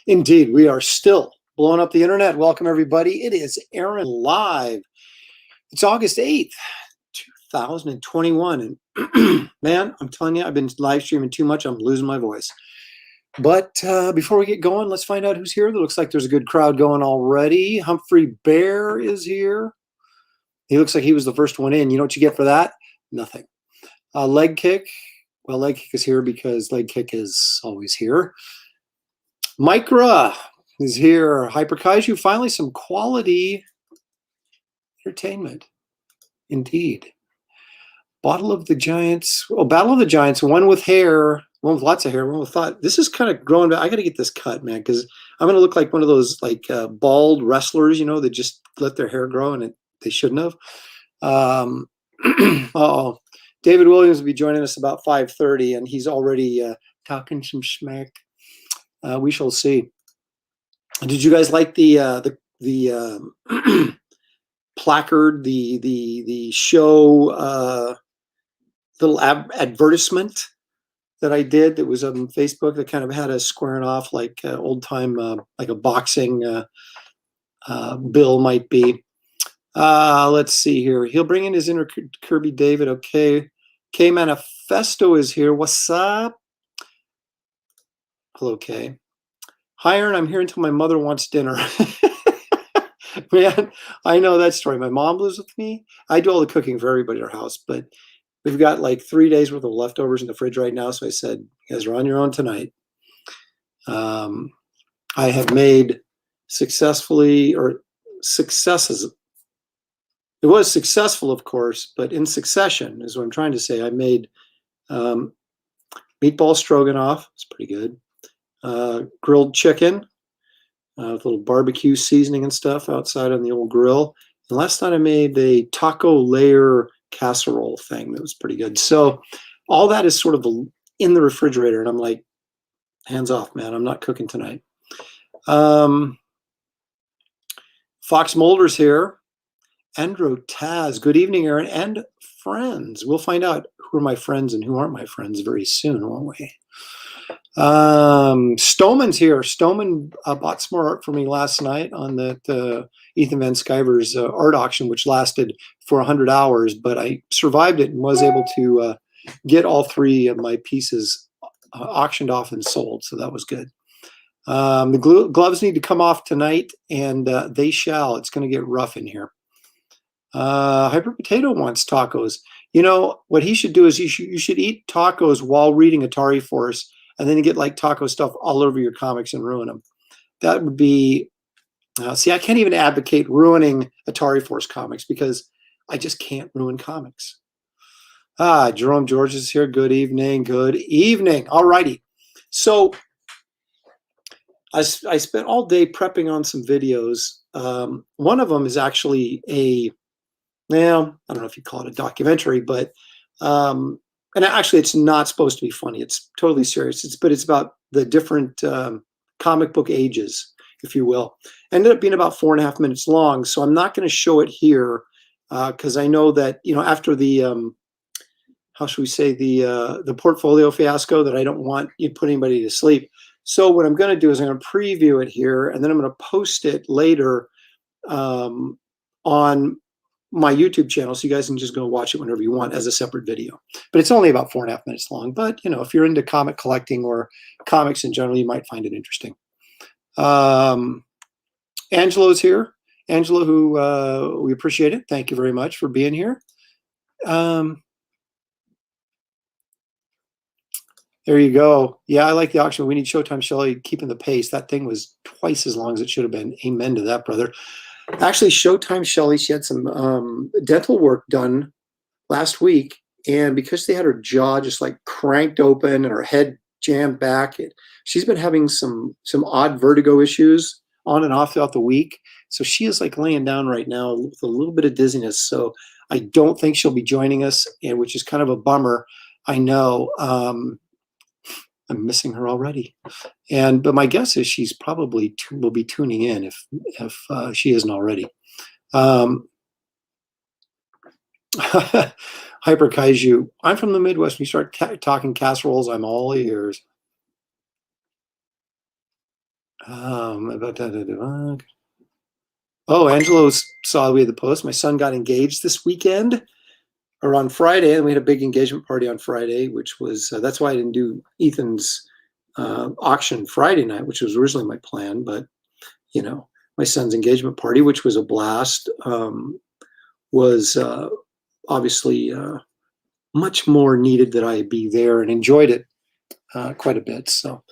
Indeed, we are still blowing up the internet. Welcome, everybody. It is Aaron Live. It's August 8th, 2021. And man, I'm telling you, I've been live streaming too much. I'm losing my voice. But before we get going, let's find out who's here. It looks like there's a good crowd going already. Humphrey Bear is here. He looks like he was the first one in. You know what you get for that? Nothing. Leg Kick. Well, Leg Kick is here because Leg Kick is always here. Micra is here. Hyper Kaiju, finally some quality entertainment. Indeed. Battle of the Giants, one with hair, one with lots of hair, one with thought. This is kind of growing. I got to get this cut, man, because I'm going to look like one of those bald wrestlers, you know, that just let their hair grow and they shouldn't have. Uh-oh. David Williams will be joining us about 5:30, and he's already talking some smack. We shall see. Did you guys like the placard, the show little advertisement that I did that was on Facebook that kind of had us squaring off like old time like a boxing bill might be. Let's see here. He'll bring in his inner Kirby David. Okay. K Manifesto is here. What's up? Hello, Kay. Hi, Aaron. I'm here until my mother wants dinner. Man, I know that story. My mom lives with me. I do all the cooking for everybody at our house, but we've got like 3 days worth of leftovers in the fridge right now. So I said, you guys are on your own tonight. I have made successes. It was successful, of course, but in succession is what I'm trying to say. I made meatball stroganoff. It's pretty good. Grilled chicken with a little barbecue seasoning and stuff outside on the old grill. And last night I made a taco layer casserole thing that was pretty good. So all that is sort of in the refrigerator, and I'm like, hands off, man. I'm not cooking tonight. Fox Mulder's here. Andrew Taz, good evening, Aaron, and friends. We'll find out who are my friends and who aren't my friends very soon, won't we? Stoneman's here. Stoneman bought some more art for me last night on that Ethan Van Sciver's art auction, which lasted for 100 hours, but I survived it and was able to get all 3 of my pieces auctioned off and sold, so that was good. The gloves need to come off tonight, and they shall. It's going to get rough in here. Hyper Potato wants tacos. You know, what he should do is you should eat tacos while reading Atari Force, and then you get like taco stuff all over your comics and ruin them. That would be, see, I can't even advocate ruining Atari Force comics because I just can't ruin comics. Jerome George is here. Good evening. Good evening. All righty. So I spent all day prepping on some videos. One of them is actually I don't know if you call it a documentary, but and actually it's not supposed to be funny. It's totally serious. But it's about the different comic book ages, if you will. Ended up being about 4.5 minutes long, so I'm not going to show it here because I know that, you know, after the how should we say, the portfolio fiasco, that I don't want you to put anybody to sleep. So what I'm going to do is I'm going to preview it here, and then I'm going to post it later on my YouTube channel, so you guys can just go watch it whenever you want as a separate video. But it's only about 4.5 minutes long. But, you know, if you're into comic collecting or comics in general, you might find it interesting. Angelo's here. Angelo, who we appreciate it. Thank you very much for being here. There you go. Yeah, I like the auction. We need Showtime Shelley keeping the pace. That thing was twice as long as it should have been. Amen to that, brother. Actually, Showtime Shelley, she had some dental work done last week, and because they had her jaw just like cranked open and her head jammed back, she's been having some odd vertigo issues on and off throughout the week. So she is like laying down right now with a little bit of dizziness. So I don't think she'll be joining us, and which is kind of a bummer. I know. I'm missing her already, but my guess is she's probably will be tuning in if she isn't already. Hyper Kaiju, I'm from the Midwest. When you start talking casseroles, I'm all ears. About that. Oh, Angelo saw we had the post. My son got engaged this weekend or on Friday, and we had a big engagement party on Friday, which was that's why I didn't do Ethan's auction Friday night, which was originally my plan. But you know, my son's engagement party, which was a blast, was obviously much more needed that I be there and enjoyed it quite a bit. So.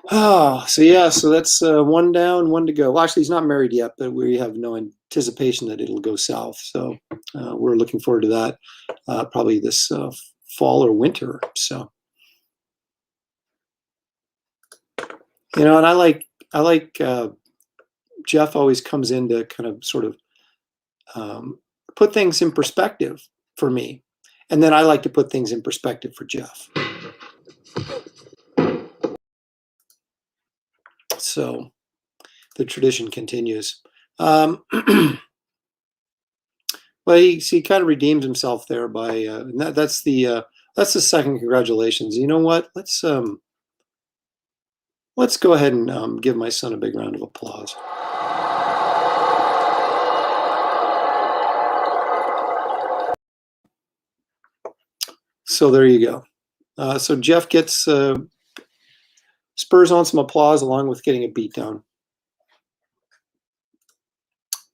So yeah, so that's one down, one to go. Well, actually, he's not married yet, but we have no anticipation that it'll go south. So we're looking forward to that probably this fall or winter. So and I like Jeff always comes in to kind of sort of put things in perspective for me, and then I like to put things in perspective for Jeff. So the tradition continues. Well, he kind of redeems himself there by and that's the second congratulations. You know what? Let's go ahead and give my son a big round of applause. So there you go. So Jeff gets spurs on some applause along with getting a beat down.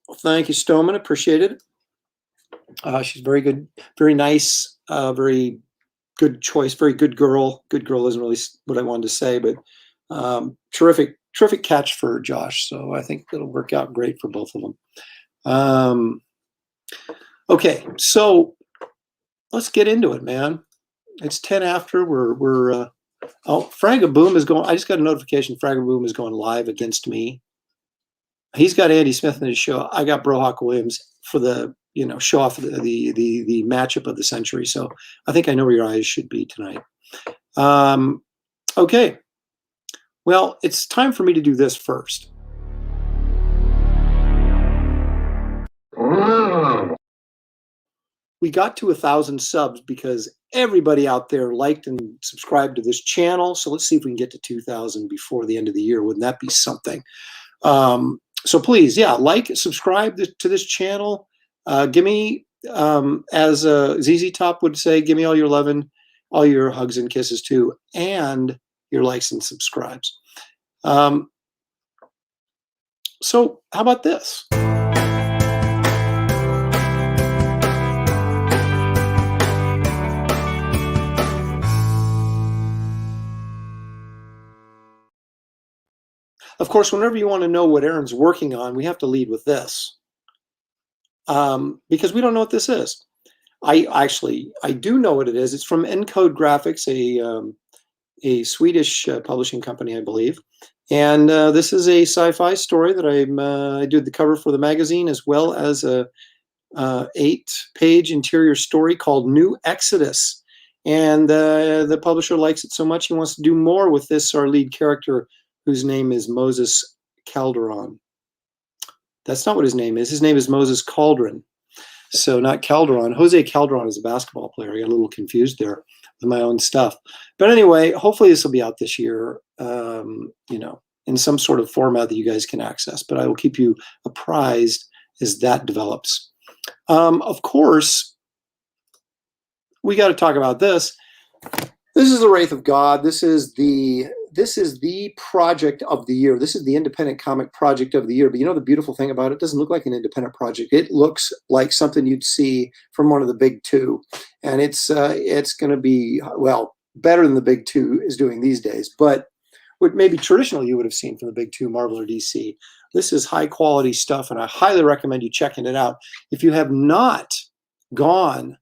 Well, thank you, Stoneman. Appreciate it. She's very good, very nice, very good choice, very good girl. Good girl isn't really what I wanted to say, but terrific catch for Josh. So I think it'll work out great for both of them. Okay, so let's get into it, man. It's 10 after. We're Fragaboom is going. I just got a notification. Fragaboom is going live against me. He's got Andy Smith in his show. I got Brohawk Williams for the show off the matchup of the century. So I think I know where your eyes should be tonight. Okay. Well, it's time for me to do this first. We got to 1,000 subs because everybody out there liked and subscribed to this channel. So let's see if we can get to 2,000 before the end of the year. Wouldn't that be something? So please, yeah, like, subscribe to this channel. Give me, as ZZ Top would say, give me all your loving, all your hugs and kisses too, and your likes and subscribes. So how about this? Of course, whenever you want to know what Aaron's working on, we have to lead with this, because we don't know what this is. I do know what it is. It's from Encode Graphics, a Swedish publishing company, I believe. And this is a sci-fi story that I did the cover for the magazine, as well as a 8-page interior story called New Exodus. And the publisher likes it so much he wants to do more with this, our lead character, whose name is Moses Calderon. That's not what his name is. His name is Moses Cauldron. So not Calderon. Jose Calderon is a basketball player. I got a little confused there with my own stuff. But anyway, hopefully this will be out this year, in some sort of format that you guys can access. But I will keep you apprised as that develops. Of course, we got to talk about this. This is the Wraith of God. This is the project of the year. This is the independent comic project of the year. But you know the beautiful thing about it? It doesn't look like an independent project. It looks like something you'd see from one of the big two. And it's going to be, well, better than the big two is doing these days. But what maybe traditionally you would have seen from the big two, Marvel or DC. This is high quality stuff, and I highly recommend you checking it out. If you have not gone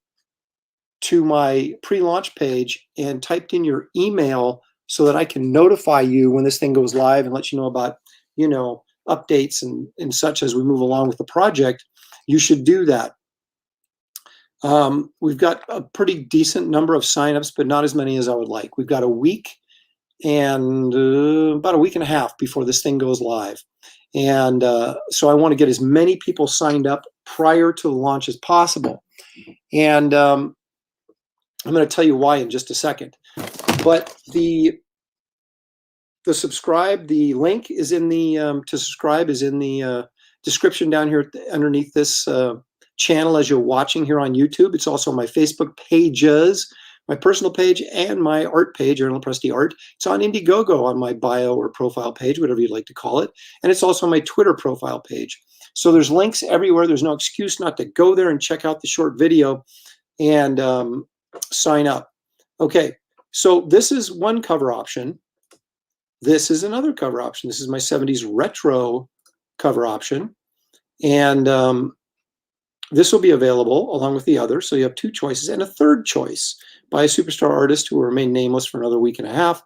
to my pre-launch page and typed in your email so that I can notify you when this thing goes live and let you know about, updates and such as we move along with the project, you should do that. We've got a pretty decent number of signups, but not as many as I would like. We've got a week and about a week and a half before this thing goes live. And so I want to get as many people signed up prior to the launch as possible. And I'm going to tell you why in just a second. But the the link is in the, to subscribe is in the description down here underneath this channel as you're watching here on YouTube. It's also on my Facebook pages, my personal page and my art page, Aaron Lopresti Art. It's on Indiegogo on my bio or profile page, whatever you'd like to call it. And it's also on my Twitter profile page. So there's links everywhere. There's no excuse not to go there and check out the short video and sign up. Okay, so this is one cover option. This is another cover option. This is my 70s retro cover option. And this will be available along with the others. So you have two choices and a third choice by a superstar artist who will remain nameless for another week and a half.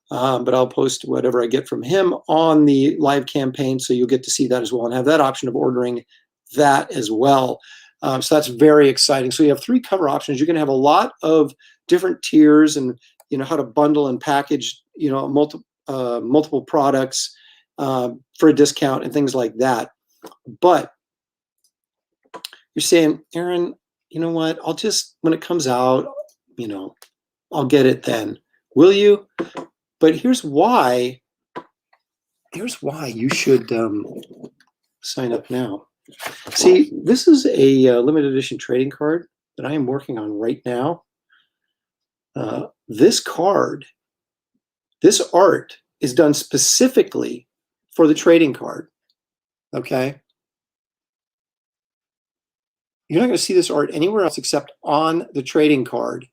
But I'll post whatever I get from him on the live campaign. So you'll get to see that as well and have that option of ordering that as well. So that's very exciting. So you have three cover options. You're going to have a lot of different tiers and, you know, how to bundle and package, you know, multiple products for a discount and things like that. But you're saying, Aaron, you know what? I'll just, when it comes out, you know, I'll get it then. Will you? But here's why you should sign up now. See, this is a limited edition trading card that I am working on right now. This card, this art is done specifically for the trading card, okay? You're not going to see this art anywhere else except on the trading card.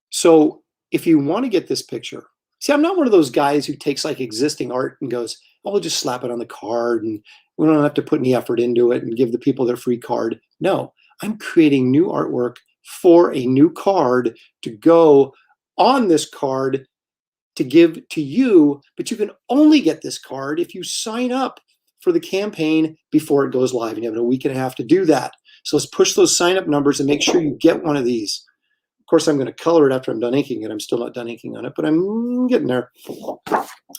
So if you want to get this picture, see, I'm not one of those guys who takes like existing art and goes, oh, we'll just slap it on the card and we don't have to put any effort into it and give the people their free card. No, I'm creating new artwork for a new card to go on this card to give to you, but you can only get this card if you sign up for the campaign before it goes live. And you have a week and a half to do that. So let's push those sign up numbers and make sure you get one of these. Of course, I'm going to color it after I'm done inking it. I'm still not done inking on it, but I'm getting there.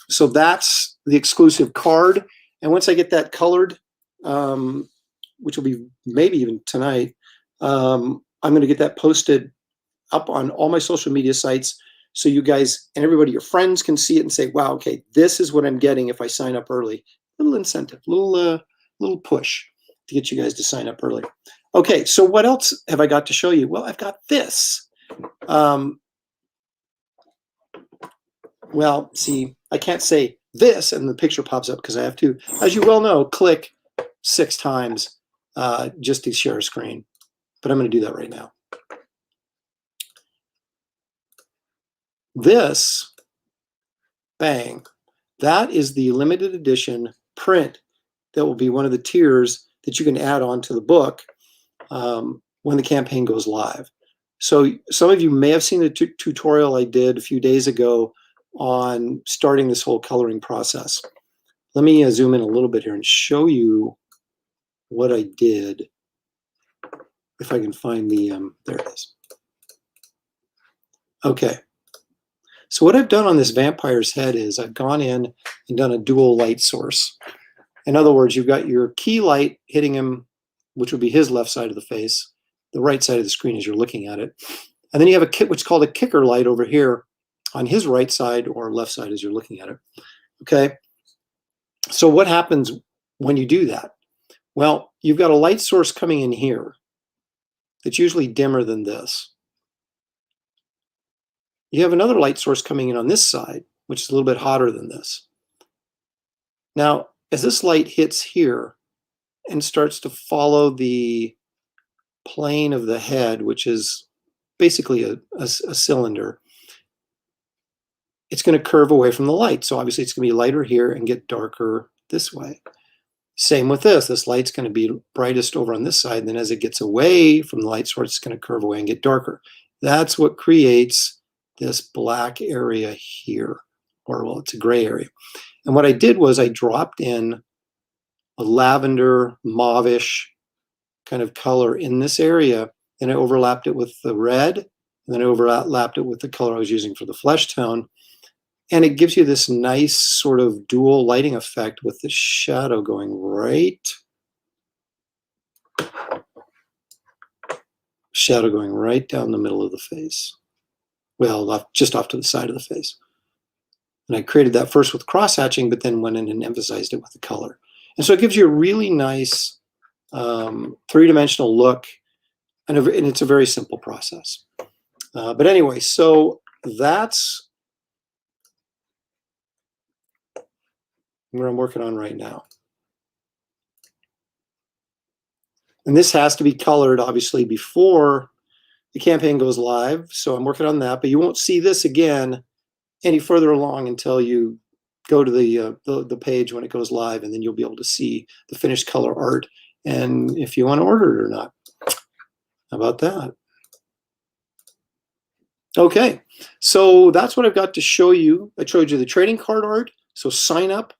So that's the exclusive card. And once I get that colored, which will be maybe even tonight, I'm going to get that posted up on all my social media sites so you guys and everybody, your friends, can see it and say, wow, okay, this is what I'm getting if I sign up early. Little incentive, little push to get you guys to sign up early. Okay, so what else have I got to show you? Well, I've got this. Well, see, I can't say this and the picture pops up because I have to, as you well know, click 6 times just to share a screen. But I'm going to do that right now. This, bang, that is the limited edition print that will be one of the tiers that you can add on to the book when the campaign goes live. So some of you may have seen the tutorial I did a few days ago on starting this whole coloring process. Let me zoom in a little bit here and show you what I did. If I can find the, there it is. Okay. So what I've done on this vampire's head is I've gone in and done a dual light source. In other words, you've got your key light hitting him, which would be his left side of the face, the right side of the screen as you're looking at it. And then you have a what's called a kicker light over here on his right side or left side as you're looking at it. Okay. So what happens when you do that? Well, you've got a light source coming in here that's usually dimmer than this. You have another light source coming in on this side, which is a little bit hotter than this. Now, as this light hits here and starts to follow the plane of the head, which is basically a cylinder, it's going to curve away from the light. So obviously it's going to be lighter here and get darker this way. Same with this. This light's going to be brightest over on this side. And then as it gets away from the light source, it's going to curve away and get darker. That's what creates this black area here, or well, it's a gray area. And what I did was I dropped in a lavender mauvish kind of color in this area, and I overlapped it with the red, and then I overlapped it with the color I was using for the flesh tone. And it gives you this nice sort of dual lighting effect with the shadow going right down the middle of the face. Well, just off to the side of the face. And I created that first with cross-hatching, but then went in and emphasized it with the color. And so it gives you a really nice three-dimensional look, and it's a very simple process. But anyway, so that's where I'm working on right now. And this has to be colored, obviously, before the campaign goes live. So I'm working on that, but you won't see this again any further along until you go to the page when it goes live, and then you'll be able to see the finished color art and if you want to order it or not. How about that? Okay, so that's what I've got to show you. I showed you the trading card art, so sign up,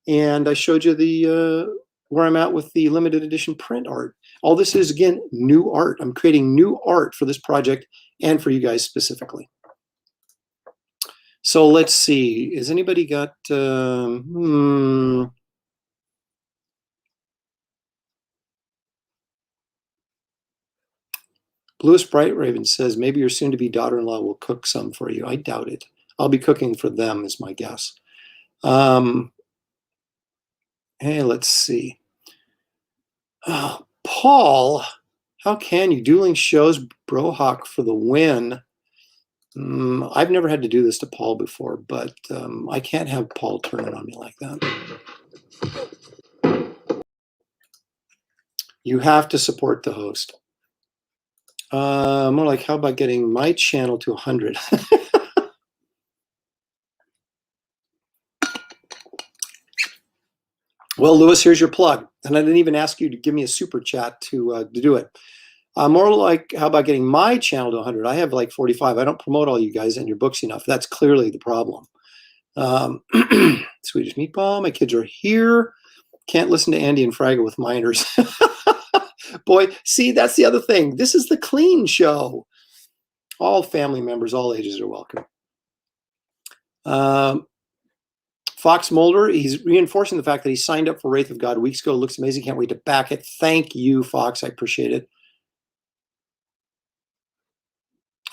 and I showed you the where I'm at with the limited edition print art. All this is, again, new art. I'm creating new art for this project and for you guys specifically. So let's see. Has anybody got... Bluest Bright Raven says, maybe your soon-to-be daughter-in-law will cook some for you. I doubt it. I'll be cooking for them is my guess. Hey, let's see. Oh, Paul, how can you? Dueling shows, Brohawk for the win. I've never had to do this to Paul before, but I can't have Paul turn it on me like that. You have to support the host. More like, how about getting my channel to 100? Well, Lewis, here's your plug. And I didn't even ask you to give me a super chat to do it. More like, how about getting my channel to 100? I have like 45. I don't promote all you guys and your books enough. That's clearly the problem. Swedish Meatball, my kids are here. Can't listen to Andy and Fraggle with minors. Boy, see, that's the other thing. This is the clean show. All family members, all ages are welcome. Fox Mulder, he's reinforcing the fact that he signed up for Wraith of God weeks ago. Looks amazing. Can't wait to back it. Thank you, Fox. I appreciate it.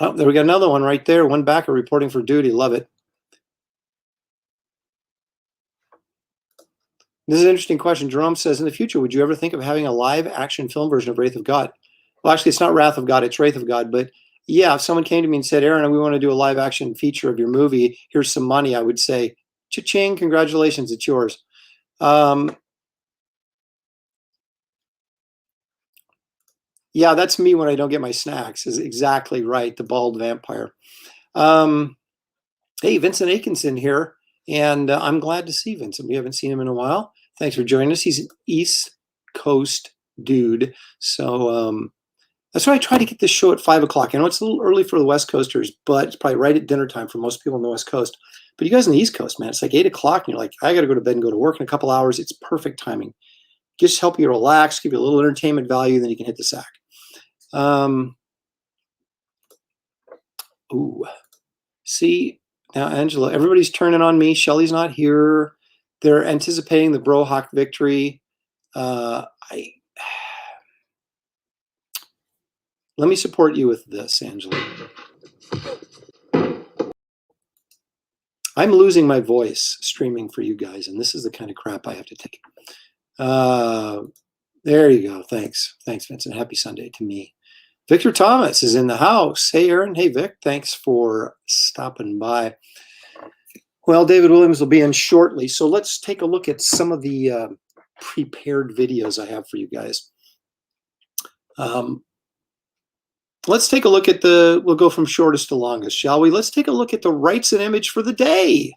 Oh, there we got another one right there. One backer reporting for duty. Love it. This is an interesting question. Jerome says, in the future, would you ever think of having a live action film version of Wraith of God? Well, actually, it's not Wrath of God. It's Wraith of God. But yeah, if someone came to me and said, Aaron, we want to do a live action feature of your movie, here's some money, I would say, cha-ching, congratulations, it's yours. Yeah, that's me when I don't get my snacks, is exactly right, the bald vampire. Hey, Vincent Atkinson here, and I'm glad to see Vincent. We haven't seen him in a while. Thanks for joining us. He's an East Coast dude, so that's why I try to get this show at 5 o'clock. I know it's a little early for the West Coasters, but it's probably right at dinner time for most people on the West Coast. But you guys on the East Coast, man, it's like 8 o'clock, and you're like, I got to go to bed and go to work in a couple hours. It's perfect timing. Just help you relax, give you a little entertainment value, then you can hit the sack. Ooh, see, now Angela, everybody's turning on me. Shelly's not here. They're anticipating the Brohawk victory. Let me support you with this, Angela. I'm losing my voice streaming for you guys, and this is the kind of crap I have to take. There you go. Thanks. Thanks, Vincent. Happy Sunday to me. Victor Thomas is in the house. Hey, Aaron. Hey, Vic. Thanks for stopping by. Well, David Williams will be in shortly. So let's take a look at some of the prepared videos I have for you guys. Let's take a look at we'll go from shortest to longest, shall we? Let's take a look at the rights and image for the day.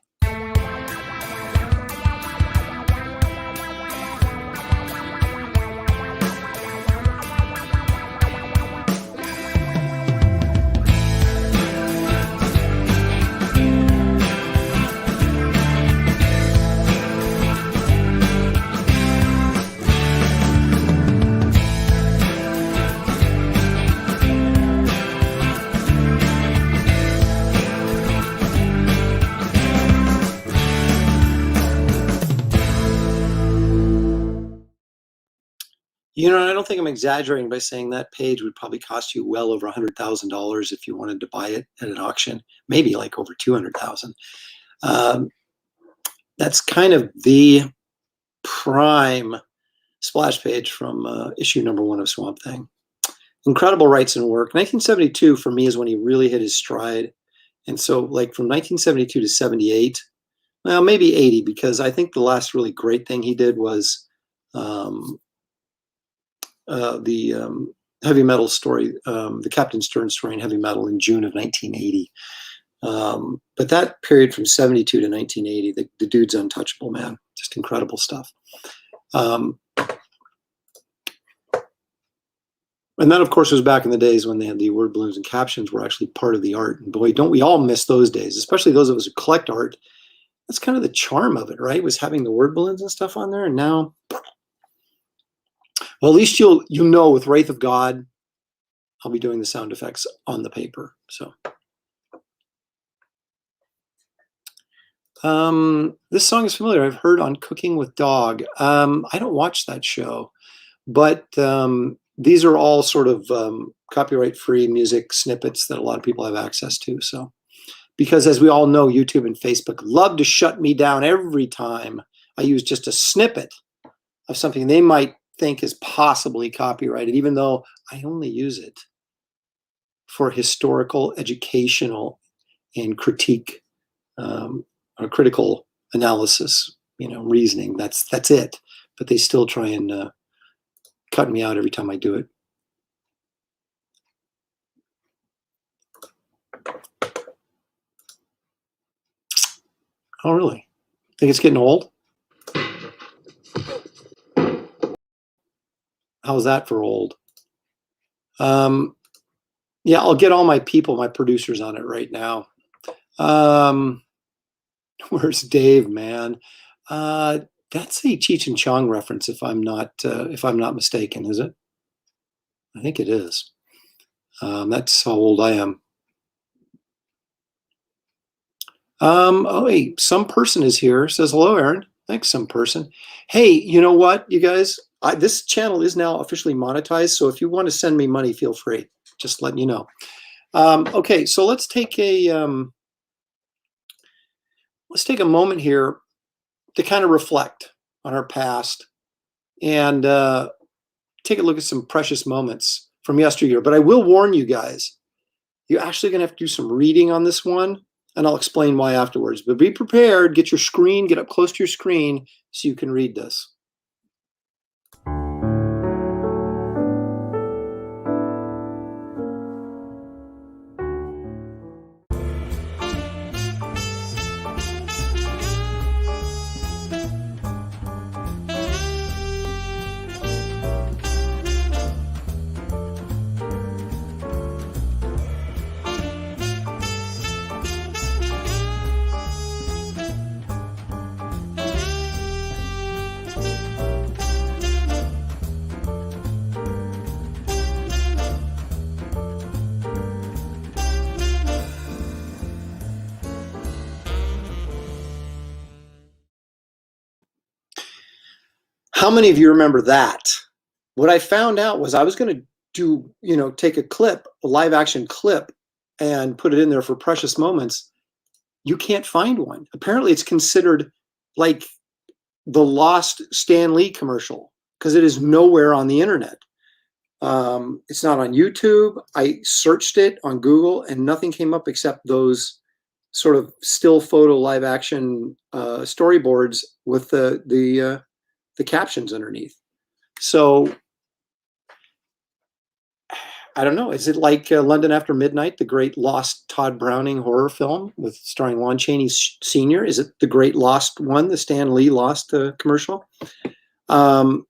You know, I don't think I'm exaggerating by saying that page would probably cost you well over $100,000 if you wanted to buy it at an auction, maybe like over $200,000. that's kind of the prime splash page from issue #1 of Swamp Thing. Incredible writes and work. 1972 for me is when he really hit his stride. And so like from 1972 to 78, well, maybe 80, because I think the last really great thing he did was the heavy metal story, the Captain Stern story in Heavy Metal in June of 1980. But that period from 72 to 1980, the dude's untouchable, man. Just incredible stuff. And that, of course, was back in the days when they had the word balloons and captions were actually part of the art. And boy, don't we all miss those days, especially those of us who collect art. That's kind of the charm of it, right? Was having the word balloons and stuff on there. And now, well, at least you know with Wraith of God, I'll be doing the sound effects on the paper. So this song is familiar. I've heard on Cooking with Dog. I don't watch that show, but these are all sort of copyright-free music snippets that a lot of people have access to. So, because as we all know, YouTube and Facebook love to shut me down every time I use just a snippet of something they might think is possibly copyrighted, even though I only use it for historical, educational, and critique or critical analysis, reasoning. That's it. But they still try and cut me out every time I do it. Oh, really? Think it's getting old? How's that for old? Yeah, I'll get all my people, my producers on it right now. Where's Dave, man? That's a Cheech and Chong reference, if I'm not mistaken, is it? I think it is. That's how old I am. Oh, hey, some person is here. Says hello, Aaron. Thanks, some person. Hey, you know what, you guys? This channel is now officially monetized, so if you want to send me money, feel free. Just letting you know. Okay, so let's take a moment here to kind of reflect on our past and take a look at some precious moments from yesteryear. But I will warn you guys, you're actually going to have to do some reading on this one, and I'll explain why afterwards. But be prepared, get your screen, get up close to your screen so you can read this. How many of you remember that? What I found out was I was going to do, take a clip, a live action clip, and put it in there for precious moments. You can't find one. Apparently it's considered like the lost Stan Lee commercial because it is nowhere on the internet. It's not on YouTube. I searched it on Google and nothing came up except those sort of still photo live action storyboards with the captions underneath. So I don't know. Is it like London After Midnight, the great lost Todd Browning horror film with starring Lon Chaney Sr.? Is it the great lost one, the Stan Lee lost commercial? I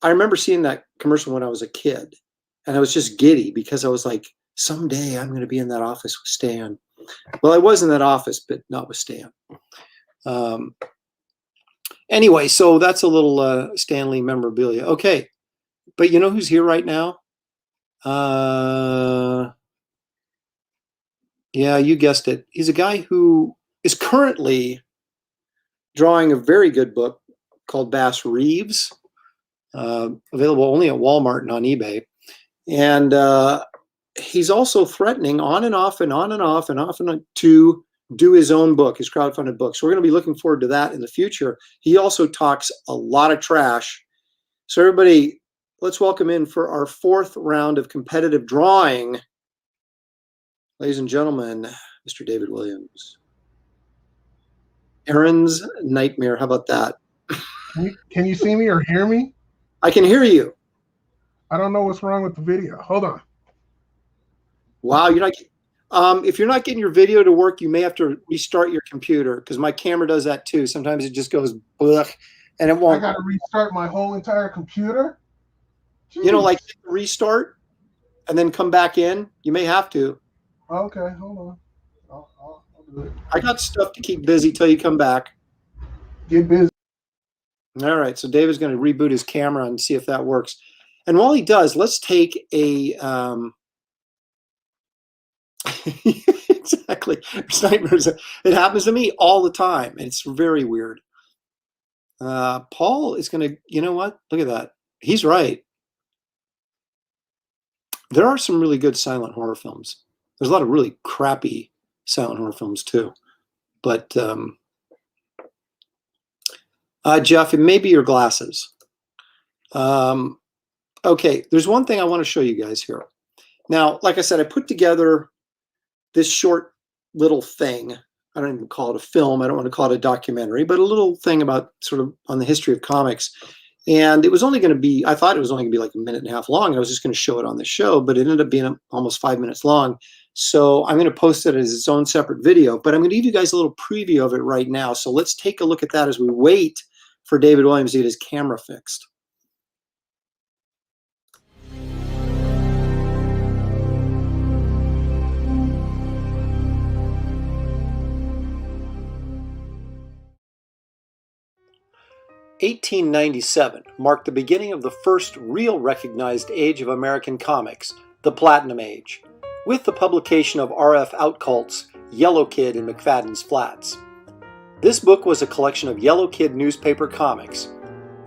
remember seeing that commercial when I was a kid, and I was just giddy because I was like, someday I'm going to be in that office with Stan. Well, I was in that office, but not with Stan. Anyway, so that's a little Stan Lee memorabilia. Okay, but you know who's here right now? Yeah, you guessed it. He's a guy who is currently drawing a very good book called Bass Reeves, available only at Walmart and on eBay. And he's also threatening on and off and on and off and off and on to do his own book, his crowdfunded book. So we're going to be looking forward to that in the future. He also talks a lot of trash. So everybody, let's welcome in for our 4th round of competitive drawing. Ladies and gentlemen, Mr. David Williams. Aaron's Nightmare. How about that? Can you see me or hear me? I can hear you. I don't know what's wrong with the video. Hold on. Wow, you're not. If you're not getting your video to work, you may have to restart your computer, because my camera does that too. Sometimes it just goes blech, and it won't. I got to restart my whole entire computer. Jeez. You know, like restart and then come back in. You may have to. Okay, hold on. I'll do it. I got stuff to keep busy till you come back. Get busy. All right, so David's going to reboot his camera and see if that works. And while he does, let's take a exactly. Nightmares. It happens to me all the time. It's very weird. Paul is going to, you know what? Look at that. He's right. There are some really good silent horror films. There's a lot of really crappy silent horror films too. But Jeff, it may be your glasses. Okay, there's one thing I want to show you guys here. Now, like I said, I put together this short little thing. I don't even call it a film. I don't want to call it a documentary, but a little thing about sort of on the history of comics. And it was only going to be, I thought it was only going to be like a minute and a half long. I was just going to show it on the show, but it ended up being almost 5 minutes long. So I'm going to post it as its own separate video, but I'm going to give you guys a little preview of it right now. So let's take a look at that as we wait for David Williams to get his camera fixed. (1897) marked the beginning of the first real recognized age of American comics, the Platinum Age, with the publication of R.F. Outcault's Yellow Kid and McFadden's Flats. This book was a collection of Yellow Kid newspaper comics,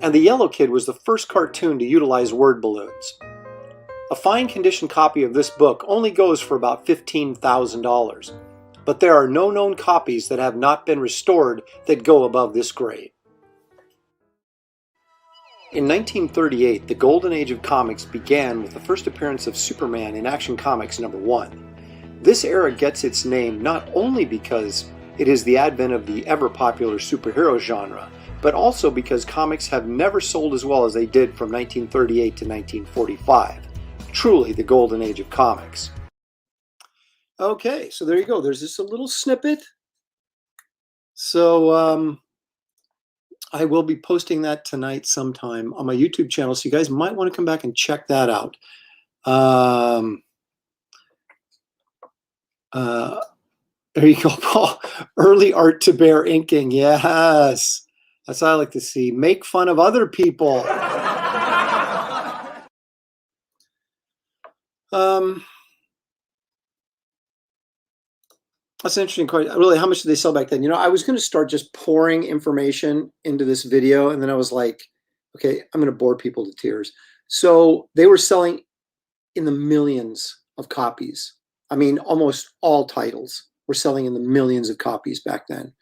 and the Yellow Kid was the first cartoon to utilize word balloons. A fine condition copy of this book only goes for about $15,000, but there are no known copies that have not been restored that go above this grade. In 1938, the golden age of comics began with the first appearance of Superman in Action Comics #1. This era gets its name not only because it is the advent of the ever-popular superhero genre, but also because comics have never sold as well as they did from 1938 to 1945. Truly the golden age of comics. Okay, so there you go. There's just a little snippet. So, I will be posting that tonight sometime on my YouTube channel, so you guys might want to come back and check that out. There you go, Paul. Early art to bear inking. Yes. That's what I like to see. Make fun of other people. That's an interesting question. Really, how much did they sell back then? You know, I was going to start just pouring information into this video, and then I was like, okay, I'm going to bore people to tears. So they were selling in the millions of copies. I mean, almost all titles were selling in the millions of copies back then.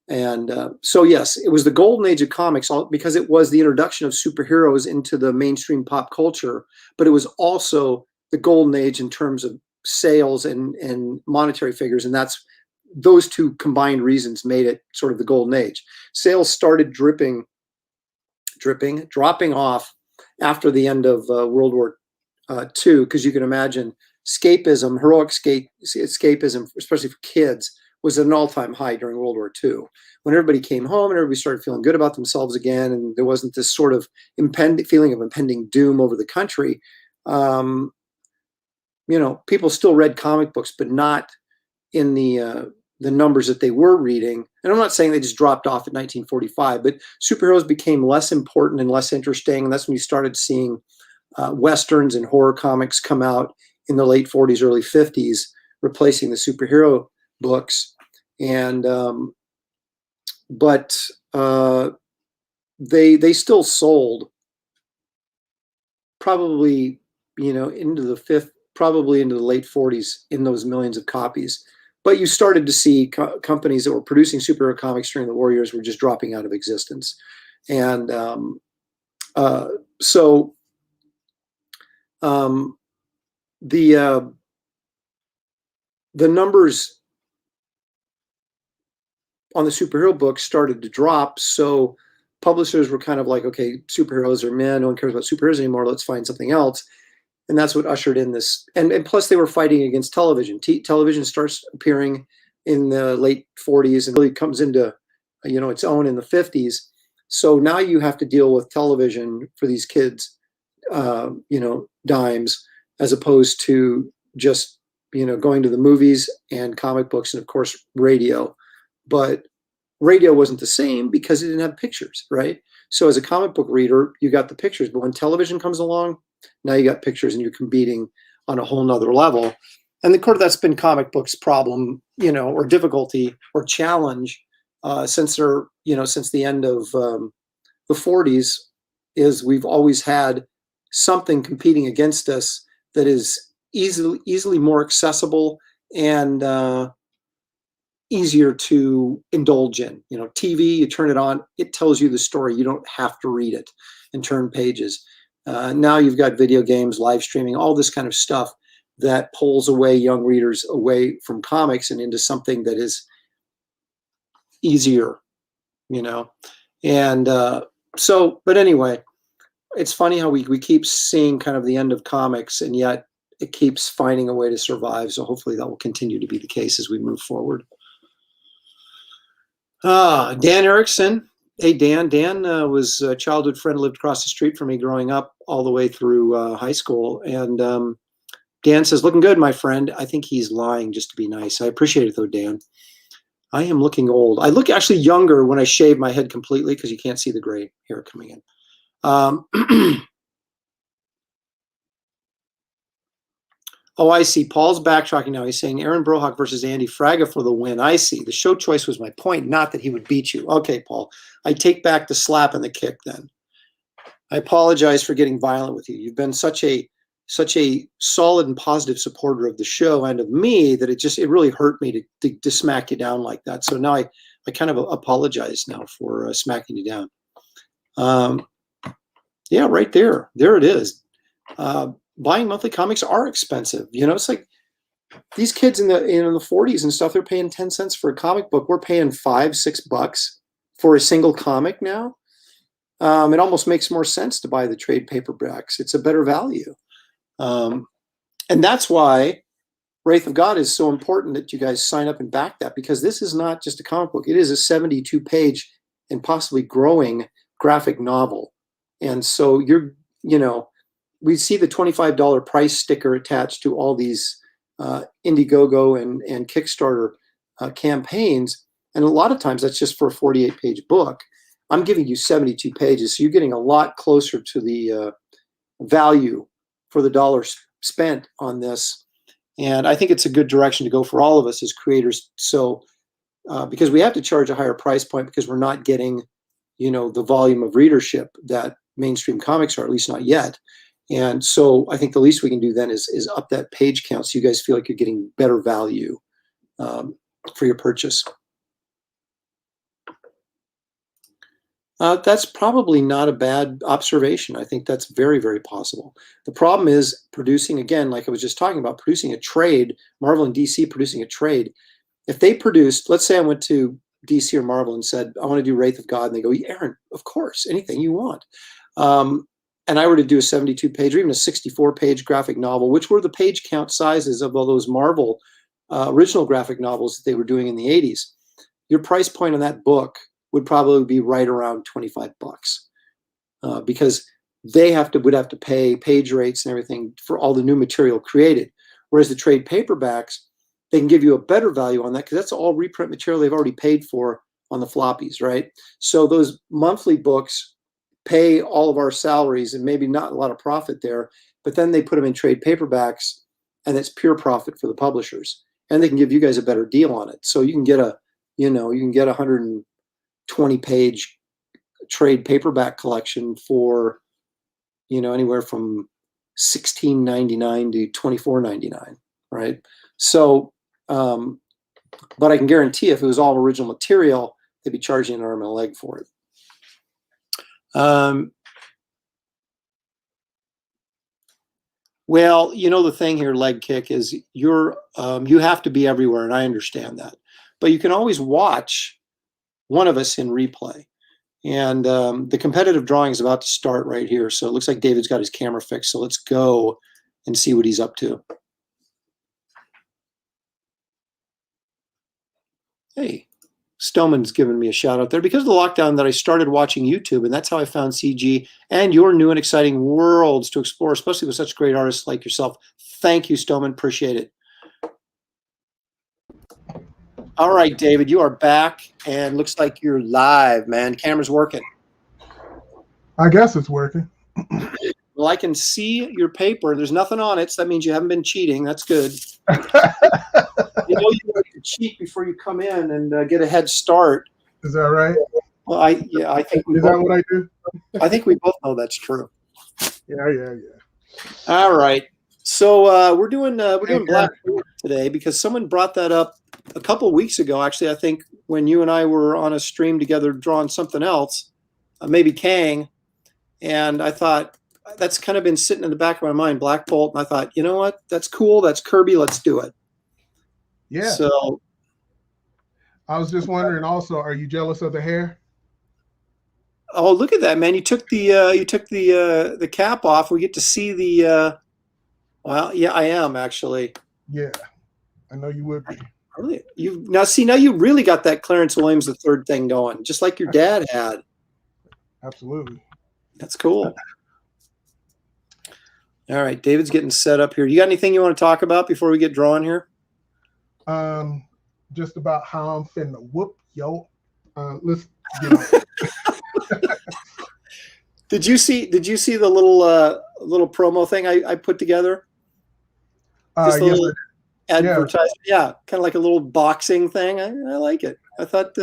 And so, yes, it was the golden age of comics because it was the introduction of superheroes into the mainstream pop culture, but it was also the golden age in terms of sales and monetary figures, and that's those two combined reasons made it sort of the golden age. Sales started dropping off after the end of World War II, because you can imagine escapism, heroic escapism, especially for kids, was at an all-time high during World War II, when everybody came home and everybody started feeling good about themselves again, and there wasn't this sort of feeling of impending doom over the country. You know, people still read comic books, but not in the numbers that they were reading. And I'm not saying they just dropped off in 1945, but superheroes became less important and less interesting. And that's when you started seeing Westerns and horror comics come out in the late 40s, early 50s, replacing the superhero books. And but they still sold probably, you know, into the late 40s in those millions of copies. but you started to see companies that were producing superhero comics during the war years were just dropping out of existence. And so the numbers on the superhero books started to drop. So publishers were kind of like, okay, superheroes are men. No one cares about superheroes anymore. Let's find something else. And that's what ushered in this. And plus, they were fighting against television. Television starts appearing in the late 40s and really comes into, its own in the 50s. So now you have to deal with television for these kids, dimes, as opposed to just, going to the movies and comic books and, of course, radio. But radio wasn't the same because it didn't have pictures, right? So as a comic book reader, you got the pictures. But when television comes along, now you got pictures and you're competing on a whole nother level. And of course, that's been comic books' problem, or difficulty or challenge since the end of the 40s, is we've always had something competing against us that is easily more accessible and easier to indulge in. TV, you turn it on, it tells you the story. You don't have to read it and turn pages. Now you've got video games, live streaming, all this kind of stuff that pulls away young readers away from comics and into something that is easier, And but anyway, it's funny how we keep seeing kind of the end of comics, and yet it keeps finding a way to survive. So hopefully that will continue to be the case as we move forward. Dan Erickson. Hey, Dan. Dan was a childhood friend, lived across the street from me growing up all the way through high school. And Dan says, looking good, my friend. I think he's lying just to be nice. I appreciate it, though, Dan. I am looking old. I look actually younger when I shave my head completely because you can't see the gray hair coming in. Oh, I see. Paul's backtracking now. He's saying Aaron Brohock versus Andy Fraga for the win. I see. The show choice was my point, not that he would beat you. Okay, Paul. I take back the slap and the kick then. I apologize for getting violent with you. You've been such a solid and positive supporter of the show and of me that it really hurt me to smack you down like that. So now I kind of apologize now for smacking you down. Yeah, right there. There it is. Buying monthly comics are expensive. It's like these kids in the 40s and stuff, they're paying 10 cents for a comic book. We're paying $5-6 for a single comic now. It almost makes more sense to buy the trade paperbacks. It's a better value. And that's why Wraith of God is so important that you guys sign up and back that, because this is not just a comic book. It is a 72-page and possibly growing graphic novel. And so we see the $25 price sticker attached to all these Indiegogo and Kickstarter campaigns. And a lot of times that's just for a 48-page book. I'm giving you 72 pages. So you're getting a lot closer to the value for the dollar spent on this. And I think it's a good direction to go for all of us as creators. So because we have to charge a higher price point because we're not getting, the volume of readership that mainstream comics are, at least not yet. And so I think the least we can do then is up that page count so you guys feel like you're getting better value for your purchase. That's probably not a bad observation. I think that's very, very possible. The problem is producing, again, like I was just talking about, producing a trade, Marvel and DC producing a trade. If they produced, let's say I went to DC or Marvel and said, I want to do Wraith of God, and they go, Aaron, of course, anything you want. And I were to do a 72-page or even a 64-page graphic novel, which were the page count sizes of all those Marvel original graphic novels that they were doing in the 80s, your price point on that book would probably be right around $25 because they would have to pay page rates and everything for all the new material created. Whereas the trade paperbacks, they can give you a better value on that because that's all reprint material they've already paid for on the floppies, right? So those monthly books pay all of our salaries and maybe not a lot of profit there, but then they put them in trade paperbacks and it's pure profit for the publishers. And they can give you guys a better deal on it. So you can get a 120-page trade paperback collection for, anywhere from $16.99 to $24.99, right? So But I can guarantee if it was all original material, they'd be charging an arm and a leg for it. Well, the thing here, Leg Kick, is you have to be everywhere, and I understand that. But you can always watch one of us in replay. And the competitive drawing is about to start right here. So it looks like David's got his camera fixed. So let's go and see what he's up to. Hey, Stoneman's giving me a shout out there. Because of the lockdown that I started watching YouTube, and that's how I found CG and your new and exciting worlds to explore, especially with such great artists like yourself. Thank you, Stoneman. Appreciate it. All right, David, you are back, and looks like you're live, man. Camera's working. I guess it's working. Well, I can see your paper. There's nothing on it, so that means you haven't been cheating. That's good. You like to cheat before you come in and get a head start. Is that right? Well, I think is that what I do? I think we both know that's true. Yeah. All right. So we're doing Black Board today because someone brought that up a couple of weeks ago. Actually, I think when you and I were on a stream together drawing something else, maybe Kang, and I thought that's kind of been sitting in the back of my mind, Black Bolt, and I thought, you know what? That's cool. That's Kirby. Let's do it. Yeah. So I was just wondering also, are you jealous of the hair? Oh, look at that, man. You took the cap off. We get to see the well, yeah, I am actually. Yeah. I know you would be. Really? Now you really got that Clarence Williams III thing going, just like your dad had. Absolutely. That's cool. All right, David's getting set up here. You got anything you want to talk about before we get drawing here? Just about how I'm finna whoop yo. Let's get on. Did you see the little promo thing I put together? Just a yes, little advertisement. Yeah, kind of like a little boxing thing. I like it. I thought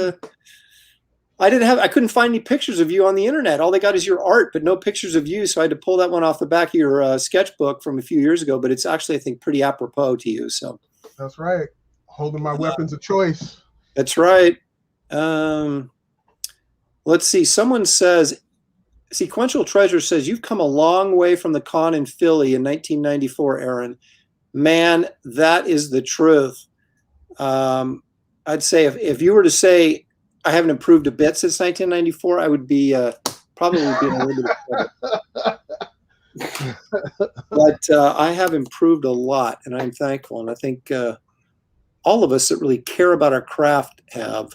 I couldn't find any pictures of you on the internet. All they got is your art, but no pictures of you. So I had to pull that one off the back of your sketchbook from a few years ago. But it's actually, I think, pretty apropos to you. So that's right. Holding my weapons of choice. That's right. Let's see. Someone says, Sequential Treasure says, you've come a long way from the con in Philly in 1994, Aaron. Man, that is the truth. I'd say if you were to say I haven't improved a bit since 1994, I would be probably be in a little bit of trouble. But I have improved a lot, and I'm thankful. And I think all of us that really care about our craft have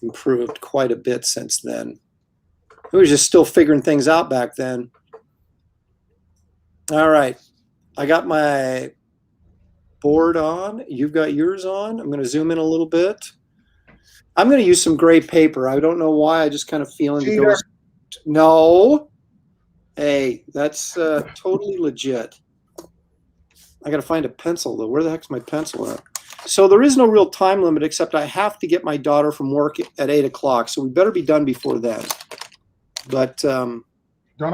improved quite a bit since then. We were just still figuring things out back then. All right. I got my board on. You've got yours on. I'm going to zoom in a little bit. I'm going to use some gray paper. I don't know why. I just kind of feeling to go. No. Hey, that's totally legit. I got to find a pencil, though. Where the heck's my pencil at? So there is no real time limit, except I have to get my daughter from work at 8 o'clock. So we better be done before then. But don't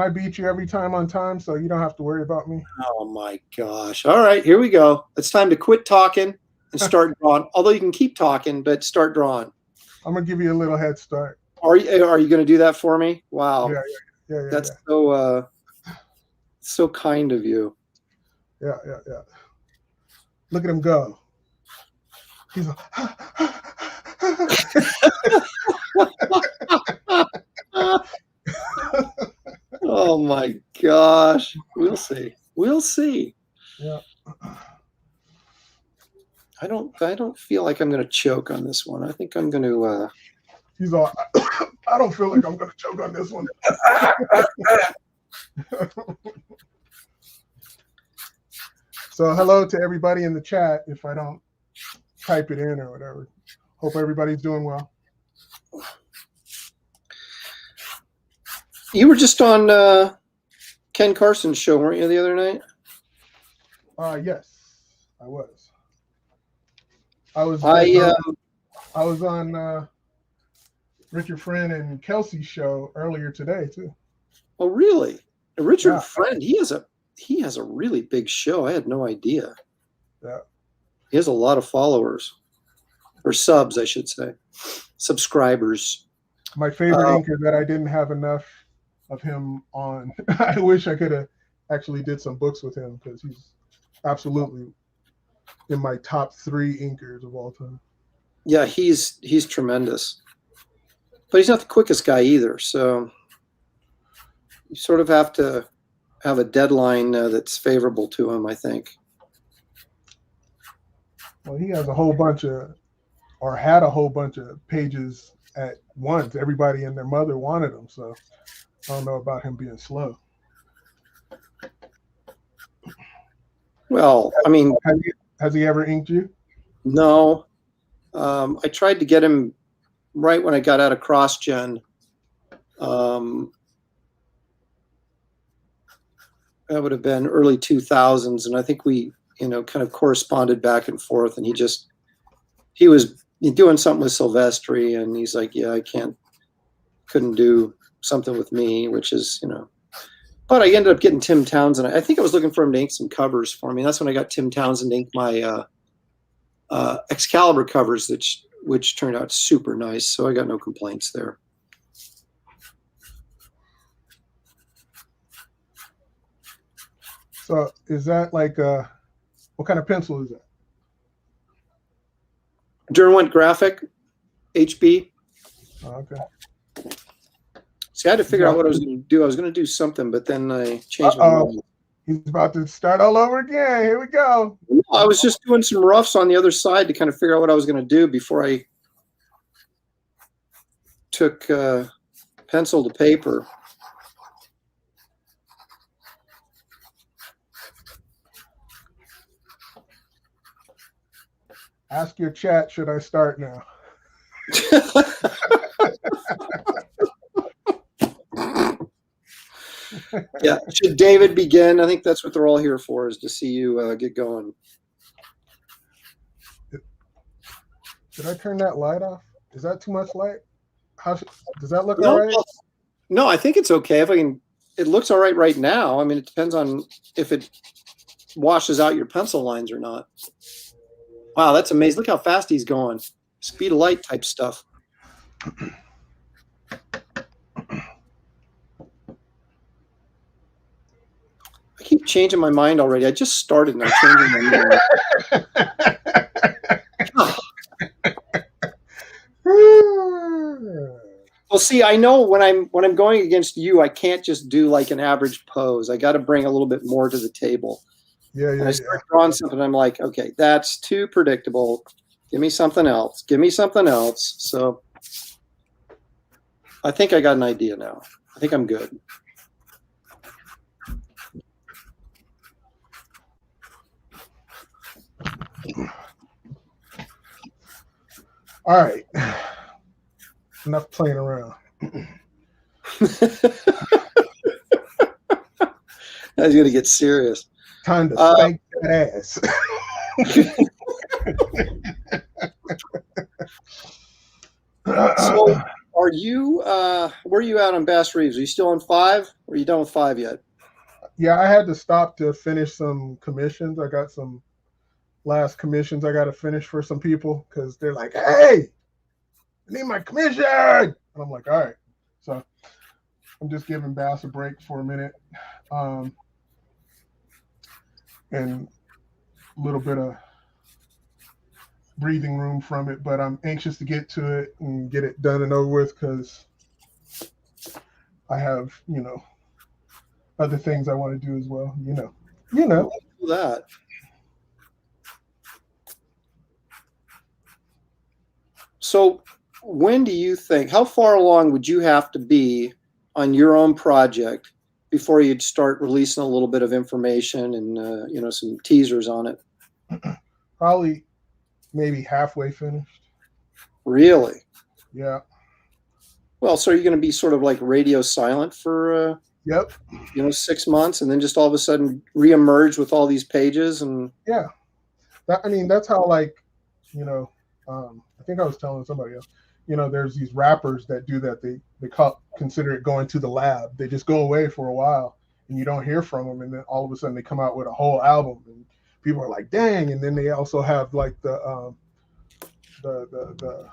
I beat you every time on time, so you don't have to worry about me? Oh my gosh. All right, here we go. It's time to quit talking and start drawing. Although you can keep talking, but start drawing. I'm gonna give you a little head start. Are you going to do that for me? Wow. Yeah. That's so kind of you. Yeah. Look at him go. He's like, oh my gosh. We'll see. Yeah. I don't feel like I'm going to choke on this one. I think I'm going to He's all, I don't feel like I'm going to choke on this one. So hello to everybody in the chat if I don't type it in or whatever. Hope everybody's doing well. You were just on Ken Carson's show, weren't you, the other night? Yes, I was. I was on Richard Friend and Kelsey's show earlier today too. Oh, really? Richard Friend, he has a really big show. I had no idea. Yeah. He has a lot of followers. or subs, I should say, subscribers. My favorite inker that I didn't have enough of him on. I wish I could have actually did some books with him because he's absolutely in my top 3 inkers of all time. Yeah, he's tremendous, but he's not the quickest guy either. So you sort of have to have a deadline that's favorable to him, I think. Well, he has a whole bunch of, or had a whole bunch of pages at once. Everybody and their mother wanted him, so I don't know about him being slow. Well, I mean, has he ever inked you? No. I tried to get him right when I got out of CrossGen. That would have been early 2000s, and I think we, kind of corresponded back and forth. And he was doing something with Silvestri, and he's like, "Yeah, couldn't do something with me," which is, But I ended up getting Tim Townsend. I think I was looking for him to ink some covers for me. That's when I got Tim Townsend to ink my Excalibur covers, which turned out super nice. So I got no complaints there. So is that like what kind of pencil is that? Derwent Graphic, HB. Oh, okay. See, I had to figure out what I was going to do. I was going to do something, but then I changed my mind. He's about to start all over again. Here we go. I was just doing some roughs on the other side to kind of figure out what I was going to do before I took pencil to paper. Ask your chat, should I start now? Yeah, should David begin? I think that's what they're all here for, is to see you get going. Did I turn that light off? Is that too much light? Does that look all right? No, I think it's okay. If I can, it looks all right now. I mean, it depends on if it washes out your pencil lines or not. Wow, that's amazing. Look how fast he's going. Speed of light type stuff. I keep changing my mind already. I just started and I'm changing my mind. Well, see, I know when I'm going against you, I can't just do like an average pose. I got to bring a little bit more to the table. Yeah. I start drawing something, I'm like, okay, that's too predictable. Give me something else. Give me something else. So I think I got an idea now. I think I'm good. All right. Enough playing around. That's going to get serious. Time to spank that ass. So are you, where are you at on Bass Reeves? Are you still on 5 or are you done with 5 yet? Yeah, I had to stop to finish some commissions. I got some last commissions I got to finish for some people because they're like, "Hey, I need my commission." And I'm like, all right. So I'm just giving Bass a break for a minute. And a little bit of breathing room from it, but I'm anxious to get to it and get it done and over with because I have, other things I want to do as well. That. So when do you think, how far along would you have to be on your own project before you'd start releasing a little bit of information and, some teasers on it? Probably maybe halfway finished. Really? Yeah. Well, so are you going to be sort of like radio silent for, Yep. 6 months and then just all of a sudden reemerge with all these pages? And yeah, that's how, like, I think I was telling somebody else, there's these rappers that do that. They consider it going to the lab. They just go away for a while and you don't hear from them. And then all of a sudden they come out with a whole album and people are like, dang. And then they also have like the the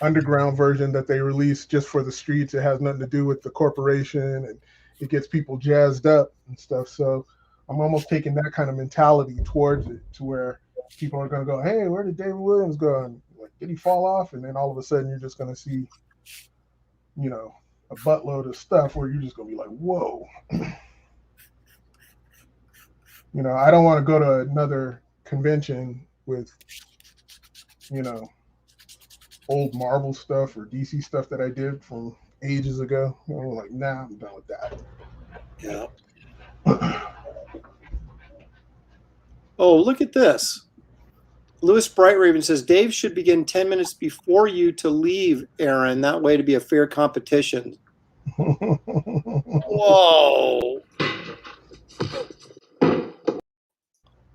underground version that they released just for the streets. It has nothing to do with the corporation, and it gets people jazzed up and stuff. So I'm almost taking that kind of mentality towards it, to where people are going to go, hey, where did David Williams go? And like, did he fall off? And then all of a sudden you're just going to see, you know, a buttload of stuff where you're just going to be like, whoa. You know, I don't want to go to another convention with, you know, old Marvel stuff or DC stuff that I did from ages ago. You know, like, nah, I'm done with that. Yeah. Oh, look at this. Lewis Bright Raven says, Dave should begin 10 minutes before you to leave, Aaron. That way to be a fair competition. Whoa.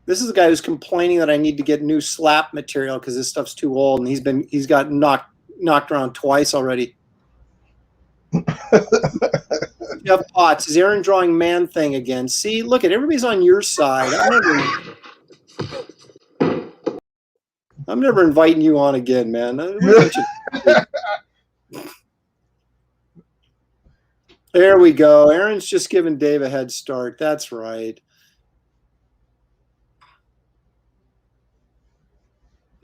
This is a guy who's complaining that I need to get new slap material because this stuff's too old, and he's got knocked around twice already. Jeff Potts, is Aaron drawing Man Thing again? See, look at everybody's on your side. I'm never inviting you on again, man. There we go. Aaron's just giving Dave a head start. That's right.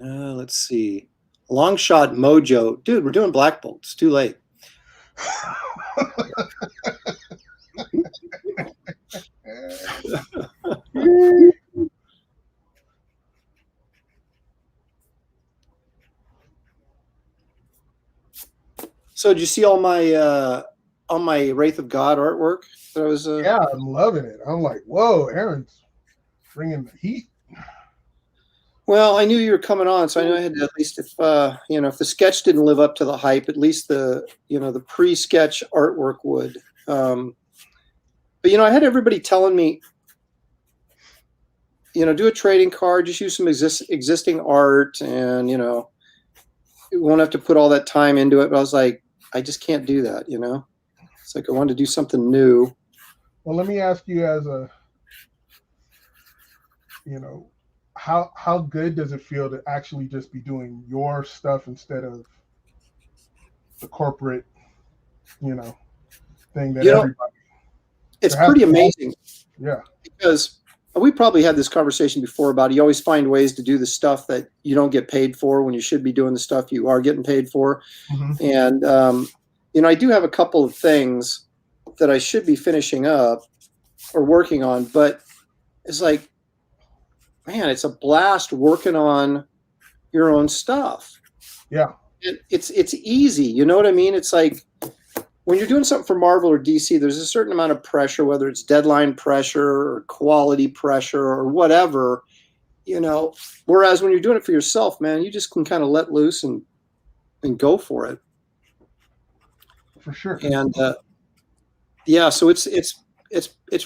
Let's see. Long Shot Mojo. Dude, we're doing Black Bolt. It's too late. So did you see all my Wraith of God artwork that I was yeah, I'm loving it. I'm like, whoa, Aaron's bringing the heat. Well, I knew you were coming on, so I knew I had to, at least, if if the sketch didn't live up to the hype, at least the pre-sketch artwork would. But I had everybody telling me, do a trading card, just use some existing art, and you won't have to put all that time into it. But I was like, I just can't do that. It's like I wanted to do something new. Well, let me ask you, as a, how good does it feel to actually just be doing your stuff instead of the corporate, thing that everybody. It's pretty amazing. Yeah. Because we probably had this conversation before about you always find ways to do the stuff that you don't get paid for when you should be doing the stuff you are getting paid for. Mm-hmm. And, I do have a couple of things that I should be finishing up or working on, but it's like, man, it's a blast working on your own stuff. Yeah. It's easy. You know what I mean? It's like when you're doing something for Marvel or DC, there's a certain amount of pressure, whether it's deadline pressure or quality pressure or whatever, whereas when you're doing it for yourself, man, you just can kind of let loose and go for it. For sure. And so it's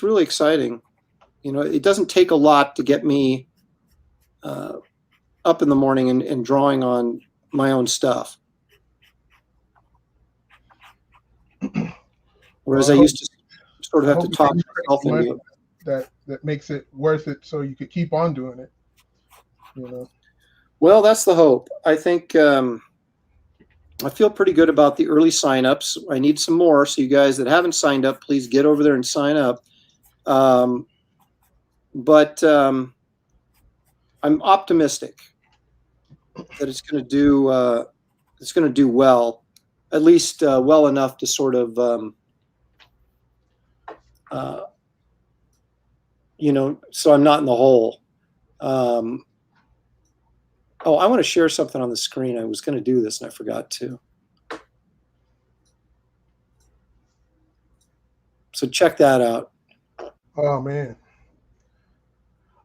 really exciting. It doesn't take a lot to get me up in the morning and drawing on my own stuff. Whereas I used to sort of have to talk myself into it. That makes it worth it, so you could keep on doing it. Well, that's the hope. I think I feel pretty good about the early signups. I need some more, so you guys that haven't signed up, please get over there and sign up. But I'm optimistic that it's going to do well, at least well enough to sort of so I'm not in the hole. I want to share something on the screen. I was going to do this and I forgot to. So check that out. Oh man,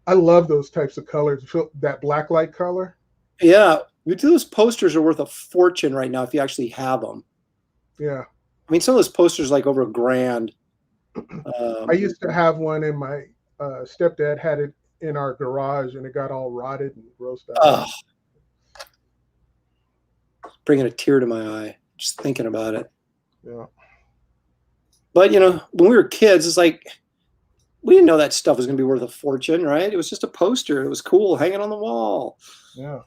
I love those types of colors. That black light color. Yeah, those posters are worth a fortune right now if you actually have them. Yeah. I mean, some of those posters like over $1,000. I used to have one, and my stepdad had it in our garage, and it got all rotted and grossed out. Bringing a tear to my eye just thinking about it. Yeah. But when we were kids, it's like we didn't know that stuff was going to be worth a fortune, right? It was just a poster. It was cool, hanging on the wall. Yeah.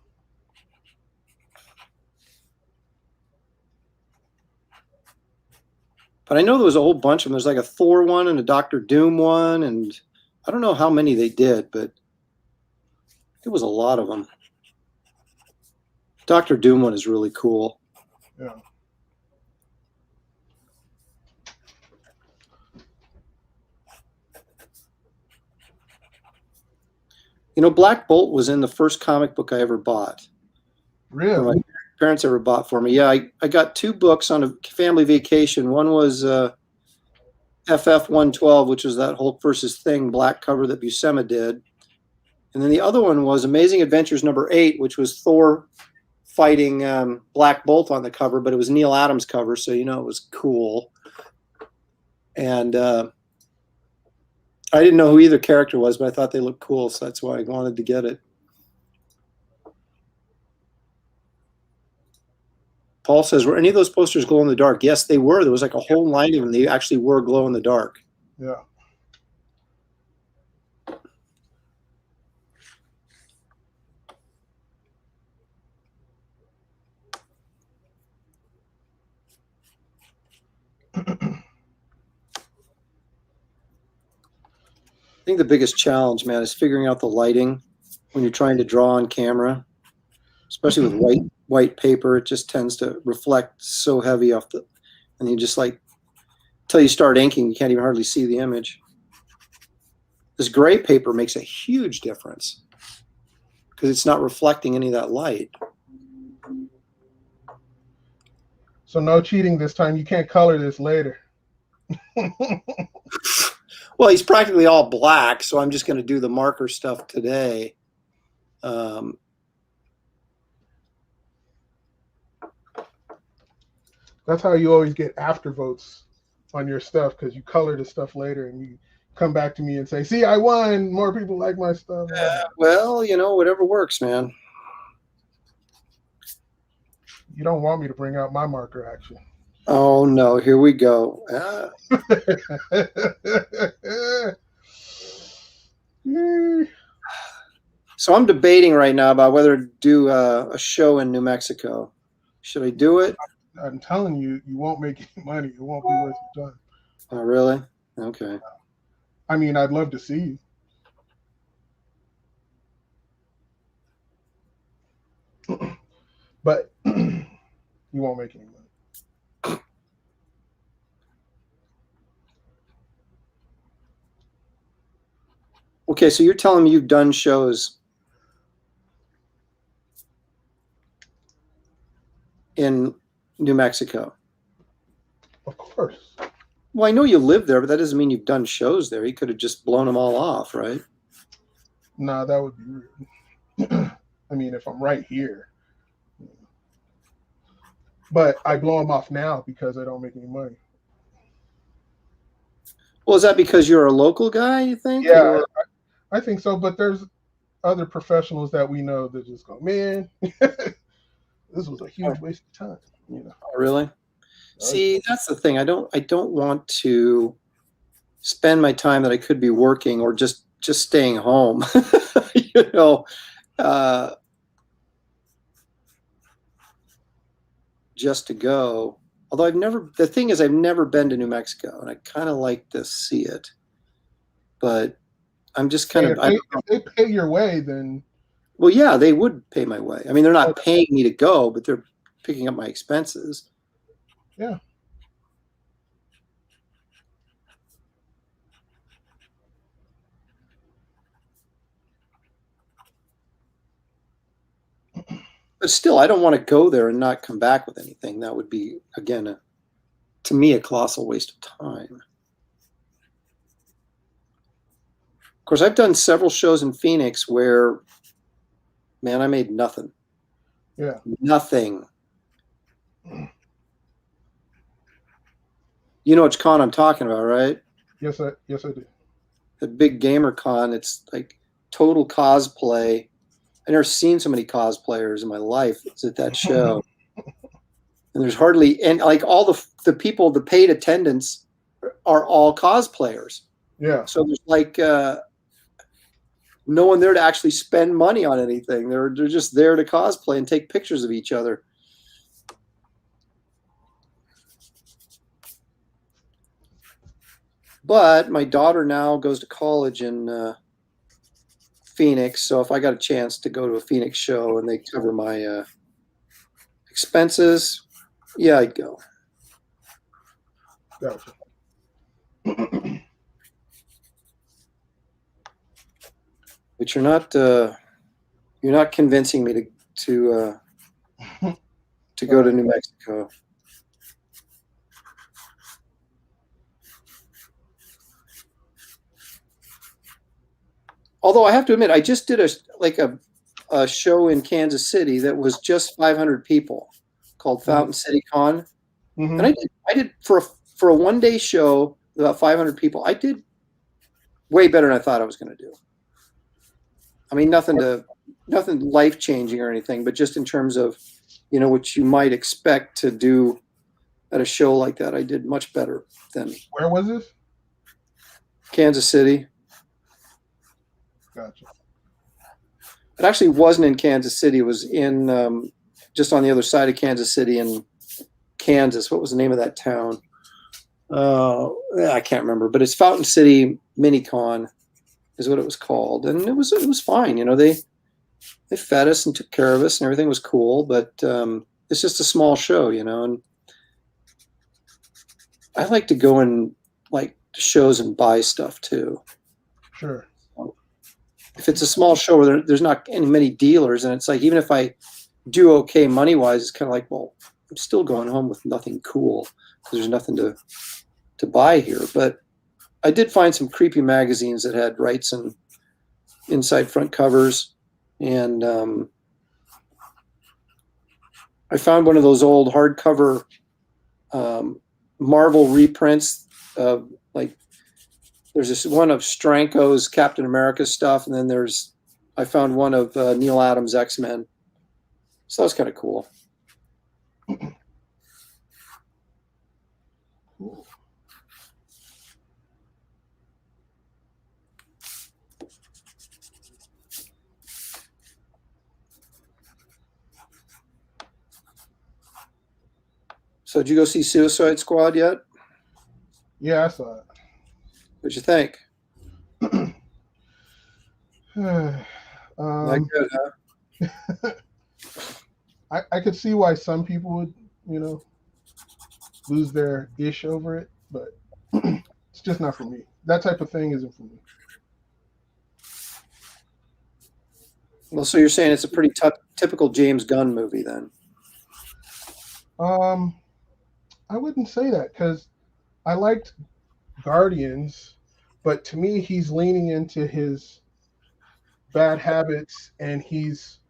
But I know there was a whole bunch of them. There's like a Thor one and a Doctor Doom one, and I don't know how many they did, but it was a lot of them. Doctor Doom one is really cool. Yeah. You know, Black Bolt was in the first comic book I ever bought. Really? My parents ever bought for me. Yeah, I got 2 books on a family vacation. One was FF 112, which was that Hulk versus Thing black cover that Buscema did. And then the other one was Amazing Adventures #8, which was Thor fighting Black Bolt on the cover, but it was Neil Adams cover, so you know it was cool. And I didn't know who either character was, but I thought they looked cool, so that's why I wanted to get it. Paul says, were any of those posters glow in the dark? Yes, they were. There was like a whole line of them. They actually were glow in the dark. Yeah. I think the biggest challenge, man, is figuring out the lighting when you're trying to draw on camera, especially with white paper. It just tends to reflect so heavy off the, and you just like, until you start inking, you can't even hardly see the image. This gray paper makes a huge difference because it's not reflecting any of that light. So no cheating this time. You can't color this later. Well, he's practically all black, so I'm just going to do the marker stuff today. That's how you always get after votes on your stuff, because you color the stuff later and you come back to me and say, see, I won. More people like my stuff. Well, you know, whatever works, man. You don't want me to bring out my marker action. Oh, no. Here we go. So I'm debating right now about whether to do a show in New Mexico. Should I do it? I'm telling you, you won't make any money. It won't be worth your time. Oh, really? Okay. I mean, I'd love to see you. But you won't make any money. Okay, so you're telling me you've done shows in New Mexico? Of course. Well, I know you live there, but that doesn't mean you've done shows there. You could have just blown them all off, right? Nah, that would be rude. I mean, if I'm right here. But I blow them off now because I don't make any money. Well, is that because you're a local guy, you think? Yeah, Or- I think so. But there's other professionals that we know that just go, man, this was a huge waste of time. You know. Really? See, that's the thing. I don't want to spend my time that I could be working or just staying home. You know, just to go. Although the thing is I've never been to New Mexico and I kind of like to see it. But I'm just kind of If they pay your way, then well, yeah, they would pay my way. I mean, they're not paying me to go, but they're picking up my expenses. Yeah. But still, I don't want to go there and not come back with anything. That would be, again, to me, a colossal waste of time. Of course, I've done several shows in Phoenix where, man, I made nothing. Yeah. Nothing. You know which con I'm talking about, right? Yes, I do. The big gamer con. It's like total cosplay. I've never seen so many cosplayers in my life. It's at that show. And there's hardly, and like all the people, the paid attendants are all cosplayers. Yeah. So there's like no one there to actually spend money on anything. They're just there to cosplay and take pictures of each other. But my daughter now goes to college in Phoenix, so if I got a chance to go to a Phoenix show and they cover my expenses, yeah, I'd go. Gotcha. But you're not convincing me to go to New Mexico. Although I have to admit, I just did a show in Kansas City that was just 500 people, called Fountain City Con, Mhm. and I did for a 1 day show about 500 people. I did way better than I thought I was going to do. I mean, nothing life changing or anything, but just in terms of, what you might expect to do at a show like that, I did much better than Where was this? Kansas City. Gotcha. It actually wasn't in Kansas City. It was in just on the other side of Kansas City in Kansas. What was the name of that town? I can't remember, but it's Fountain City Minicon is what it was called, and it was fine. They fed us and took care of us, and everything was cool. But it's just a small show, and I like to go in like shows and buy stuff too. Sure. If it's a small show where there's not many dealers, and it's like even if I do okay money wise, it's kind of like, well, I'm still going home with nothing cool because there's nothing to buy here. But I did find some creepy magazines that had rights and inside front covers, and I found one of those old hardcover Marvel reprints of like. There's this one of Stranko's Captain America stuff, and then I found one of Neil Adams' X-Men. So that was kind of cool. Cool. So did you go see Suicide Squad yet? Yeah, I saw it. What'd you think? Not good, huh? I could see why some people would, lose their ish over it, but it's just not for me. That type of thing isn't for me. Well, so you're saying it's a pretty typical James Gunn movie then? I wouldn't say that because I liked Guardians, but to me, he's leaning into his bad habits and he's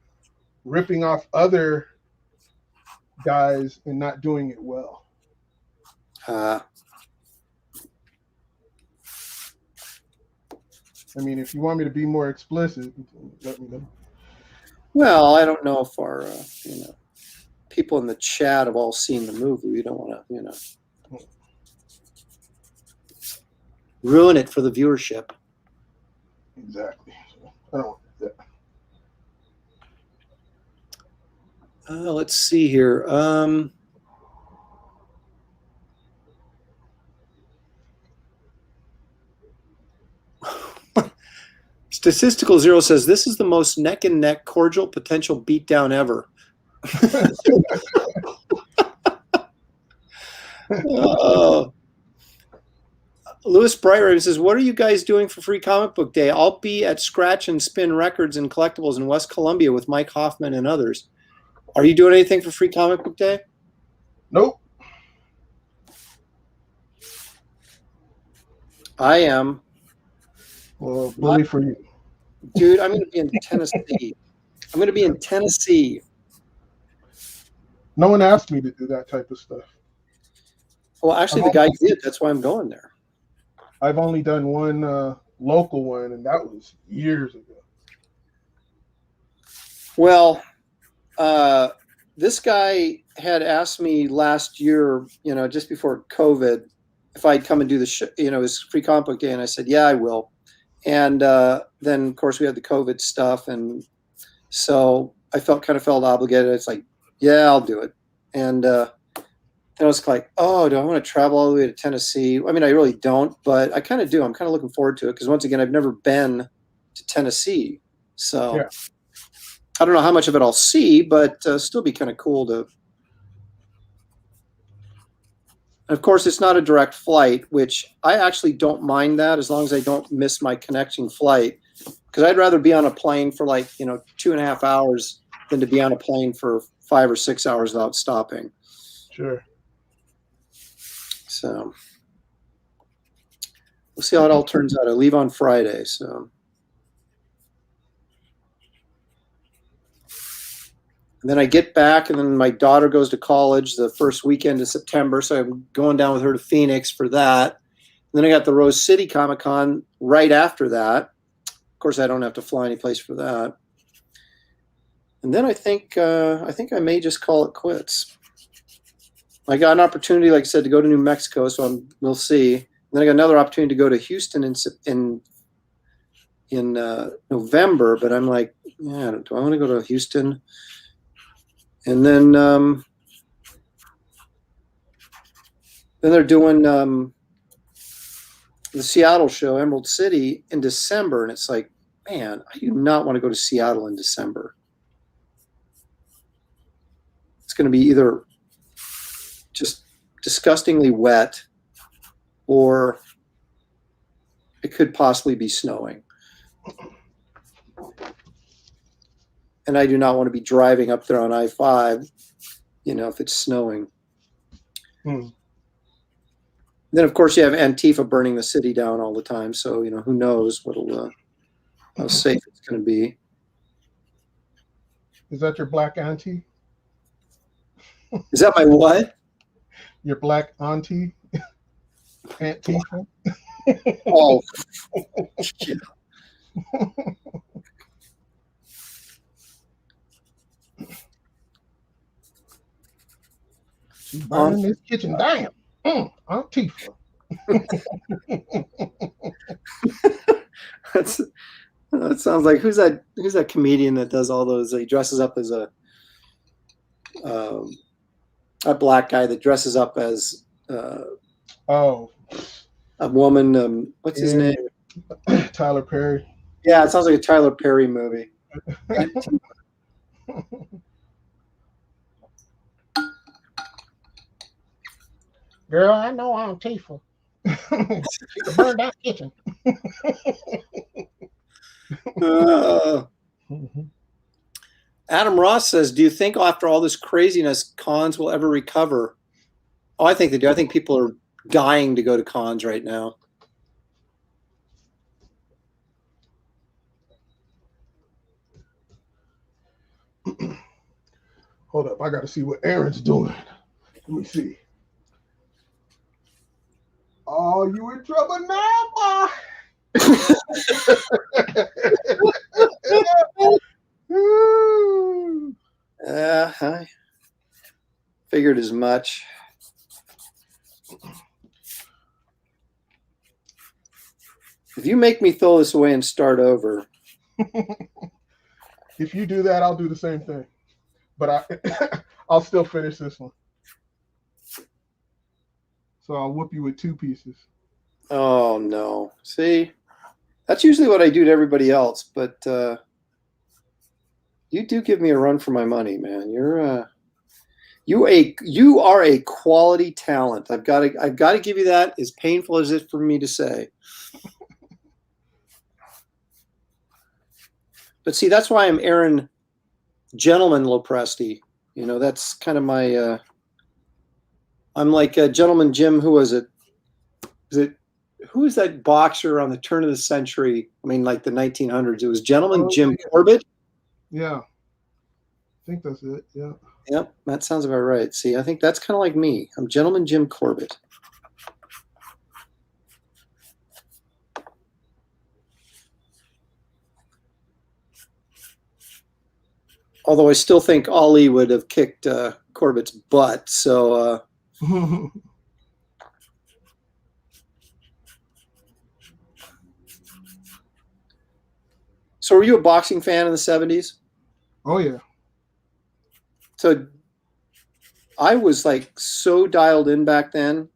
ripping off other guys and not doing it well. I mean, if you want me to be more explicit, let me know. Well, I don't know if our people in the chat have all seen the movie. We don't want to ruin it for the viewership. Exactly. So I don't want that. Let's see here. Statistical Zero says this is the most neck and neck cordial potential beatdown ever. Louis Brightraven says, what are you guys doing for Free Comic Book Day? I'll be at Scratch and Spin Records and Collectibles in West Columbia with Mike Hoffman and others. Are you doing anything for Free Comic Book Day? Nope. I am. Well, bully for you. Dude, I'm going to be in Tennessee. I'm going to be in Tennessee. No one asked me to do that type of stuff. Well, actually, the guy did. That's why I'm going there. I've only done one local one, and that was years ago. Well, this guy had asked me last year, just before COVID, if I'd come and do the show, his Free Comic Book Day, and I said, yeah, I will. And then, of course, we had the COVID stuff, and so I felt obligated. It's like, yeah, I'll do it. And And I was like, oh, do I want to travel all the way to Tennessee? I mean, I really don't, but I kind of do. I'm kind of looking forward to it because once again, I've never been to Tennessee. So Yeah. I don't know how much of it I'll see, but still be kind of cool to. And of course, it's not a direct flight, which I actually don't mind that as long as I don't miss my connecting flight. Because I'd rather be on a plane for 2.5 hours than to be on a plane for 5 or 6 hours without stopping. Sure. So we'll see how it all turns out. I leave on Friday, so. And then I get back, and then my daughter goes to college the first weekend of September, so I'm going down with her to Phoenix for that. And then I got the Rose City Comic Con right after that. Of course, I don't have to fly any place for that. And then I think I may just call it quits. I got an opportunity, like I said, to go to New Mexico, so we'll see. And then I got another opportunity to go to Houston in November, but I'm like, yeah, do I want to go to Houston? And then they're doing the Seattle show, Emerald City, in December, and it's like, man, I do not want to go to Seattle in December. It's going to be either just disgustingly wet, or it could possibly be snowing. And I do not want to be driving up there on I-5, if it's snowing. Then, of course, you have Antifa burning the city down all the time. So, who knows how safe it's going to be. Is that your black auntie? Is that my what? Your black auntie? Antifa? Oh, yeah. She's burning this kitchen down. Antifa. That sounds like who's that comedian that does all those? He dresses up as a black guy that dresses up as a woman. What's his name? Tyler Perry. Yeah, it sounds like a Tyler Perry movie. Girl, I know Antifa. She could burn that kitchen. Adam Ross says, do you think after all this craziness, cons will ever recover? Oh, I think they do. I think people are dying to go to cons right now. Hold up. I got to see what Aaron's doing. Let me see. Oh, you in trouble now, boy? I figured as much. If you make me throw this away and start over. If you do that, I'll do the same thing. But I'll still finish this one. So I'll whoop you with 2 pieces. Oh, no. See? That's usually what I do to everybody else, but you do give me a run for my money, man. You are a quality talent. I've got to give you that, as painful as it for me to say. But see, that's why I'm Aaron Gentleman Lopresti. That's kind of my I'm like Gentleman Jim. Who was it? Who was that boxer on the turn of the century? I mean, like the 1900s. It was Gentleman Jim Corbett. Yeah. I think that's it. Yeah. Yep. That sounds about right. See, I think that's kind of like me. I'm Gentleman Jim Corbett. Although I still think Ali would have kicked Corbett's butt. So, so were you a boxing fan in the 70s? Oh, yeah. So I was like so dialed in back then. It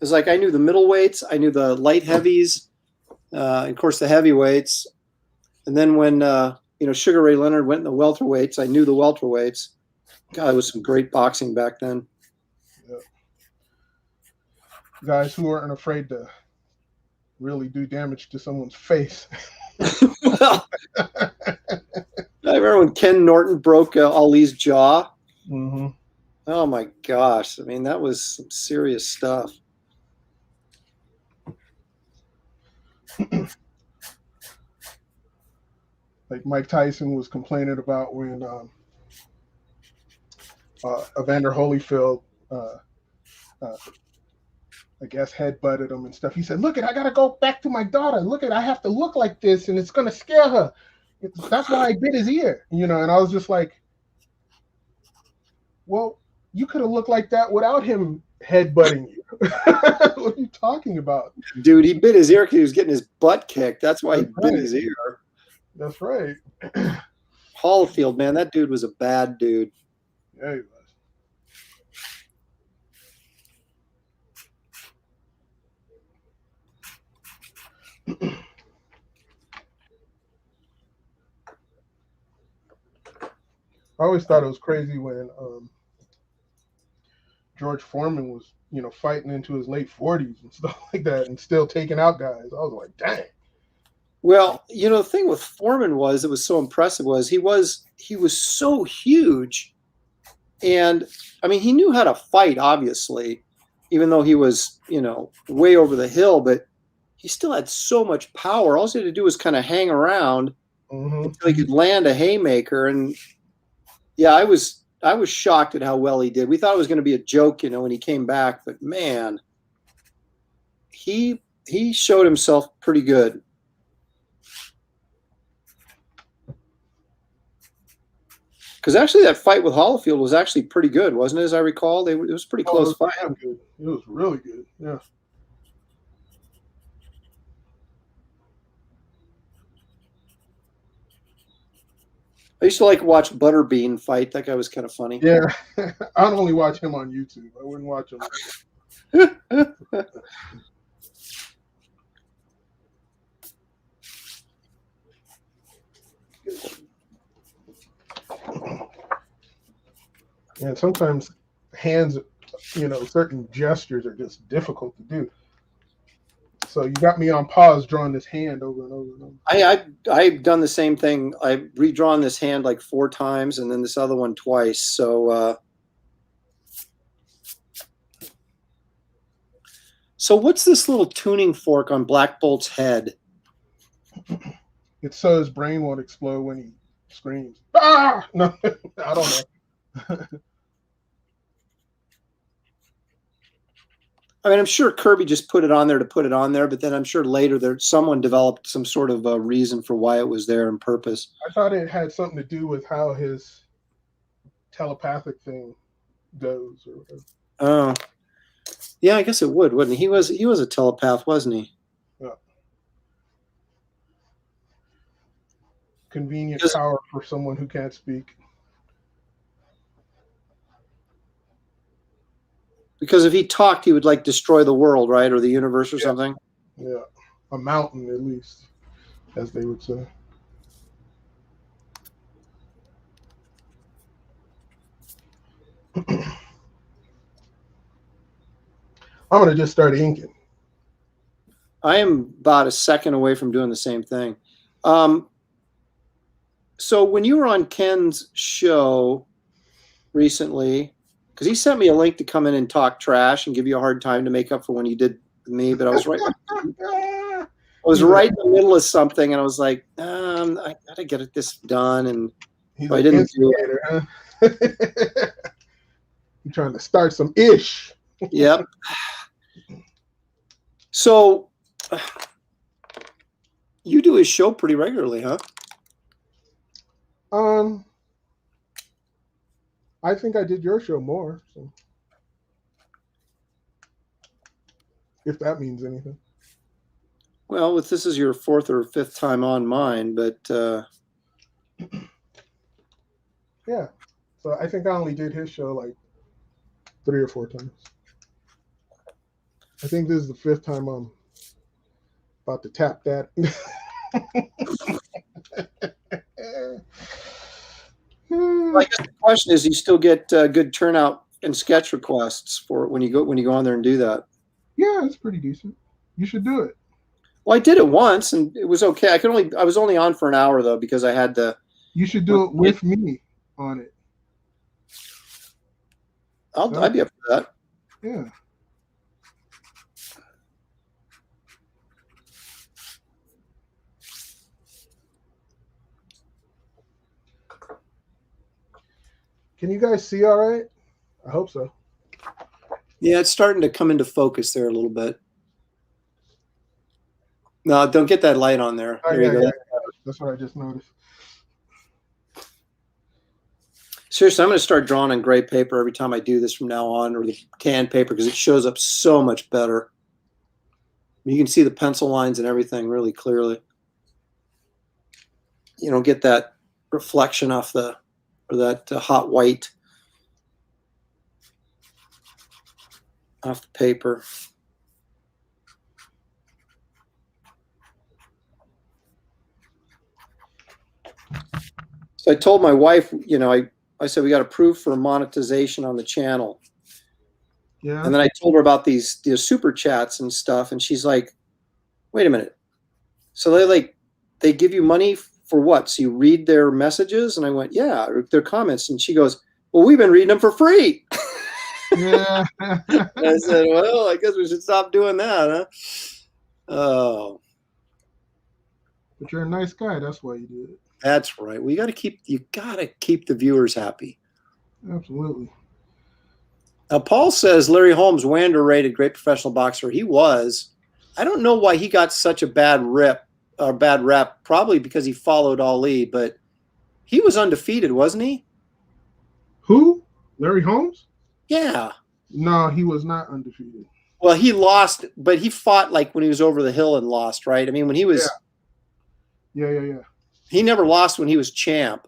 was like I knew the middleweights, I knew the light heavies, of course the heavyweights, and then when Sugar Ray Leonard went in the welterweights, I knew the welterweights. God, it was some great boxing back then. Yeah. Guys who weren't afraid to really do damage to someone's face. Well, I remember when Ken Norton broke Ali's jaw. Mm-hmm. Oh my gosh! I mean, that was some serious stuff. Like Mike Tyson was complaining about when Evander Holyfield, I guess, headbutted him and stuff. He said, "Look, I gotta go back to my daughter. Look, I have to look like this, and it's gonna scare her. That's why I bit his ear." And I was just like, "Well, you could have looked like that without him headbutting you." What are you talking about? Dude, he bit his ear because he was getting his butt kicked. That's why he bit his ear. That's right. Holyfield, man, that dude was a bad dude. Yeah, he was. I always thought it was crazy when George Foreman was, fighting into his late 40s and stuff like that and still taking out guys. I was like, dang. Well, the thing with Foreman that was so impressive was he was so huge. And I mean, he knew how to fight, obviously, even though he was, way over the hill, but he still had so much power. All he had to do was kind of hang around until he could land a haymaker. And yeah, I was shocked at how well he did. We thought it was going to be a joke, when he came back, but man, he showed himself pretty good. Because actually, that fight with Holyfield was actually pretty good, wasn't it? As I recall, it was a pretty close fight. Good. It was really good. Yeah. I used to watch Butterbean fight. That guy was kind of funny. Yeah, I'd only watch him on YouTube. I wouldn't watch him. And sometimes hands, certain gestures are just difficult to do. So you got me on pause drawing this hand over and over and over. I've done the same thing. I've redrawn this hand like 4 times and then this other one twice. So so what's this little tuning fork on Black Bolt's head? It's so his brain won't explode when he screams. Ah! No, I don't know. I mean, I'm sure Kirby just put it on there to put it on there, but then I'm sure later someone developed some sort of a reason for why it was there and purpose. I thought it had something to do with how his telepathic thing goes or whatever. Oh, yeah, I guess it would, wouldn't he? He was a telepath, wasn't he? Yeah. Convenient power for someone who can't speak. Because if he talked, he would destroy the world, right? Or the universe or something. Yeah. A mountain, at least, as they would say. I'm going to just start inking. I am about a second away from doing the same thing. So when you were on Ken's show recently, because he sent me a link to come in and talk trash and give you a hard time to make up for when you did me, but I was right. I was right in the middle of something, and I was like, I gotta get this done, and I didn't do it. Huh? You're trying to start some ish. Yep. So you do his show pretty regularly, huh? I think I did your show more, so if that means anything. Well, this is your 4th or 5th time on mine, but yeah. So I think I only did his show like 3 or 4 times. I think this is the 5th time I'm about to tap that. Well, I guess the question is, you still get good turnout and sketch requests for when you go on there and do that. Yeah, it's pretty decent. You should do it. Well, I did it once and it was okay. I was only on for an hour though because I had to. You should do it with me on it. I'd be up for that. Yeah. Can you guys see all right? I hope so. Yeah, it's starting to come into focus there a little bit. No, don't get that light on there. There you go. Yeah. That's what I just noticed. Seriously, I'm going to start drawing on gray paper every time I do this from now on, or the canned paper, because it shows up so much better. You can see the pencil lines and everything really clearly. You don't get that reflection off that hot white off the paper. So I told my wife, I said we got approved for monetization on the channel. Yeah. And then I told her about these super chats and stuff, and she's like, "Wait a minute. So they give you money for what? So you read their messages?" And I went, "Yeah, their comments." And she goes, "Well, we've been reading them for free." Yeah. I said, "Well, I guess we should stop doing that, huh?" Oh. But you're a nice guy. That's why you did it. That's right. You gotta keep the viewers happy. Absolutely. Now, Paul says Larry Holmes, way underrated, great professional boxer. He was. I don't know why he got such a bad rep. Probably because he followed Ali, but he was undefeated, wasn't he? Who? Larry Holmes? Yeah. No, he was not undefeated. Well, he lost, but he fought like when he was over the hill and lost, right? I mean, when he was. Yeah. He never lost when he was champ.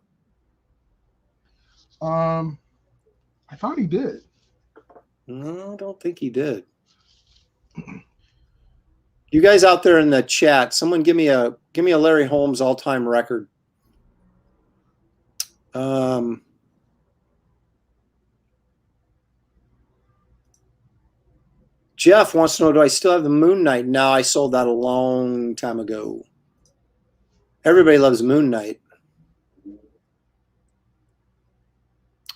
I thought he did. No, I don't think he did. You guys out there in the chat, someone give me a Larry Holmes all-time record. Jeff wants to know, do I still have the Moon Knight? No, I sold that a long time ago. Everybody loves Moon Knight.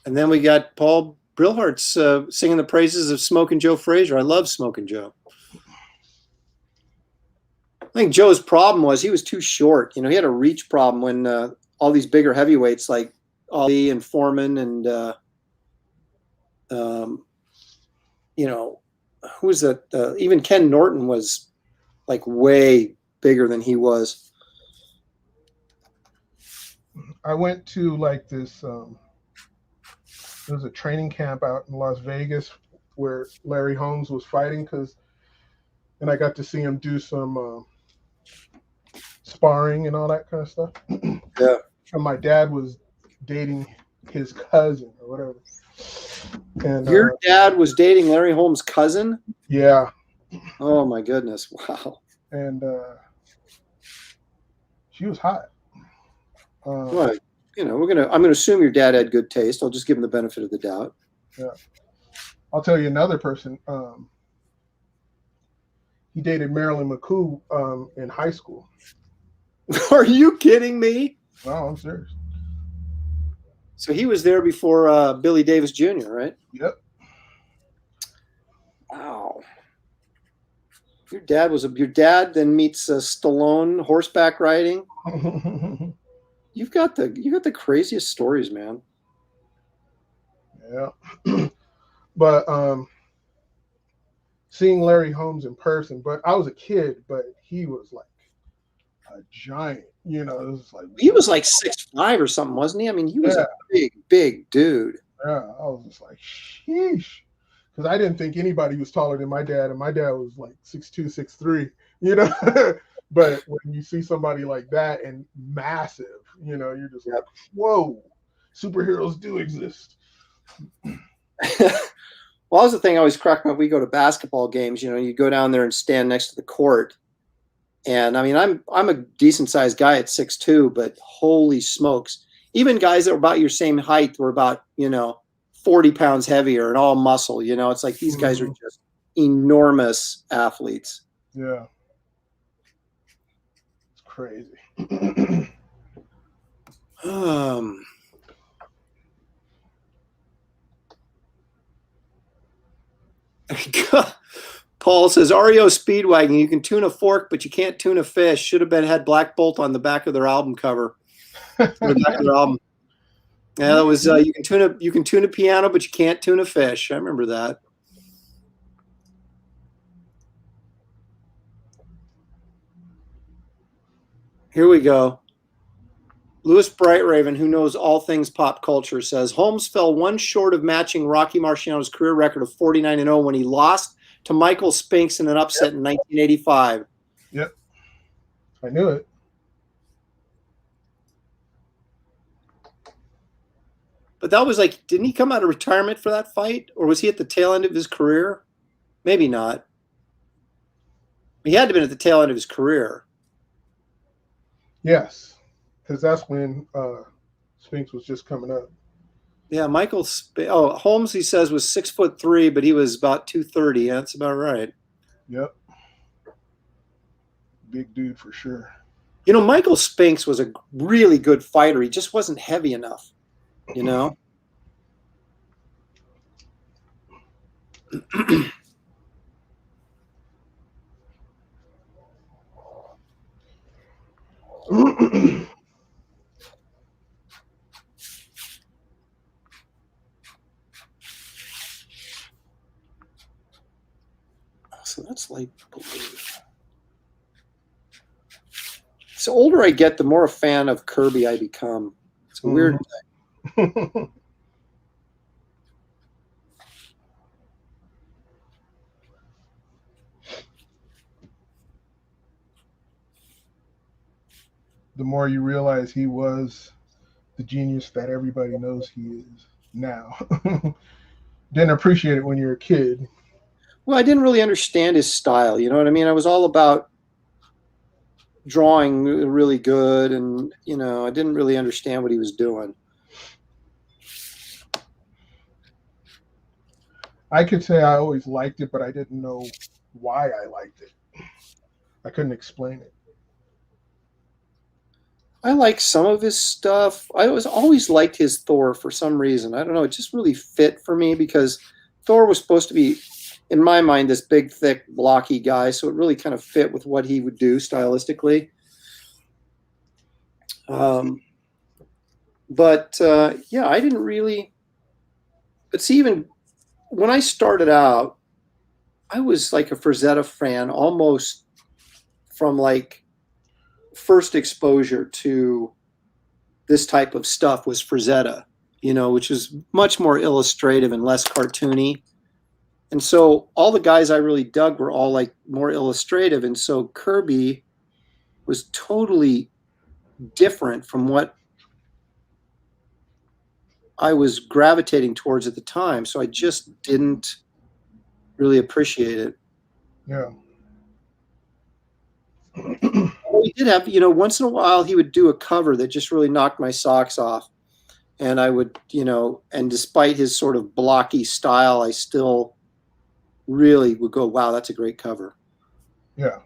And then we got Paul Brilhart's singing the praises of Smokin' Joe Frazier. I love Smokin' Joe. I think Joe's problem was he was too short. He had a reach problem when all these bigger heavyweights like Ali and Foreman and who was that? Even Ken Norton was like way bigger than he was. I went to like this. There was a training camp out in Las Vegas where Larry Holmes was fighting and I got to see him do some sparring and all that kind of stuff. Yeah. And my dad was dating his cousin or whatever. And your dad was dating Larry Holmes' cousin? Yeah. Oh my goodness! Wow. And she was hot. Well, I'm gonna assume your dad had good taste. I'll just give him the benefit of the doubt. Yeah. I'll tell you another person. He dated Marilyn McCoo in high school. Are you kidding me? No, I'm serious. So he was there before Billy Davis Jr., right? Yep. Wow. Your dad then meets Stallone horseback riding. You've got the craziest stories, man. Yeah. But seeing Larry Holmes in person, but I was a kid, but he was like a giant, it was like he was like 6'5" or something, wasn't he? I mean, he was a big dude. Yeah, I was just like, sheesh. Because I didn't think anybody was taller than my dad, and my dad was like 6'2", 6'3", But when you see somebody like that and massive, you're just like, whoa, superheroes do exist. Well, that was the thing I always cracked me up. We go to basketball games, you know, you go down there and stand next to the court. And I mean, I'm a decent sized guy at 6'2", but holy smokes. Even guys that were about your same height were about, 40 pounds heavier and all muscle, you know. It's like these guys are just enormous athletes. Yeah. It's crazy. Paul says REO Speedwagon, you can tune a fork, but you can't tune a fish. Should have had Black Bolt on the back of their album cover. The back of their album. Yeah, that was you can tune a piano, but you can't tune a fish. I remember that. Here we go. Louis Brightraven, who knows all things pop culture, says Holmes fell one short of matching Rocky Marciano's career record of 49-0 when he lost to Michael Spinks in an upset in 1985. Yep. I knew it. But that was like, didn't he come out of retirement for that fight? Or was he at the tail end of his career? Maybe not. He had to have been at the tail end of his career. Yes. Because that's when Spinks was just coming up. Yeah, Holmes, he says, was 6'3", but he was about 230. Yeah, that's about right. Yep. Big dude for sure. You know, Michael Spinks was a really good fighter. He just wasn't heavy enough, you know? So that's light blue. The older I get, the more a fan of Kirby I become. It's a weird thing. The more you realize he was the genius that everybody knows he is now. Didn't appreciate it when you were a kid. Well, I didn't really understand his style. You know what I mean? I was all about drawing really good, and, you know, I didn't really understand what he was doing. I could say I always liked it, but I didn't know why I liked it. I couldn't explain it. I like some of his stuff. I always liked his Thor for some reason. I don't know. It just really fit for me because Thor was supposed to be, in my mind, this big, thick, blocky guy. So it really kind of fit with what he would do stylistically. Yeah, I didn't really. But see, even when I started out, I was like a Frazetta fan almost from like first exposure to this type of stuff was Frazetta, you know, which is much more illustrative and less cartoony. And so all the guys I really dug were all like more illustrative. And so Kirby was totally different from what I was gravitating towards at the time. So I just didn't really appreciate it. Yeah. He did have, you know, once in a while he would do a cover that just really knocked my socks off. And I would, you know, and despite his sort of blocky style, I still really would go, wow, that's a great cover. Yeah.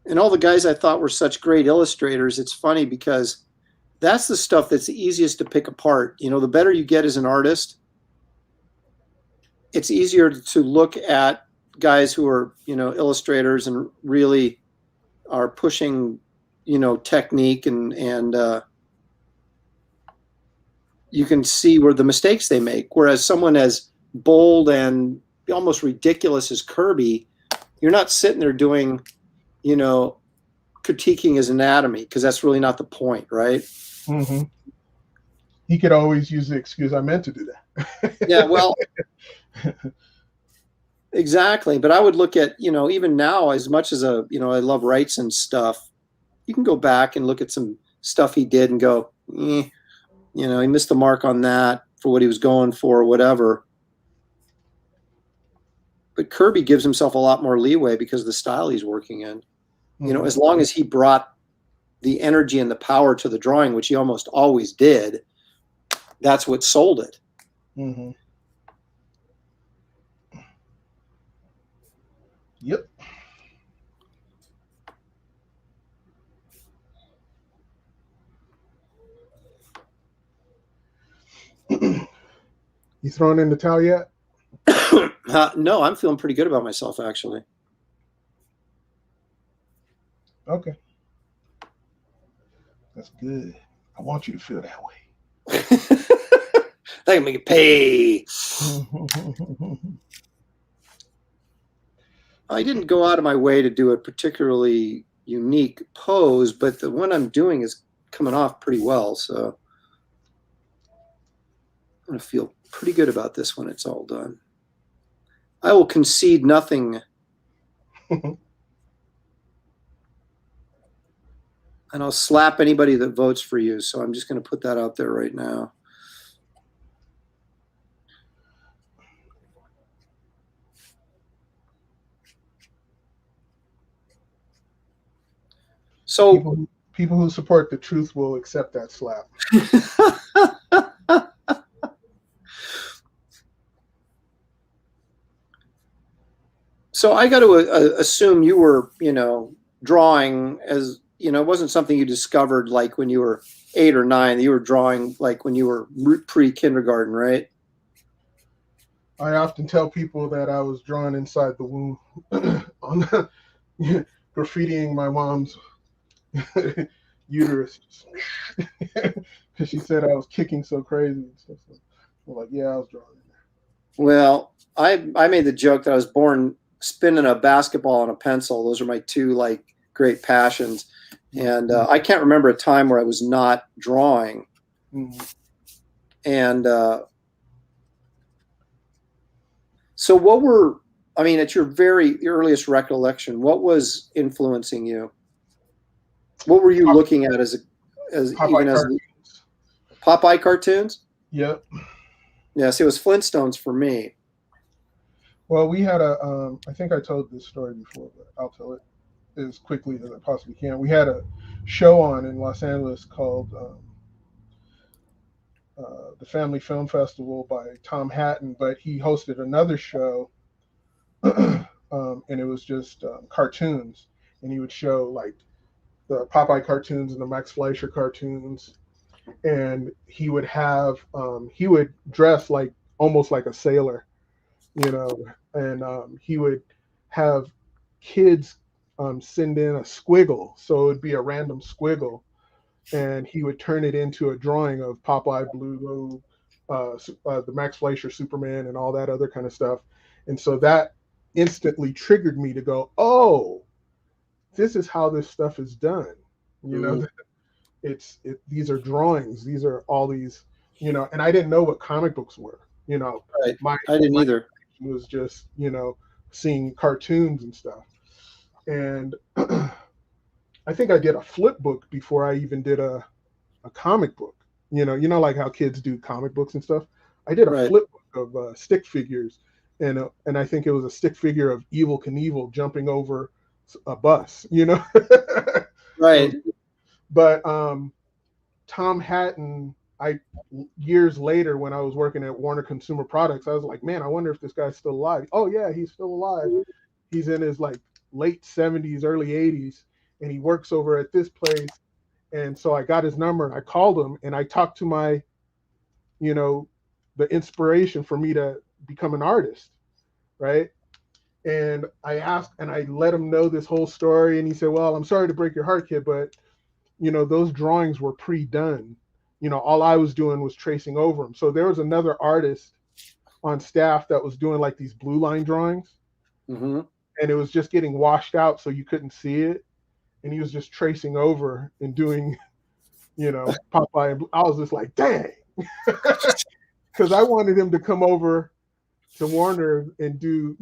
And all the guys I thought were such great illustrators, it's funny because that's the stuff that's the easiest to pick apart. You know, the better you get as an artist, it's easier to look at guys who are, you know, illustrators and really are pushing, you know, technique and you can see where the mistakes they make. Whereas someone as bold and almost ridiculous as Kirby, you're not sitting there doing, you know, critiquing his anatomy because that's really not the point, right? Mm-hmm. he could always use the excuse, I meant to do that. Yeah, well, exactly. But I would look at, even now, as much as I love Wrights and stuff, you can go back and look at some stuff he did and go, he missed the mark on that for what he was going for or whatever. But Kirby gives himself a lot more leeway because of the style he's working in. As long as he brought the energy and the power to the drawing, which he almost always did, that's what sold it. Mm-hmm. Yep. You throwing in the towel yet? No, I'm feeling pretty good about myself, actually. Okay. That's good. I want you to feel that way. They can make it pay. I didn't go out of my way to do a particularly unique pose, but the one I'm doing is coming off pretty well, so I'm going to feel pretty good about this when it's all done. I will concede nothing. And I'll slap anybody that votes for you, so I'm just going to put that out there right now. So people who support the truth will accept that slap. So I got to assume you were, drawing as, it wasn't something you discovered like when you were 8 or 9. You were drawing like when you were pre-kindergarten, right? I often tell people that I was drawn inside the womb on graffitiing my mom's uterus because she said I was kicking so crazy. So I'm like, yeah, I was drawing in there. Well, I made the joke that I was born spinning a basketball on a pencil. Those are my two great passions, and I can't remember a time where I was not drawing. Mm-hmm. And so, at your very earliest recollection, what was influencing you? What were you looking at as Popeye cartoons? Yep. Yes, it was Flintstones for me. Well, we had I think I told this story before, but I'll tell it as quickly as I possibly can. We had a show on in Los Angeles called the Family Film Festival by Tom Hatton, but he hosted another show, and it was just cartoons, and he would show the Popeye cartoons and the Max Fleischer cartoons, and he would have he would dress almost like a sailor, and he would have kids send in a squiggle, so it would be a random squiggle, and he would turn it into a drawing of Popeye, Blue, the Max Fleischer Superman, and all that other kind of stuff. And so that instantly triggered me to go, oh, this is how this stuff is done. These are drawings. These are all these, and I didn't know what comic books were. Right. I didn't either. It was just, seeing cartoons and stuff. And I think I did a flip book before I even did a comic book. Like how kids do comic books and stuff. I did a flip book of stick figures, and I think it was a stick figure of Evel Knievel jumping over a bus. Right. But Tom Hatton, years later when I was working at Warner Consumer Products, I was like, man, I wonder if this guy's still alive. Oh yeah, he's still alive. He's in his late 70s, early 80s, and he works over at this place. And so I got his number and I called him and I talked to my, the inspiration for me to become an artist, right? And I asked and I let him know this whole story, and he said, well, I'm sorry to break your heart, kid, but those drawings were pre-done. All I was doing was tracing over them. So there was another artist on staff that was doing these blue line drawings. Mm-hmm. And it was just getting washed out so you couldn't see it. And he was just tracing over and doing, Popeye. I was just like, dang, because I wanted him to come over to Warner and do,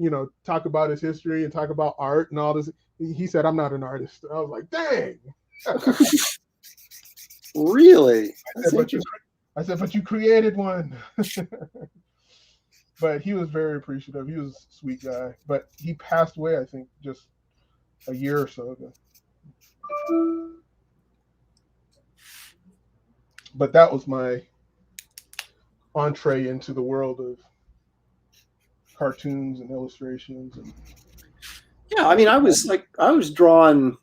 talk about his history and talk about art and all this. He said, "I'm not an artist." I was like, "Dang." Really? I said, "But you created one." But he was very appreciative. He was a sweet guy. But he passed away, I think, just a year or so ago. But that was my entree into the world of cartoons and illustrations. Yeah, I mean, I was drawn,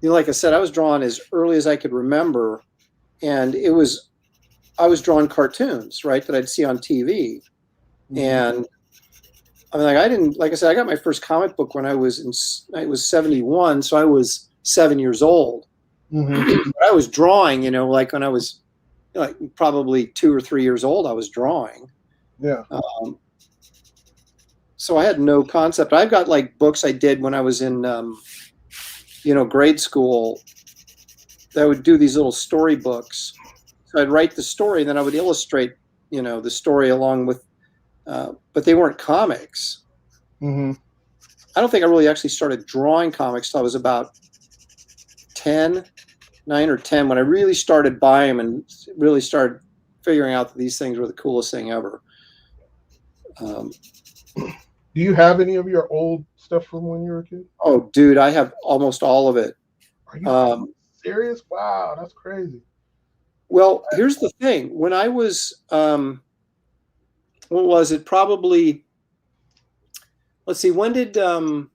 like I said, I was drawn as early as I could remember, and I was drawing cartoons, right, that I'd see on TV. Mm-hmm. And I mean, like I said, I got my first comic book when I was 71, so I was 7 years old. Mm-hmm. I was drawing, like when I was like probably 2 or 3 years old, I was drawing. Yeah. So I had no concept. I've got like books I did when I was in, grade school. That I would do these little story books. So I'd write the story, and then I would illustrate, the story along with, but they weren't comics. Mm-hmm. I don't think I really actually started drawing comics till I was about 9 or 10, when I really started buying them and really started figuring out that these things were the coolest thing ever. Do you have any of your old stuff from when you were a kid? Oh, dude, I have almost all of it. Are you serious? Wow, that's crazy. Well, here's the thing. When I was, what was it? Probably, let's see, when did, I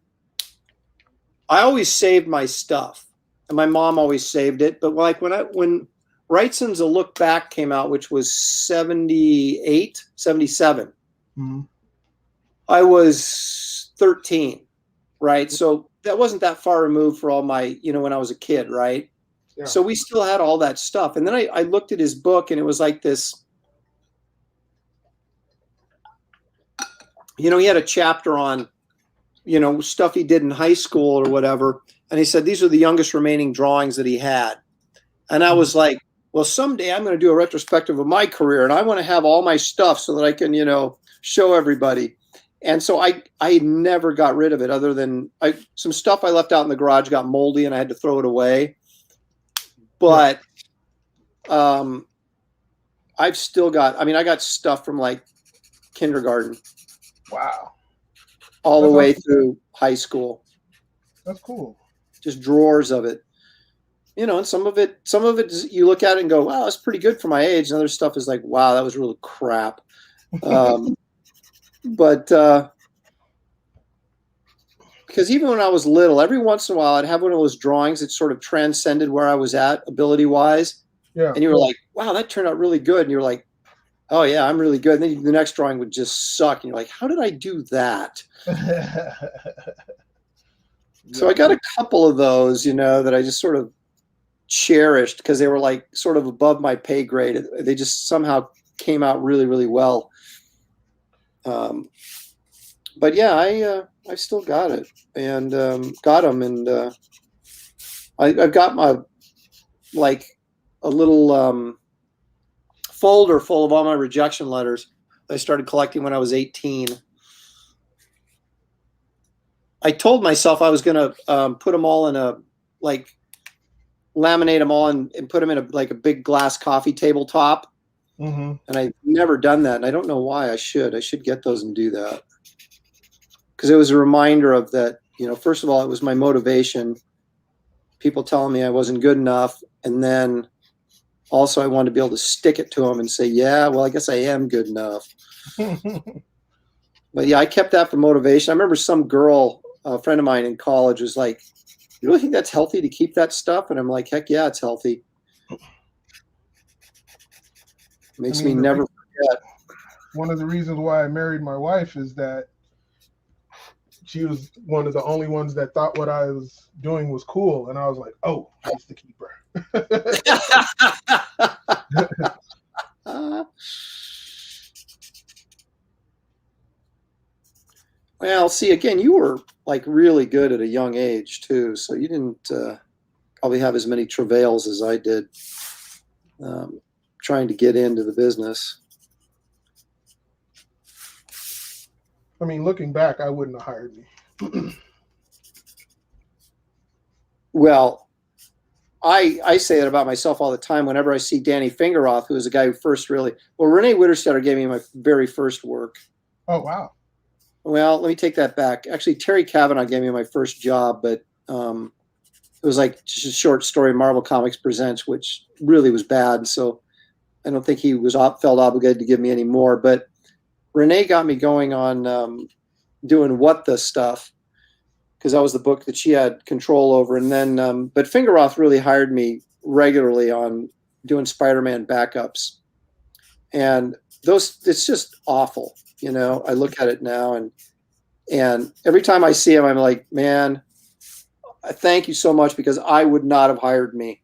always saved my stuff. And my mom always saved it. But like when Wrightson's A Look Back came out, which was 78, 77, mm-hmm. I was 13, right? So that wasn't that far removed for all my, when I was a kid, right? Yeah. So we still had all that stuff. And then I looked at his book, and it was like this, he had a chapter on, stuff he did in high school or whatever. And he said, these are the youngest remaining drawings that he had. And I was like, well, someday I'm going to do a retrospective of my career, and I want to have all my stuff so that I can, show everybody. And so I never got rid of it, other than some stuff I left out in the garage got moldy and I had to throw it away. But I've still got, I got stuff from like kindergarten. Wow. All the way through high school. That's cool. Just drawers of it. And some of it you look at it and go, wow, that's pretty good for my age. And other stuff is like, wow, that was really crap. But because even when I was little, every once in a while I'd have one of those drawings that sort of transcended where I was at ability wise. Yeah. And you were like, wow, that turned out really good. And you're like, oh yeah, I'm really good. And then the next drawing would just suck. And you're like, how did I do that? So I got a couple of those, that I just sort of cherished because they were like sort of above my pay grade. They just somehow came out really, really well. But yeah, I still got it and got them, and I've got my like a little folder full of all my rejection letters I started collecting when I was 18. I told myself I was going to put them all in laminate them all and put them in a big glass coffee tabletop. Mm-hmm. And I've never done that. And I don't know why I should. I should get those and do that. Because it was a reminder of that, first of all, it was my motivation. People telling me I wasn't good enough. And then also I wanted to be able to stick it to them and say, yeah, well, I guess I am good enough. But yeah, I kept that for motivation. I remember some girl, a friend of mine in college, was like, you really think that's healthy to keep that stuff? And I'm like, heck yeah, it's healthy. It makes me never forget. One of the reasons why I married my wife is that she was one of the only ones that thought what I was doing was cool. And I was like, oh, she's the keeper. Well, see, again, you were like really good at a young age too, so you didn't probably have as many travails as I did, trying trying to get into the business. I mean, looking back, I wouldn't have hired me. Well, I say that about myself all the time. Whenever I see Danny Fingeroth, who was the guy who first really, well, Renee Witterstetter gave me my very first work. Oh, wow. Well, let me take that back. Actually, Terry Kavanagh gave me my first job, but it was like just a short story, Marvel Comics Presents, which really was bad. So I don't think he was felt obligated to give me any more. But Renee got me going on doing What the Stuff, because that was the book that she had control over. And then, but Fingeroth really hired me regularly on doing Spider-Man backups. And those, it's just awful. You know, I look at it now and every time I see him, I'm like, man, I thank you so much, because I would not have hired me.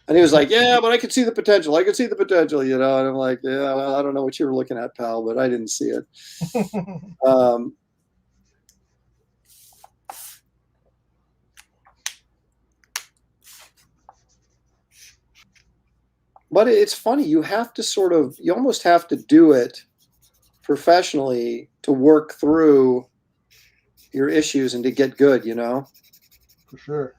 And he was like, yeah, but I could see the potential. I could see the potential, you know? And I'm like, yeah, well, I don't know what you were looking at, pal, but I didn't see it. But it's funny. You have to you almost have to do it professionally to work through your issues and to get good, you know? For sure.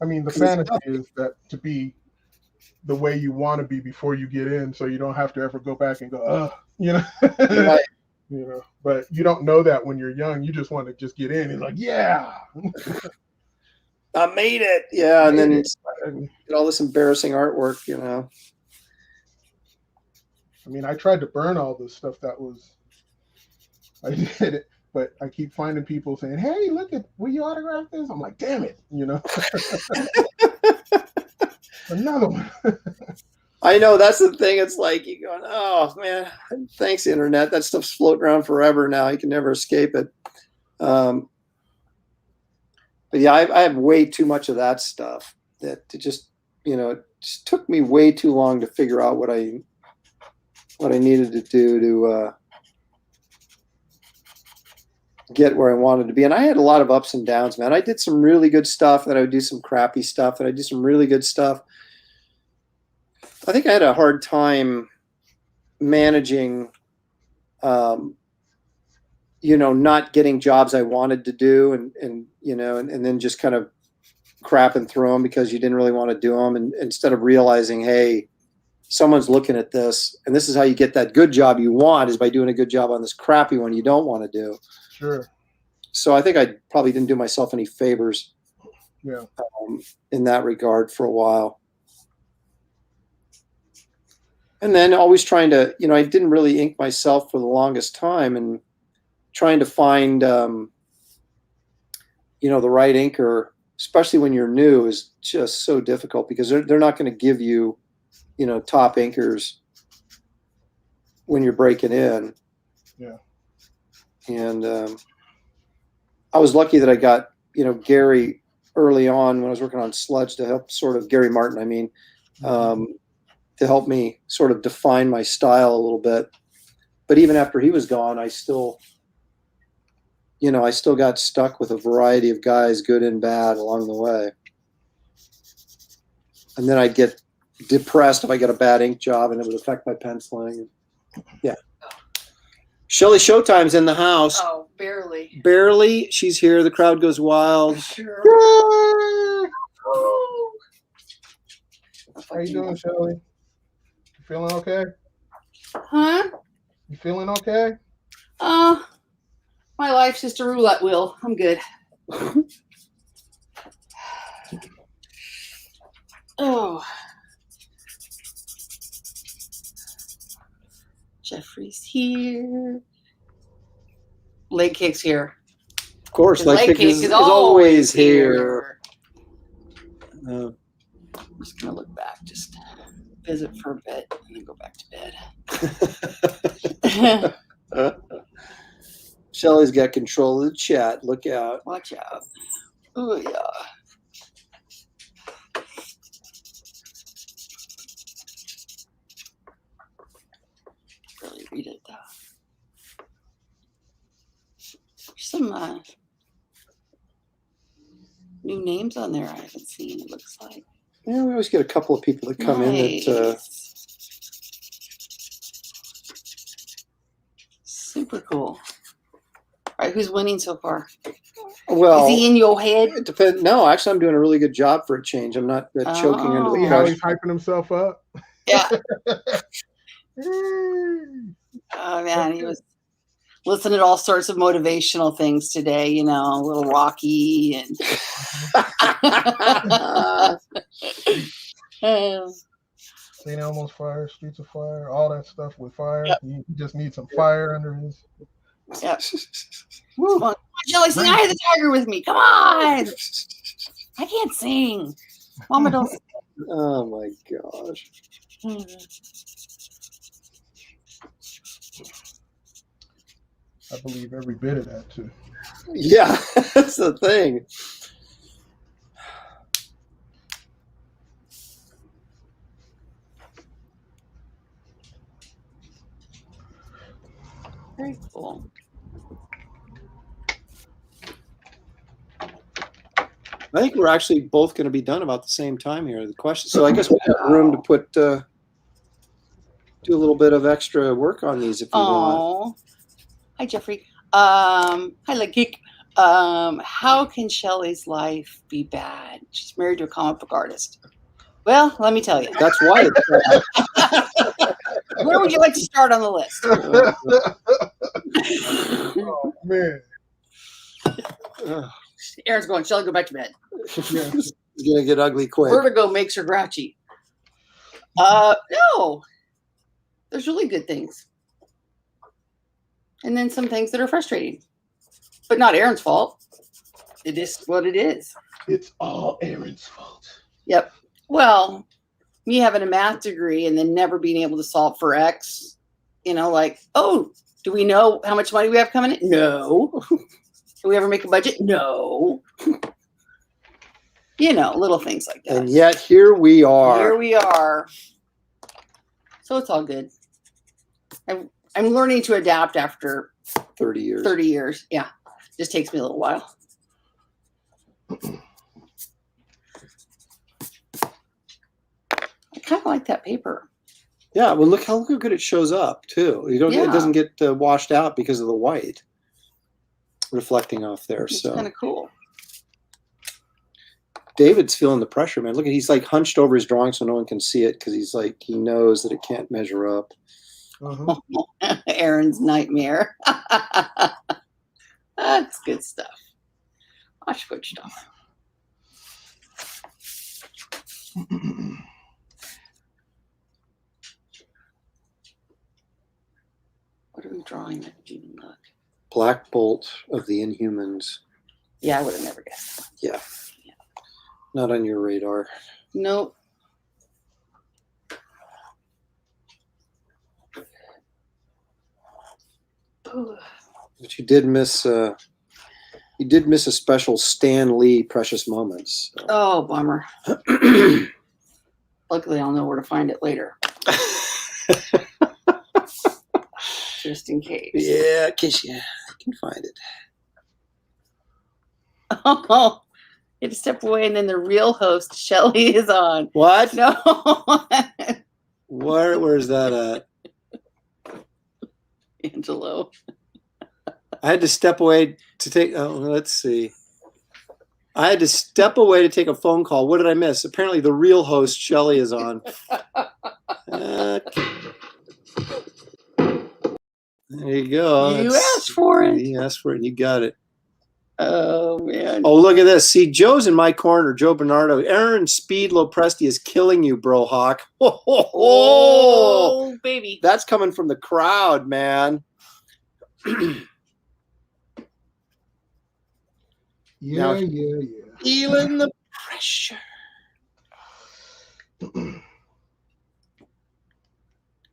I mean, the 'Cause it's fantasy tough. is that to be the way you want to be before you get in, so you don't have to ever go back and go, you know. Right. You know, but you don't know that when you're young. You just want to just get in. It's like, yeah, I made it. Yeah. And then Made it's all this embarrassing artwork, you know? I mean, I tried to burn all the stuff I did it, but I keep finding people saying, hey, look at, will you autograph this? I'm like, damn it, you know. Another one. I know, that's the thing. It's like you going, oh man, thanks internet. That stuff's floating around forever now. You can never escape it. But yeah, I have way too much of that stuff that it just, you know, it just took me way too long to figure out what I needed to do to get where I wanted to be. And I had a lot of ups and downs, man. I did some really good stuff, then I would do some crappy stuff, then I do some really good stuff. I think I had a hard time managing, you know, not getting jobs I wanted to do, and you know, and then just kind of crapping through them because you didn't really want to do them, and instead of realizing, hey, someone's looking at this, and this is how you get that good job you want, is by doing a good job on this crappy one you don't want to do. Sure. So I think I probably didn't do myself any favors, Yeah. In that regard for a while. And then always trying to, you know, I didn't really ink myself for the longest time, and trying to find, you know, the right inker, especially when you're new, is just so difficult, because they're not going to give you, you know, top inkers when you're breaking in. Yeah. And I was lucky that I got, you know, Gary early on when I was working on Sludge to help Gary Martin, I mean, to help me sort of define my style a little bit. But even after he was gone, I still got stuck with a variety of guys, good and bad, along the way. And then I'd get depressed if I got a bad ink job, and it would affect my penciling. Yeah. Shelly Showtime's in the house. Oh, barely. Barely. She's here. The crowd goes wild. Sure. How you doing, Shelly? You feeling okay? Huh? You feeling okay? My life's just a roulette wheel. I'm good. Oh. Jeffrey's here. Leg Cake's here. Of course, Leg Cake Cake is always here. I'm just gonna look back, just visit for a bit, and then go back to bed. Shelly's got control of the chat. Look out. Watch out. Oh yeah. Really read it though. Some new names on there I haven't seen, it looks like. Yeah, we always get a couple of people that come in that. Nice. Super cool. All right, who's winning so far? Well, Is he in your head? it depends. No, actually, I'm doing a really good job for a change. I'm not choking under See the how pressure. he's hyping himself up? Yeah. Hey. Oh man, he was listening to all sorts of motivational things today. You know, a little Rocky and. St. Elmo's Fire, Streets of Fire, all that stuff with fire. Yep. He just needs some fire under his. Yep. Woo. Come on, Shelly, sing "Eye of the Tiger" with me. Come on. I can't sing. Mama, don't. Oh my gosh. I believe every bit of that too. Yeah, that's the thing. Very cool. I think we're actually both going to be done about the same time here. The question, so I guess we have room to put do a little bit of extra work on these if you want. Oh, hi Jeffrey. Hi Lageek. How can Shelly's life be bad? She's married to a comic book artist. Well, let me tell you. That's why. Where would you like to start on the list? Oh man. Aaron's going, Shelly, go back to bed. Yeah. It's gonna get ugly quick. Vertigo makes her grouchy. No. There's really good things. And then some things that are frustrating. But not Aaron's fault. It is what it is. It's all Aaron's fault. Yep. Well, me having a math degree and then never being able to solve for X, you know, like, oh, do we know how much money we have coming in? No. Do we ever make a budget? No. You know, little things like that. And yet here we are. Here we are. So it's all good. I'm learning to adapt after 30 years. 30 years. Yeah. Just takes me a little while. I kind of like that paper. Yeah. Well, look how good it shows up too. You don't. It Yeah. doesn't get washed out because of the white reflecting off there. It's So kind of cool. David's feeling the pressure, man. Look at he's like hunched over his drawing so no one can see it because he's like he knows that it can't measure up. Uh-huh. Aaron's nightmare. That's good stuff. Watch good stuff. What are we drawing? That didn't even look. Black Bolt of the Inhumans. Yeah, I would have never guessed. Yeah. Not on your radar. Nope. Ooh. But you did miss a special Stan Lee Precious Moments. So. Oh, bummer. Luckily, I'll know where to find it later. Just in case. Yeah, in case you can find it. Oh, you have to step away, and then the real host, Shelly, is on. What? No. Where's that at? Angelo. I had to step away to take. Oh, let's see. I had to step away to take a phone call. What did I miss? Apparently, the real host, Shelly, is on. There you go. You That's- asked for it. You asked for it. And you got it. Oh, man. Oh, look at this. See, Joe's in my corner. Joe Bernardo. Aaron Speed Lopresti is killing you, bro, Hawk. Oh, baby. that's coming from the crowd, man. Yeah, Now- yeah. Feeling the pressure.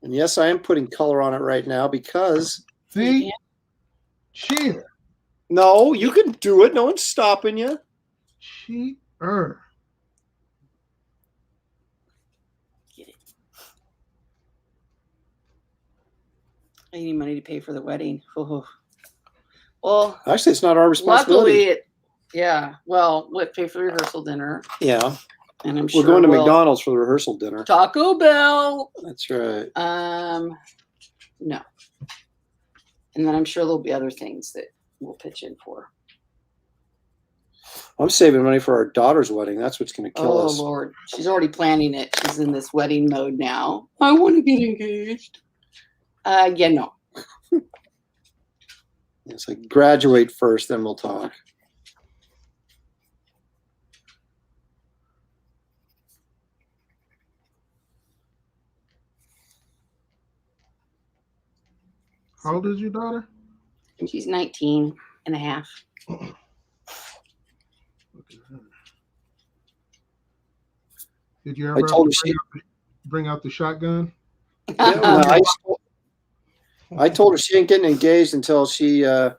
And yes, I am putting color on it right now because See? Cheater. no, you can do it. No one's stopping you. Cheater. Get it. I need money to pay for the wedding. Oh. Well, Actually, it's not our responsibility. luckily, yeah. Well, what pay for the rehearsal dinner? Yeah. And I'm We're sure going to we'll- McDonald's for the rehearsal dinner. Taco Bell. That's right. No. And then I'm sure there'll be other things that we'll pitch in for. I'm saving money for our daughter's wedding. That's what's going to kill Oh us. Lord, she's already planning it. She's in this wedding mode now. I want to get engaged. Yeah, no. It's like graduate first, then we'll talk. How old is your daughter? She's 19 and a half. Look at her. Did you ever I have told to her bring out the shotgun? Yeah, no, I told her she ain't getting engaged until she, her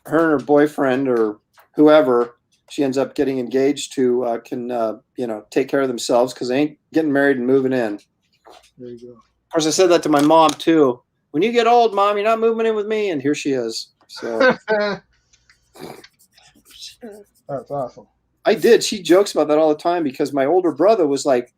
and her boyfriend or whoever she ends up getting engaged to can, take care of themselves because they ain't getting married and moving in. There you go. Of course, I said that to my mom too. When you get old, Mom, you're not moving in with me, and here she is. So That's awesome. I did. She jokes about that all the time because my older brother was like,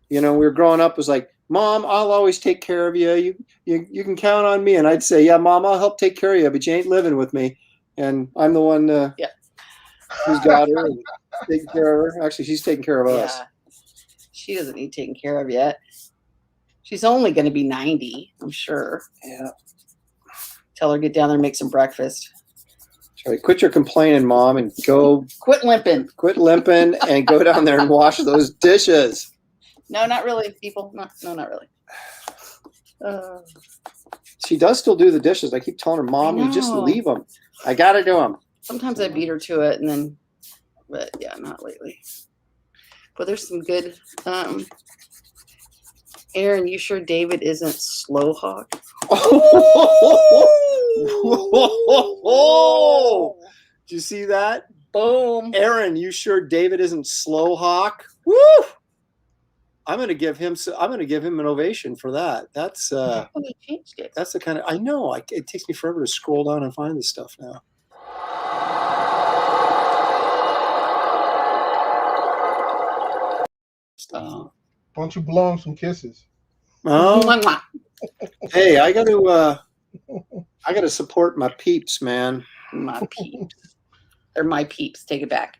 we were growing up, was like, Mom, I'll always take care of you. You can count on me. And I'd say, yeah, Mom, I'll help take care of you, but you ain't living with me. And I'm the one who's got her and taking care of her. Actually, she's taking care of us. Yeah. She doesn't need taken care of yet. She's only going to be 90, I'm sure. Yeah. Tell her to get down there and make some breakfast. Sorry, quit your complaining, Mom, and go Quit limping. quit limping and go down there and wash those dishes. No, not really, people. No, not really. She does still do the dishes. I keep telling her, Mom, you just know. leave them. I got to do them. Sometimes I beat her to it, and then, but yeah, not lately. But there's some good. Aaron, you sure David isn't slow hawk? Oh, did you see that? Boom. Aaron, you sure David isn't slow hawk? Woo! I'm going to give him an ovation for that. That's Oh, they changed it. that's the kind of, I know, it takes me forever to scroll down and find this stuff now. Oh. Why don't you blow him some kisses? Oh, Mwah, mwah. hey, I got to support my peeps, man. My peeps. They're my peeps. Take it back.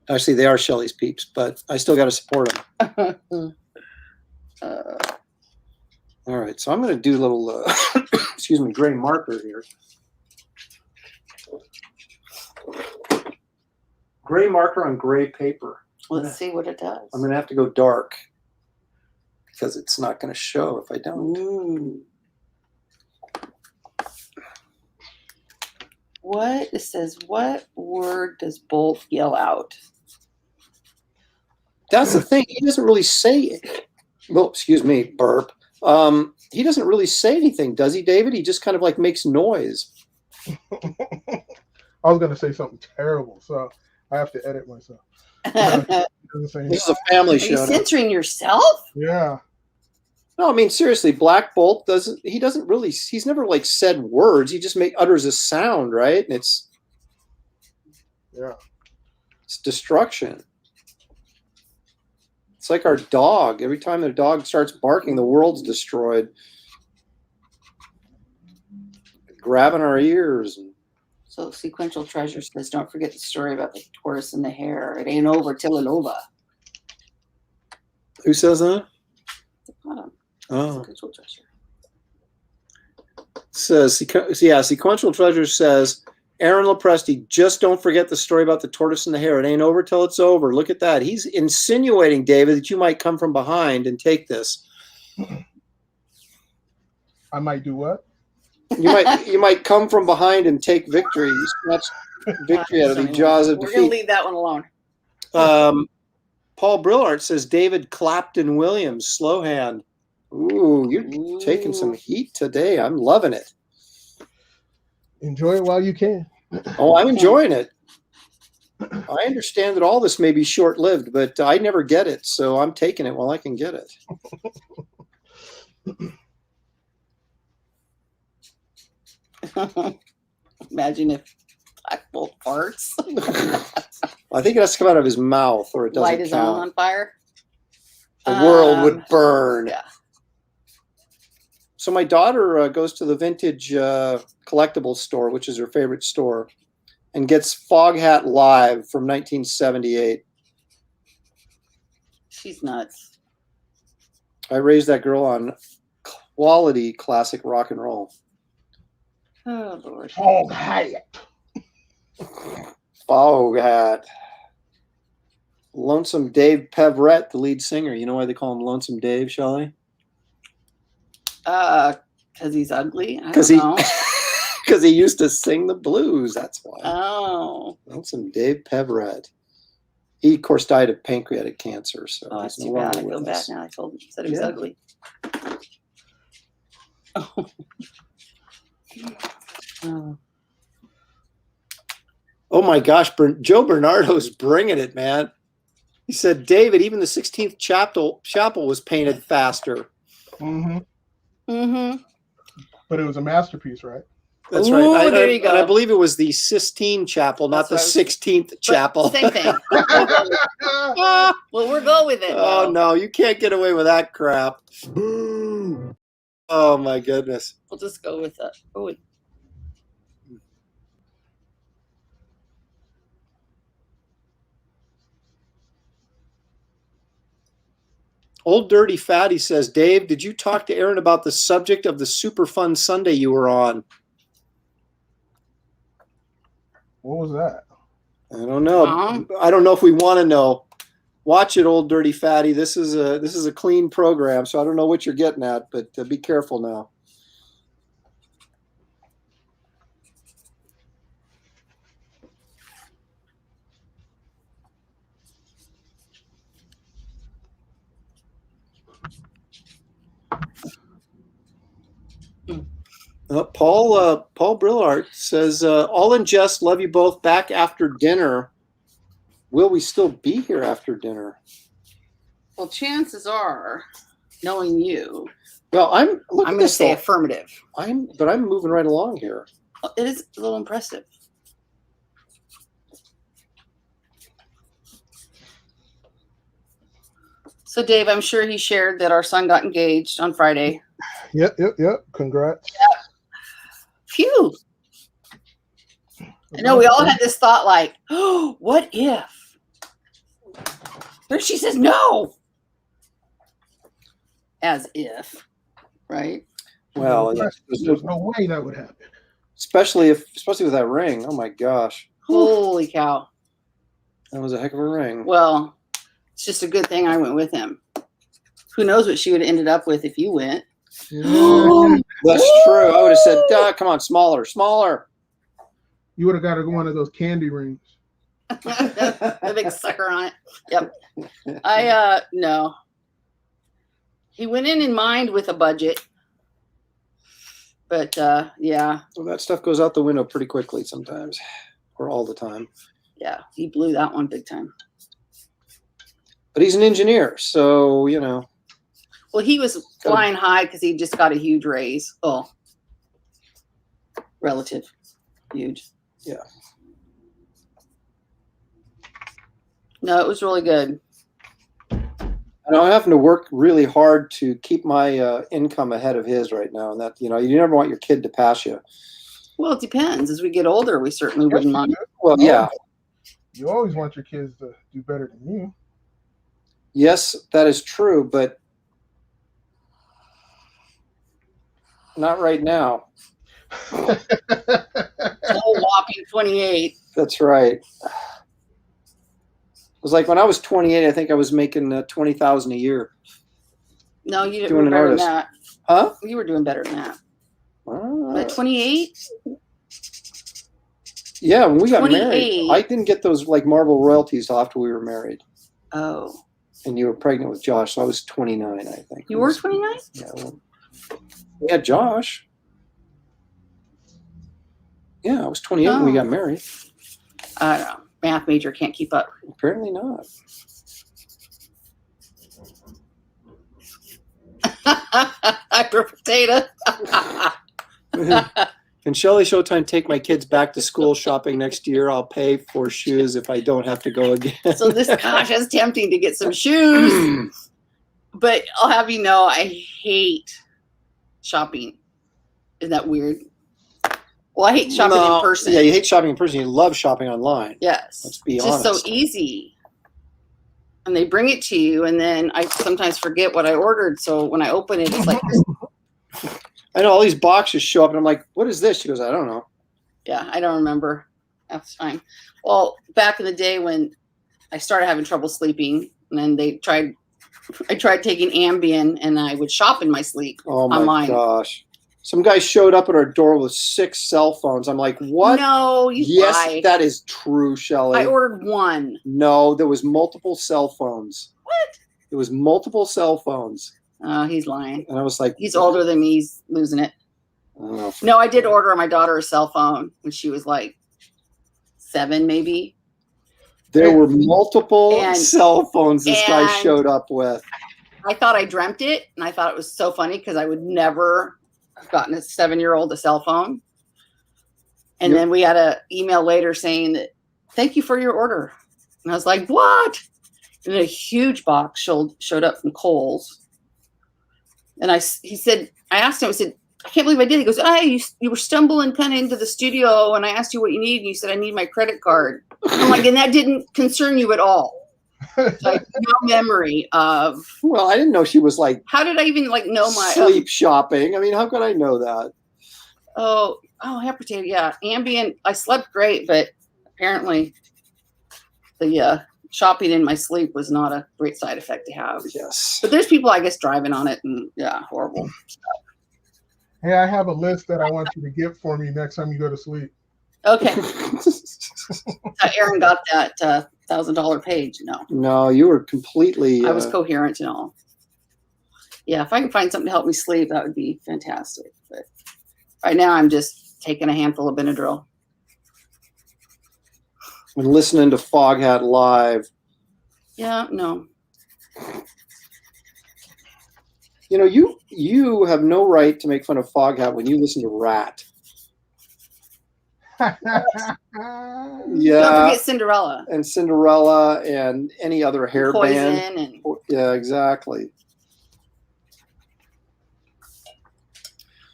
Actually, they are Shelly's peeps, but I still got to support them. All right, so I'm going to do a little, excuse me, gray marker here. Gray marker on gray paper. Let's see what it does. I'm going to have to go dark because it's not going to show if I don't. Ooh. What it says? What word does Bolt yell out? That's the thing. He doesn't really say it. Well, excuse me, burp. He doesn't really say anything, does he, David? He just kind of like makes noise. I was gonna say something terrible, so I have to edit myself. Are Doesn't say This is a family you show. now. censoring yourself? Yeah. No, I mean seriously, Black Bolt he's never like said words. He just utters a sound, right? And it's destruction. It's like our dog. Every time the dog starts barking, the world's destroyed. Grabbing our ears. So Sequential Treasure says, don't forget the story about the tortoise and the hare. It ain't over till it's over. Who says that? The bottom. Oh. Sequential Treasure. Says, Sequential Treasure says, Aaron Lopresti, just don't forget the story about the tortoise and the hare. It ain't over till it's over. Look at that. He's insinuating, David, that you might come from behind and take this. I might do what? You might come from behind and take victory. You snatch victory out of the jaws of We're going to defeat. leave that one alone. Paul Brillart says David Clapton Williams, slow hand. Ooh, you're taking some heat today. I'm loving it. Enjoy it while you can. Oh, I'm enjoying it. I understand that all this may be short-lived, but I never get it, so I'm taking it while I can get it. Imagine if Black Bolt farts. I think it has to come out of his mouth, or it doesn't Light his own count. on fire. The world would burn. Yeah. So my daughter goes to the vintage collectibles store, which is her favorite store, and gets Foghat Live from 1978. She's nuts. I raised that girl on quality classic rock and roll. Oh, Lord. Oh, hey. Foghat. Lonesome Dave Peverett, the lead singer. You know why they call him Lonesome Dave, Shelley? Because he's ugly? I Because don't he, know. because he used to sing the blues. That's why. Oh. Lonesome Dave Peverett. He, of course, died of pancreatic cancer. So Oh, that's he's too no bad. longer I feel with bad us. now. I said he was Yeah. ugly. Oh. Oh. Oh my gosh, Joe Bernardo's bringing it, man. He said, David, even the 16th chapel was painted faster. Mm-hmm. Mm-hmm. But it was a masterpiece, right? That's Ooh, right. there you go. And I believe it was the Sistine Chapel, not That's the what I 16th But chapel. Same thing. Ah, Well, we'll go with it. oh though. no, you can't get away with that crap. Oh my goodness. We'll just go with it. Oh, Old Dirty Fatty says, Dave, did you talk to Aaron about the subject of the super fun Sunday you were on? What was that? I don't know. I don't know if we want to know. Watch it, Old Dirty Fatty. This is a clean program, so I don't know what you're getting at, but be careful now. Paul Brillart says, all in jest, love you both. Back after dinner. Will we still be here after dinner? well, chances are, knowing you, Well, I'm I'm going to say affirmative. But I'm moving right along here. It is a little impressive. So, Dave, I'm sure he shared that our son got engaged on Friday. Yep. Congrats. Phew. I know we all had this thought like, oh, what if? But she says no. As if, right? Well, There's no way that would happen. especially with that ring. Oh my gosh, Holy cow. that was a heck of a ring. Well, it's just a good thing I went with him. Who knows what she would have ended up with if you went? Yeah. That's true. I would have said, Duh, come on, smaller. You would have got one of those candy rings. The big sucker on it. Yep. No. He went in mind with a budget. But yeah. Well, that stuff goes out the window pretty quickly sometimes, or all the time. Yeah, he blew that one big time. But he's an engineer, so you know. Well, he was flying high because he just got a huge raise. Oh, relative, huge. Yeah. No, it was really good. And I'm having to work really hard to keep my income ahead of his right now, and that you never want your kid to pass you. Well, it depends. As we get older, we certainly wouldn't mind. Well, yeah. You always want your kids to do better than you. Yes, that is true, but not right now. Whole whopping 28. That's right. It was like when I was 28, I think I was making $20,000 a year. No, you Doing didn't an better than artist. that. Huh? You were doing better than that. Uh, 28? yeah, when we got 28. married, I didn't get those like Marvel royalties till after we were married. Oh, And you were pregnant with Josh, so I was 29, I think. you were 29? Yeah. Well, we had Josh. Yeah, I was 28 when we got married. I don't know. Math major can't keep up. Apparently not. I grew a potato. And Shelley Showtime, take my kids back to school shopping next year. I'll pay for shoes if I don't have to go again. So this, gosh, it's tempting to get some shoes. But I'll have you know, I hate shopping. Isn't that weird? Well, I hate shopping in person. Yeah, you hate shopping in person. You love shopping online. Yes. Let's be it's honest. just so easy. And they bring it to you, and then I sometimes forget what I ordered. So when I open it, it's like, I know all these boxes show up, and I'm like, what is this? She goes, I don't know. yeah, I don't remember. That's fine. Well, back in the day when I started having trouble sleeping, and then I tried taking Ambien, and I would shop in my sleep. Oh my online. gosh. Some guy showed up at our door with 6 cell phones. I'm like, what? No, you Yes, lie. that is true, Shelley. I ordered one. No, there was multiple cell phones. What? There was multiple cell phones. Oh, he's lying. And I was like, He's older than me. He's losing it. I don't know. No, I did order my daughter a cell phone when she was like 7, maybe. There were multiple And- cell phones this guy and- showed up with. I thought I dreamt it, and I thought it was so funny because I would never have gotten a 7-year-old a cell phone. And Yep. then we had an email later saying that, thank you for your order. And I was like, what? And a huge box showed up from Kohl's. And he said, I asked him, I said, I can't believe I did. He goes, you were stumbling kind of into the studio, and I asked you what you need, and you said, I need my credit card. I'm like, and that didn't concern you at all. Like, no memory of. Well, I didn't know she was like How did I even like know my sleep shopping. I mean, how could I know that? Oh, hot potato. Yeah, Ambien. I slept great, but apparently the shopping in my sleep was not a great side effect to have. Yes. But there's people, I guess, driving on it, and yeah, horrible. Hey, I have a list that I want you to get for me next time you go to sleep. Okay, Aaron got that $1,000 page. No, No, you were completely. I was coherent and all. Yeah, if I can find something to help me sleep, that would be fantastic. But right now, I'm just taking a handful of Benadryl. and listening to Foghat Live. Yeah, no. You know, you have no right to make fun of Foghat when you listen to Rat. Don't Yeah, forget Cinderella. and Cinderella and any other hair Poison band. and Yeah, exactly.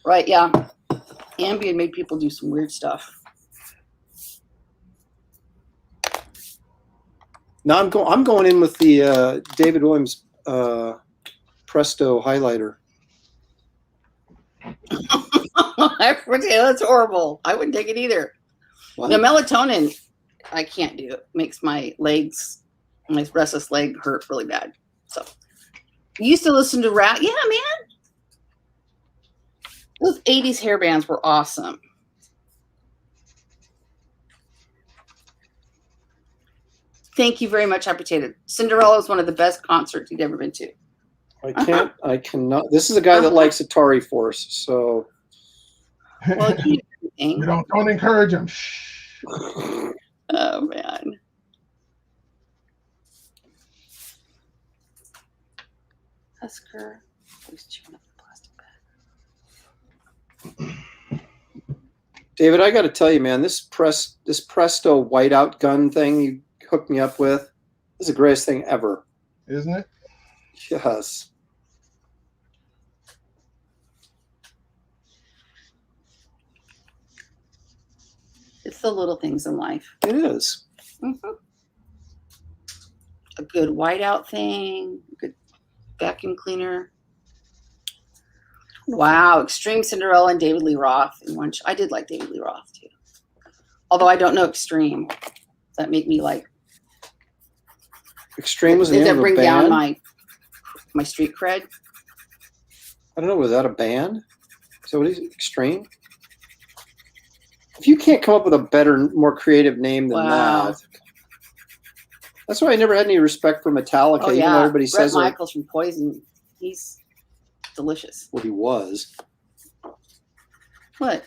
right, yeah. Ambien made people do some weird stuff. Now I'm going in with the David Williams Presto highlighter. That's horrible. I wouldn't take it either. What? The melatonin, I can't do. It makes my restless leg hurt really bad. So, you used to listen to rap. Yeah, man. Those 80s hair bands were awesome. Thank you very much, Hot Potato. Cinderella is one of the best concerts you've ever been to. I cannot. This is a guy that likes Atari Force, so. Well, you You don't encourage them. Shh. oh man. Husker. Who's chewing up the plastic bag? David, I got to tell you, man, this Presto whiteout gun thing you hooked me up with, this is the greatest thing ever. Isn't it? Yes. It's the little things in life. It is. Mhm. A good whiteout thing, a good vacuum cleaner. Wow, Extreme Cinderella and David Lee Roth in one. I did like David Lee Roth too, although I don't know Extreme. Does that make me like? Extreme was the Does name that of a bring down band. my street cred? I don't know. Was that a band? So what is it? Extreme? If you can't come up with a better, more creative name than Wow. that, that's why I never had any respect for Metallica. Oh Even yeah, though everybody Bret says like, Michaels from Poison. He's delicious. what he was, What?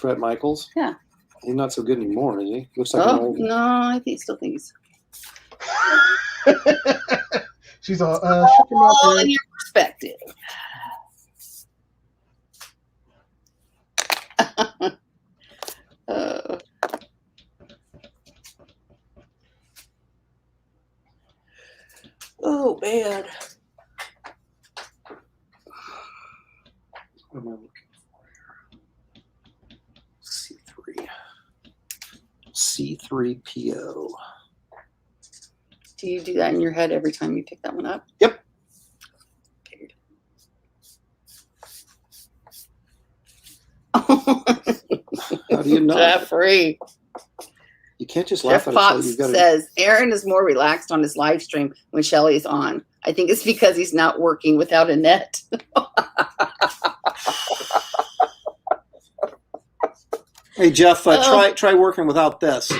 Bret Michaels. Yeah. He's not so good anymore, is he? Looks like an Oh old. no, I still think he's. She's all, shut your mouth, All Aaron. in your perspective. Uh, oh man. What am I looking for here? C3PO. Do you do that in your head every time you pick that one up? Yep. Figured. How do you know? Jeffrey. You can't just Jeff laugh at it. So Potts you've got to. says Aaron is more relaxed on his live stream when Shelly's on. I think it's because he's not working without a net. Hey Jeff, Oh. try working without this.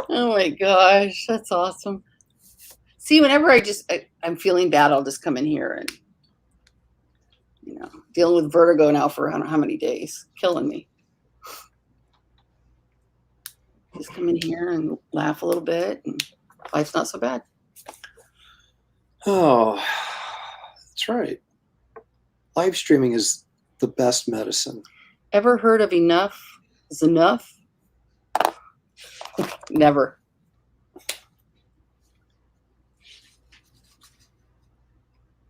Oh my gosh, that's awesome. See, whenever I'm feeling bad, I'll just come in here and, dealing with vertigo now for I don't know how many days, killing me. Just come in here and laugh a little bit, and life's not so bad. Oh, that's right. Live streaming is the best medicine. Ever heard of enough is enough? Never.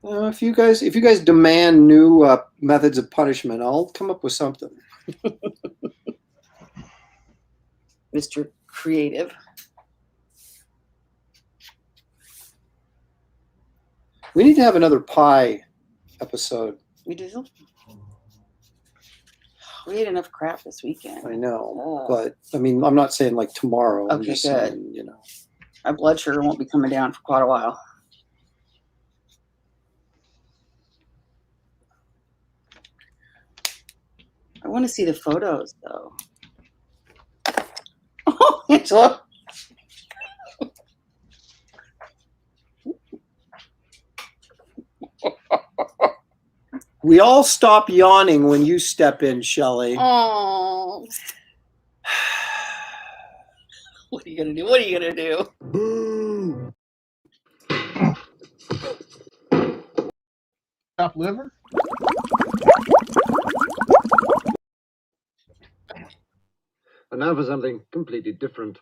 If you guys demand new methods of punishment, I'll come up with something. Mr. Creative. We need to have another pie episode. We do. We ate enough crap this weekend. I know, Oh. but I mean, I'm not saying like tomorrow. I'm Okay, just good. saying, My blood sugar won't be coming down for quite a while. I want to see the photos, though. Oh, Angela. We all stop yawning when you step in, Shelley. Oh. What are you gonna do? What are you gonna do? Boo. Chopped liver? And now for something completely different.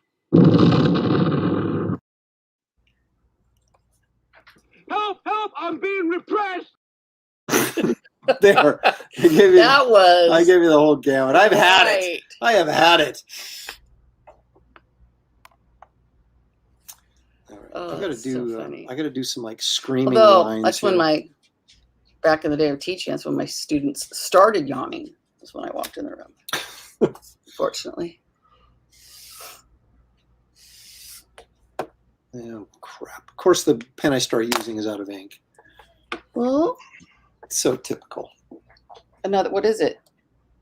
Help! Help! I'm being repressed! There. I gave you the whole gamut. I've had it. Right. I have had it. All right. Oh, I gotta that's so do. funny. I gotta do some like screaming Although lines. that's when here. back in the day of teaching, that's when my students started yawning. That's when I walked in the room. Fortunately. Oh crap! Of course, the pen I start using is out of ink. Well, It's so typical. another. What is it?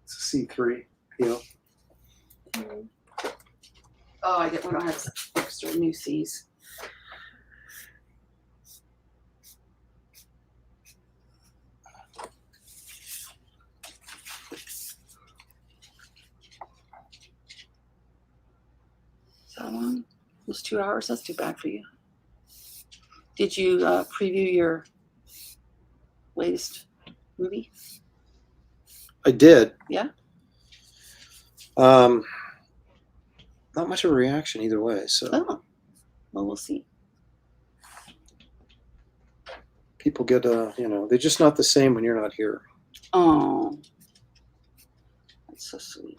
It's a C3. You know. Oh, we don't have extra new C's. So long. Almost 2 hours. That's too bad for you. Did you preview your latest movie? I did. Yeah. Not much of a reaction either way. So Oh, well, we'll see. people get they're just not the same when you're not here. Oh, that's so sweet.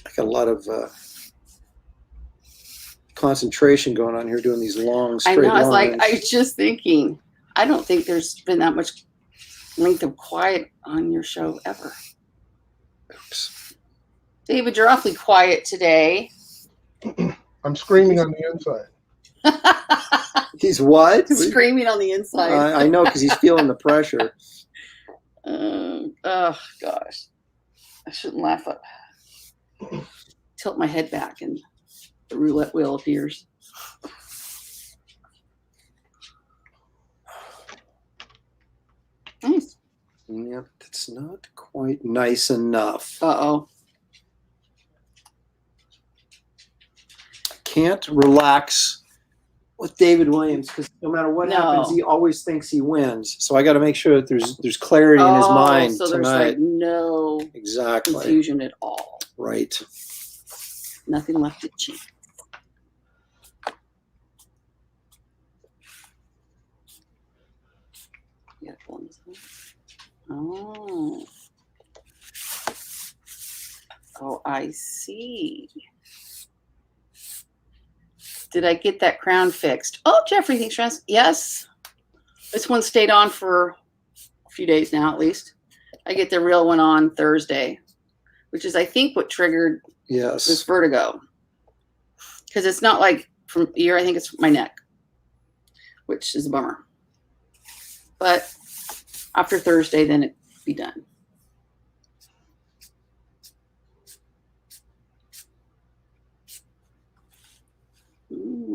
I got a lot of concentration going on here doing these long I straight know. It's like lines. I was just thinking. I don't think there's been that much length of quiet on your show ever. Oops. David, you're awfully quiet today. I'm screaming on the inside. He's what? Screaming on the inside. I know because he's feeling the pressure. Oh gosh, I shouldn't laugh up. Tilt my head back and the roulette wheel appears. Nice. Yep, that's not quite nice enough. Uh-oh. Can't relax with David Williams because no matter what happens, No. he always thinks he wins. So I got to make sure that there's clarity in his mind so tonight. there's like no Exactly. confusion at all. Right. Nothing left to cheat. Yeah, oh. Oh, I see. Did I get that crown fixed? Oh, Jeffrey thinks yes. This one stayed on for a few days now, at least. I get the real one on Thursday, which is, I think, what triggered this Yes. vertigo. Because it's not like from ear, I think it's my neck, which is a bummer. But after Thursday, then it'd be done.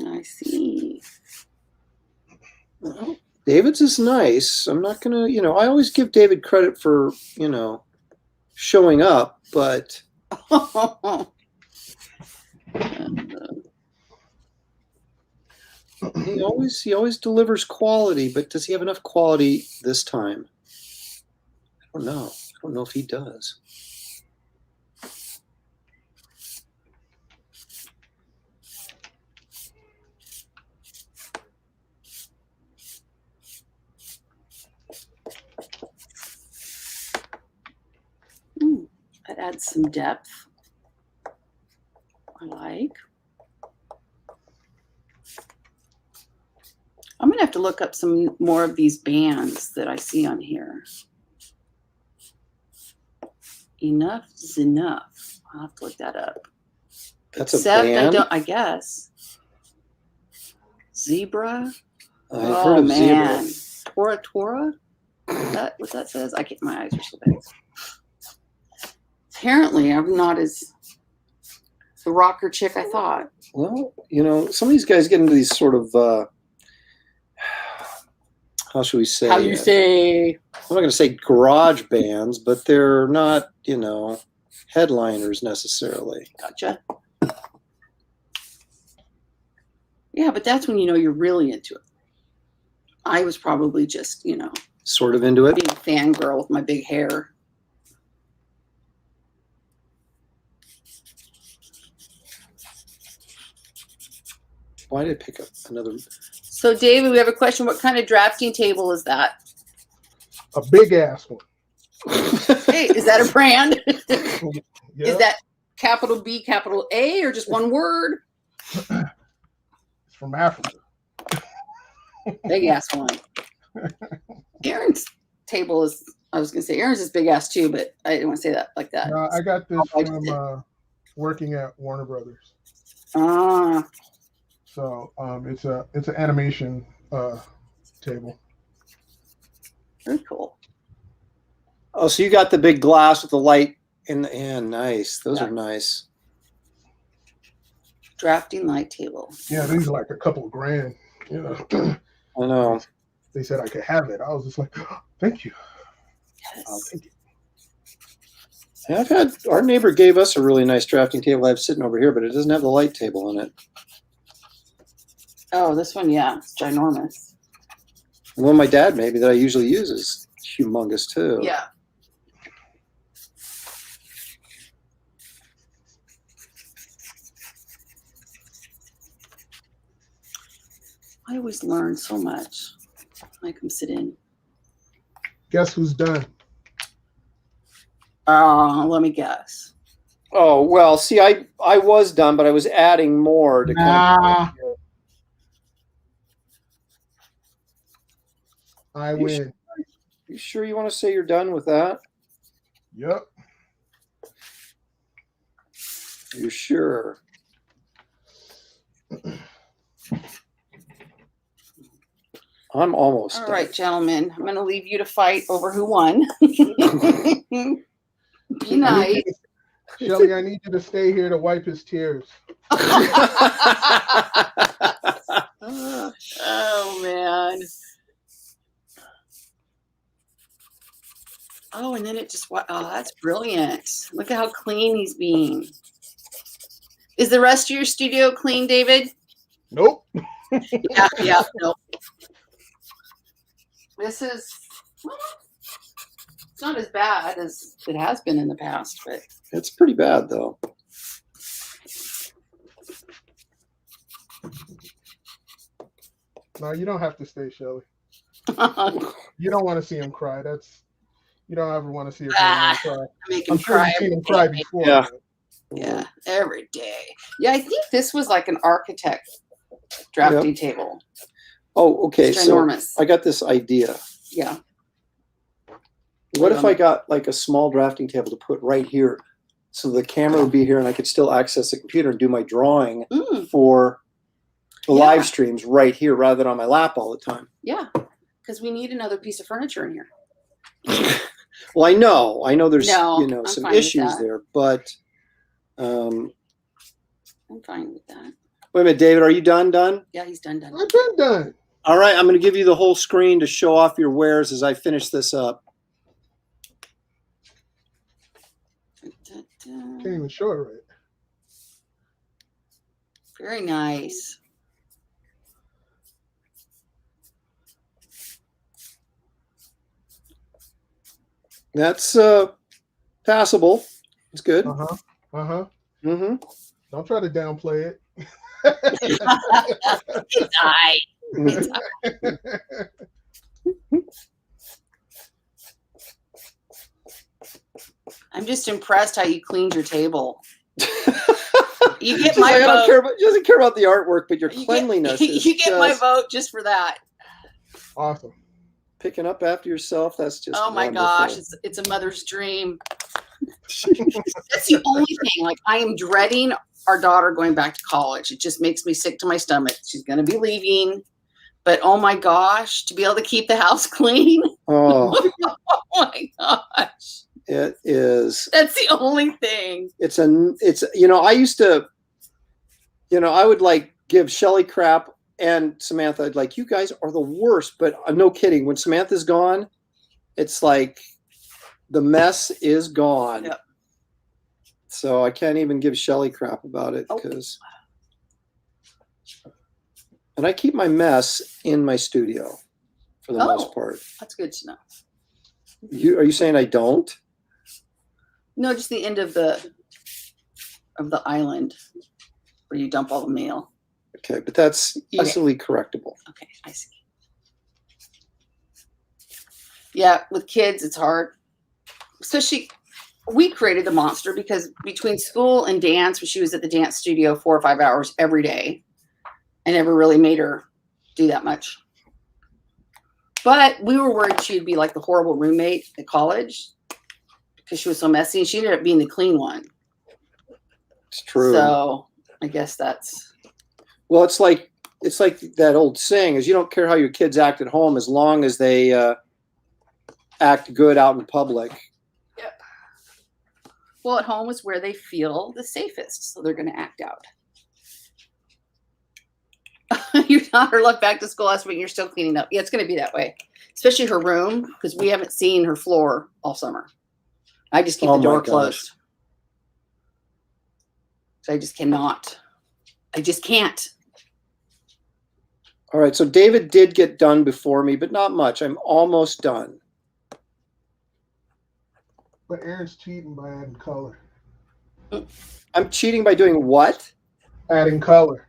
I see. Well, David's is nice. I'm not gonna, I always give David credit for, showing up, but he always delivers quality. But does he have enough quality this time? I don't know. I don't know if he does. That adds some depth. I like. I'm gonna have to look up some more of these bands that I see on here. Enough is enough. I'll have to look that up. That's Except a band. I guess. Zebra. I've heard of man. Zebra. Tora? Is that what that says? I can't, my eyes are so big. Apparently, I'm not as the rocker chick I thought. Well, some of these guys get into these sort of, how should we say? How you say? I'm not going to say garage bands, but they're not, headliners necessarily. Gotcha. Yeah, but that's when you're really into it. I was probably just, Sort of into it. being a fangirl with my big hair. Why did I pick up another? So, David, we have a question. What kind of drafting table is that? A big ass one. Hey, is that a brand? Yeah. Is that capital B, capital A, or just one word? It's from Africa. Big ass one. Aaron's table is, I was going to say, Aaron's is big ass too, but I didn't want to say that like that. I got this I from working at Warner Brothers. Ah, So it's an animation table. very cool. Oh, so you got the big glass with the light in the end. Nice. Those Yeah. are nice. Drafting light table. Yeah, these are like a couple of grand. I know. They said I could have it. I was just like, thank you. Yes. Thank you. Yeah, our neighbor gave us a really nice drafting table I have sitting over here, but it doesn't have the light table in it. Oh, this one, yeah, it's ginormous. The one my dad made me that I usually use is humongous too. Yeah. I always learn so much. I come sit in. Guess who's done? Let me guess. Oh, well, see, I was done, but I was adding more to Nah. kind I You win. You sure you want to say you're done with that? Yep. You sure? I'm almost All done. right, gentlemen, I'm going to leave you to fight over who won. Be nice. Shelly, I need you to stay here to wipe his tears. Oh, man. That's brilliant. Look at how clean he's being. Is the rest of your studio clean, David? Nope. Yeah, no. This is, well, it's not as bad as it has been in the past, but It's pretty bad though. No, you don't have to stay, Shelly. You don't want to see him cry. You don't ever want to see a man cry. make I'm him sure cry. you've seen him every cry day. before. Yeah. Yeah, every day. Yeah, I think this was like an architect drafting table. Oh, okay. It's So ginormous. I got this idea. Yeah. What if I got like a small drafting table to put right here, so the camera would be here and I could still access the computer and do my drawing Mm, for the Yeah. live streams right here rather than on my lap all the time? yeah. Because we need another piece of furniture in here. Well, I know there's No, I'm some fine with issues that. there, but I'm fine with that. wait a minute, David, are you done? Yeah, he's done. I've been done. All right, I'm going to give you the whole screen to show off your wares as I finish this up. Can't even show it right. Very nice. That's passable. It's good. Uh-huh. Uh-huh. Mm-hmm. Don't try to downplay it. Nice. I'm just impressed how you cleaned your table. You get my I don't vote. care about, she doesn't care about the artwork, but your You get- cleanliness is you get my just vote just for that. Awesome. picking up after yourself. That's just Oh my wonderful. gosh, it's a mother's dream. That's the only thing. Like, I am dreading our daughter going back to college. It just makes me sick to my stomach. She's going to be leaving, but oh my gosh, to be able to keep the house clean. Oh, Oh my gosh, it is. that's the only thing. It's I used to, I would like give Shelly crap and Samantha. I'd like, you guys are the worst, but no kidding. When Samantha's gone, it's like the mess is gone. Yep. So I can't even give Shelly crap about it Oh. because, and I keep my mess in my studio for the Oh. most part. That's good to know. Are you saying I don't? No, just the end of the island where you dump all the mail. Okay, but that's easily correctable. Okay, I see. Yeah, with kids, it's hard. Especially, we created the monster because between school and dance, when she was at the dance studio 4 or 5 hours every day, I never really made her do that much. But we were worried she'd be like the horrible roommate at college because she was so messy, and she ended up being the clean one. It's true. So I guess that's Well, it's like that old saying is you don't care how your kids act at home as long as they act good out in public. well, at home is where they feel the safest, so they're going to act out. Your daughter left back to school last week. You're still cleaning up. Yeah, it's going to be that way, especially her room because we haven't seen her floor all summer. I just keep Oh the my door gosh. closed. So I just cannot. I just can't. All right, so David did get done before me, but not much. I'm almost done. But Aaron's cheating by adding color. I'm cheating by doing what? Adding color.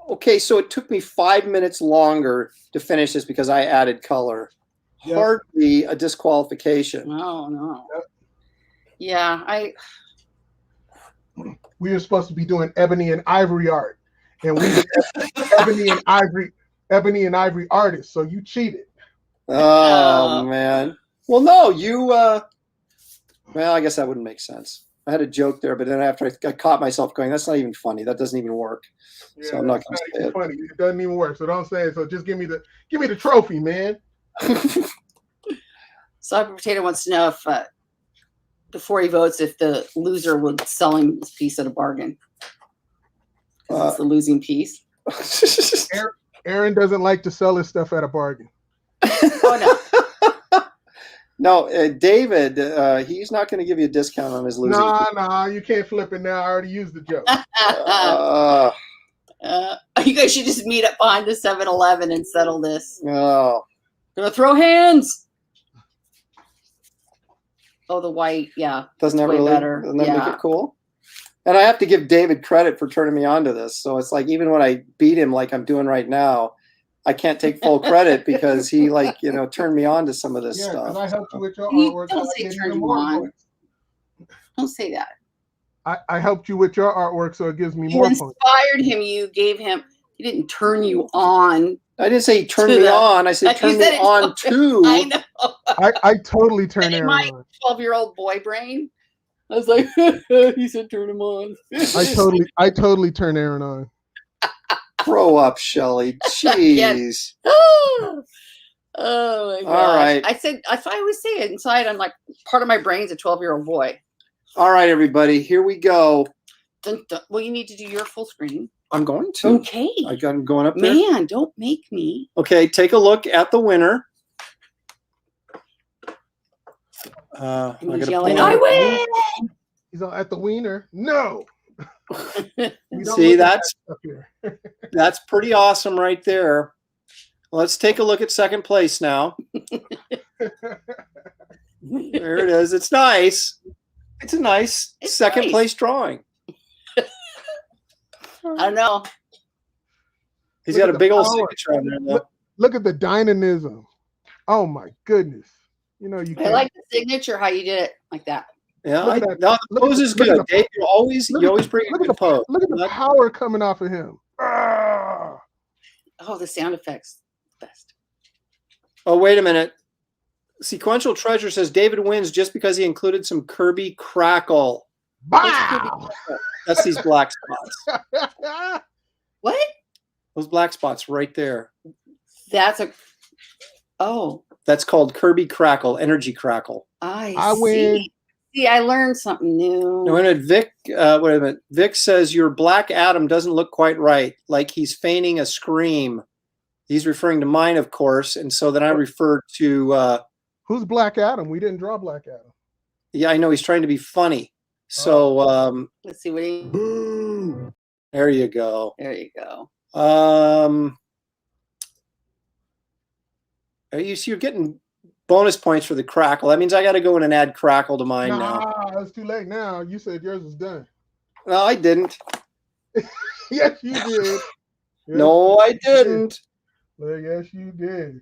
Okay, so it took me 5 minutes longer to finish this because I added color. Yep. Hardly a disqualification. Oh no. Yep. Yeah, We were supposed to be doing ebony and ivory art, and we did ebony and ivory artists. So you cheated. Oh, man. Well, no, well, I guess that wouldn't make sense. I had a joke there, but then after I caught myself going, that's not even funny. That doesn't even work. So I'm not it's gonna say even it. funny. It doesn't even work. So don't say it. So just give me the trophy, man. Soccer Potato wants to know if before he votes, if the loser would sell him his piece at a bargain. 'Cause it's the losing piece. Aaron doesn't like to sell his stuff at a bargain. Oh no. No, David, he's not going to give you a discount on his losing. Nah, you can't flip it now. I already used the joke. You guys should just meet up behind the 7-Eleven and settle this. No. Gonna throw hands. Oh, the white, yeah. Doesn't that way really better. doesn't that Yeah. make it cool? And I have to give David credit for turning me on to this. So it's like even when I beat him like I'm doing right now, I can't take full credit because he turned me on to some of this Yeah, stuff. and I helped you with your You artwork. don't so I say get turn even you more on. points. Don't say that. I helped you with your artwork, so it gives me You more points. inspired him. You gave him. He didn't turn you on. I didn't say he turned To me the- on. I said like you turn me said it on to. I know. I totally turn In Aaron my on. 12-year-old boy brain, I was like, he said turn him on. I totally turn Aaron on. Grow up, Shelly. Jeez. Oh my gosh. All right. I always say it inside. I'm like, part of my brain's a 12-year-old boy. All right, everybody. Here we go. Dun, dun. Well, you need to do your full screen. I'm going to. Okay. I got him going up there. Man, don't make me. Okay, take a look at the winner. And I he's gotta yelling, pull I it. win. He's at the wiener. No. We don't See, look at that's that stuff here. that's pretty awesome right there. Let's take a look at second place now. There it is. It's nice. It's a nice It's second nice. place drawing. I don't know. He's Look got at a the big old power. signature on there, though. Look at the dynamism. Oh my goodness. You know you I can't. like the signature, how you did it like that. Yeah, Look at that. no, the Look at pose the- is look at good. the- Dave, you always bring a look at good pose. Look at the Not- power coming off of him. Ah. Oh, the sound effects. Best. Oh, wait a minute. Sequential Treasure says David wins just because he included some Kirby crackle. Bow. That's these black spots. What? Those black spots right there. That's a. Oh, That's called Kirby crackle, energy crackle. I see. win. See, I learned something new. Now, wait a minute, Vic. Wait a minute. Vic says your Black Adam doesn't look quite right, like he's feigning a scream. He's referring to mine, of course, and so then I refer to. Who's Black Adam? We didn't draw Black Adam. Yeah, I know he's trying to be funny. So Let's see what he. there you go. There you go. You're getting bonus points for the crackle. That means I got to go in and add crackle to mine now. Nah, it's too late now. You said yours was done. No, I didn't. Yes, you did. Yes, No, I didn't. well, yes, you did.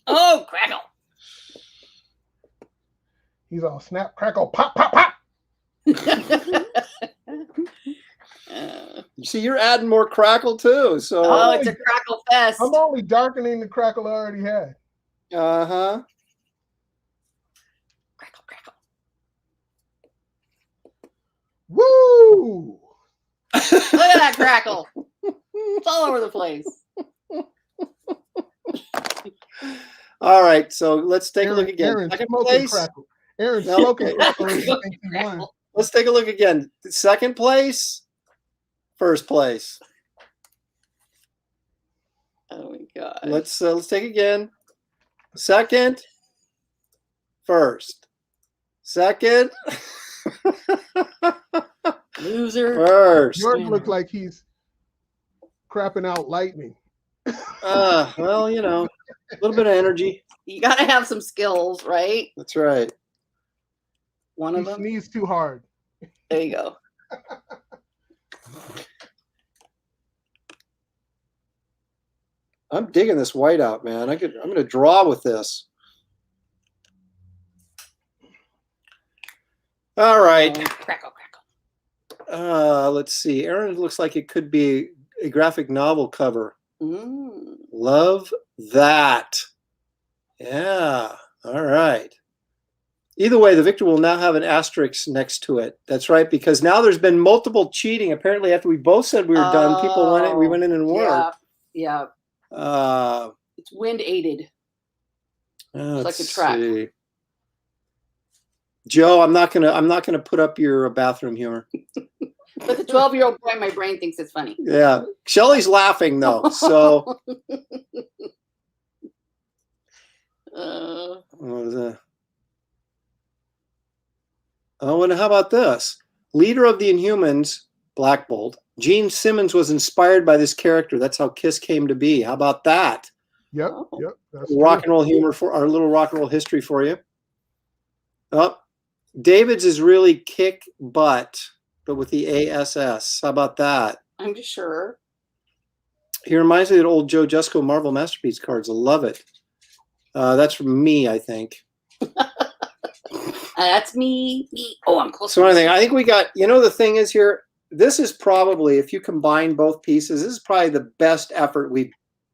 Oh, crackle. He's all snap, crackle, pop, pop, pop. You see, you're adding more crackle too. So Oh, it's a crackle fest. I'm only darkening the crackle I already had. uh-huh. Crackle, crackle. Woo! Look at that crackle. It's all over the place. All right, so let's take a look Aaron- again. Aaron's Second smoking place. crackle. Aaron's No. smoking crackle. And he thinks he won. Let's take a look again. Second place, first place. Oh my god. Let's take again. Second, first, second, Loser. first. George looks like he's crapping out lightning. Well, you know, a little bit of energy. You gotta have some skills, right? That's right. One He of them. sneezed too hard. There you go. I'm digging this white out, man. I'm gonna draw with this. All right. Crackle, crackle. Let's see. Aaron looks like it could be a graphic novel cover. Mm. Love that. Yeah. All right. Either way, the victor will now have an asterisk next to it. That's right, because now there's been multiple cheating. Apparently, after we both said we were done, people went in. We went in and Yeah. worked. Yeah. Uh, It's wind aided. let's like a track. see. Joe, I'm not gonna put up your bathroom humor. But the 12-year-old boy in my brain thinks it's funny. Yeah, Shelly's laughing though. So What was that? Oh, and how about this? Leader of the Inhumans, Black Bolt. Gene Simmons was inspired by this character. That's how Kiss came to be. How about that? Yep, Oh. yep. That's Rock true. and roll humor for our little rock and roll history for you. Oh, David's is really kick butt, but with the ASS. How about that? I'm just sure. He reminds me of the old Joe Jusko Marvel Masterpiece cards. I love it. That's from me, I think. That's me. Oh, I'm close. So I think we got, the thing is here, this is probably, if you combine both pieces, this is probably the best effort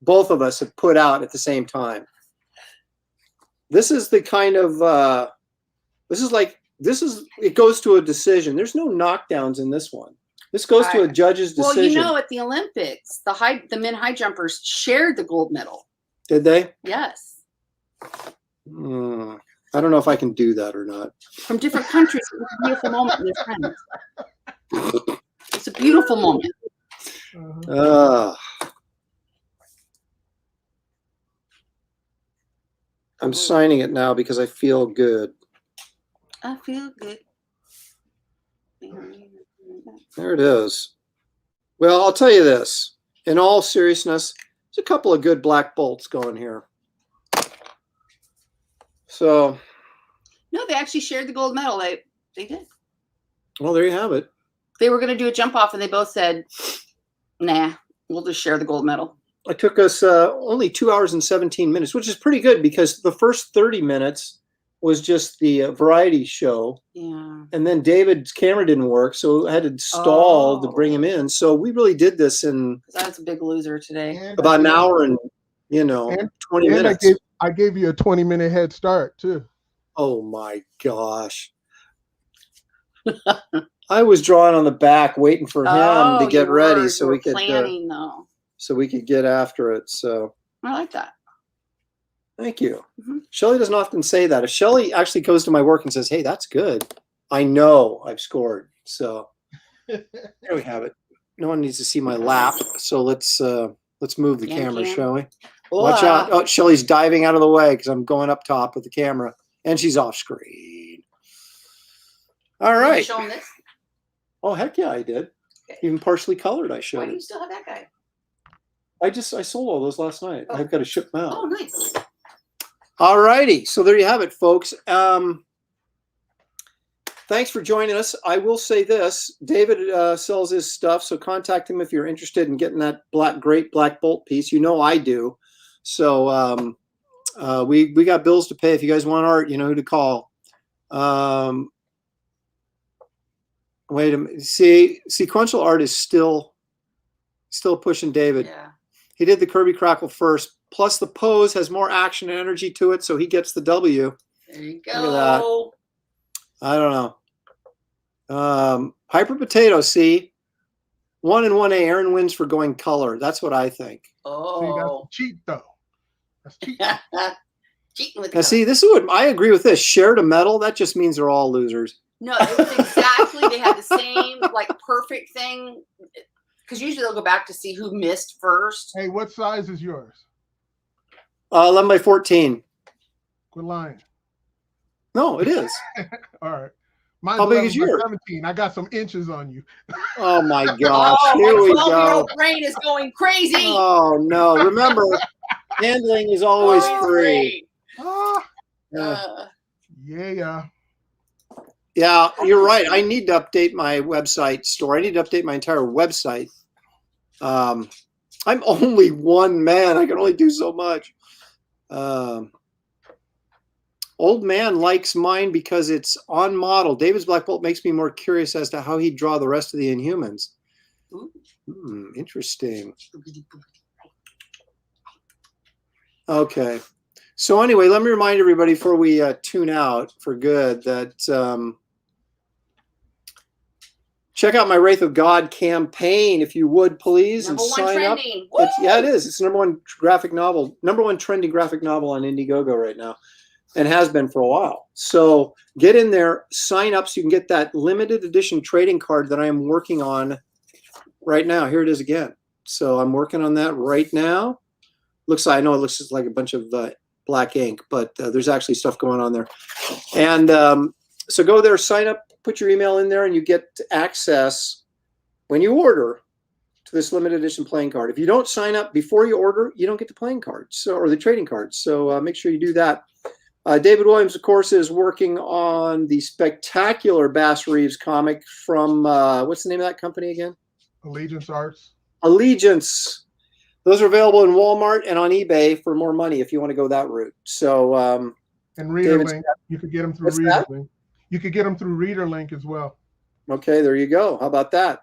both of us have put out at the same time. This is the kind of, it goes to a decision. There's no knockdowns in this one. This goes to a judge's decision. Well, at the Olympics, the men high jumpers shared the gold medal. Did they? Yes. I don't know if I can do that or not. From different countries. It was a beautiful moment with friends. It's a beautiful moment. I'm signing it now because I feel good. I feel good. There it is. Well, I'll tell you this. In all seriousness, there's a couple of good black bolts going here. So. No, they actually shared the gold medal. They did. Well, there you have it. They were going to do a jump off, and they both said, "Nah, we'll just share the gold medal." It took us only 2 hours and 17 minutes, which is pretty good because the first 30 minutes was just the variety show. Yeah. And then David's camera didn't work, so I had to stall to bring him in. So we really did this in That's a big loser today. about an hour and 20 minutes. I gave you a 20-minute head start too. Oh my gosh. I was drawing on the back waiting for him to get ready so we could planning though. So we could get after it. So I like that. Thank you. Shelly doesn't often say that. If Shelly actually goes to my work and says, "Hey, that's good," I know I've scored. So there we have it. No one needs to see my lap. So let's move the camera, shall we? Watch out. Oh, Shelly's diving out of the way because I'm going up top with the camera. And she's off screen. All right. You show him this? Oh, heck yeah, I did. Okay. Even partially colored, I showed Why do it. you still have that guy? I sold all those last night. I've got to ship them out. Oh, nice. All righty. So there you have it, folks. Thanks for joining us. I will say this. David sells his stuff, so contact him if you're interested in getting that great black bolt piece. I do. So we got bills to pay. If you guys want art, you know who to call. Wait a minute. See, sequential art is still pushing David. Yeah. He did the Kirby Crackle first. Plus the pose has more action and energy to it, so he gets the W. There you Look at that. go. I don't know. Hyper Potato, see? 1 and 1A, Aaron wins for going color. That's what I think. See, that's Oh. cheat though. That's cheat. Cheating with Now, see, this is what I agree with this. Shared a medal, that just means they're all losers. No, it was exactly, they had the same, perfect thing. Because usually they'll go back to see who missed first. Hey, what size is yours? 11 by 14. Quit lying. No, it is. All right. Mine's How big 11 is by yours? 17. I got some inches on you. Oh, my gosh. Here my we 12-year-old go. brain is going crazy. Oh, no. Remember, handling is always free. Ah, Uh, Yeah, you're right. I need to update my website store. I need to update my entire website. I'm only one man. I can only do so much. Old man likes mine because it's on model. David's Black Bolt makes me more curious as to how he'd draw the rest of the Inhumans. Interesting. Okay. So anyway, let me remind everybody before we tune out for good that check out my Wraith of God campaign, if you would, please, and #1 sign up. trending. Yeah, it is. It's the #1 graphic novel, #1 trending graphic novel on Indiegogo right now, and has been for a while. So get in there, sign up so you can get that limited edition trading card that I am working on right now. Here it is again. So I'm working on that right now. I know it looks just like a bunch of black ink, but there's actually stuff going on there. And so go there, sign up, put your email in there, and you get access when you order to this limited edition playing card. If you don't sign up before you order, you don't get the playing cards or the trading cards. So make sure you do that. David Williams, of course, is working on the spectacular Bass Reeves comic from what's the name of that company again? Allegiance Arts. Allegiance. Those are available in Walmart and on eBay for more money if you want to go that route. So And ReaderLink, David's- you could get them through What's that? ReaderLink. You could get them through ReaderLink as well. okay, there you go. How about that?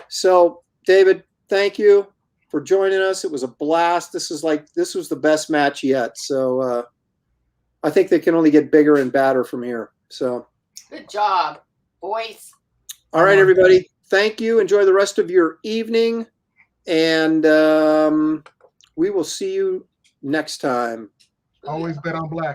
So David, thank you for joining us. It was a blast. This was the best match yet. So I think they can only get bigger and badder from here. So Good job, boys. all right, everybody. Thank you. Enjoy the rest of your evening. And we will see you next time. Always bet on black.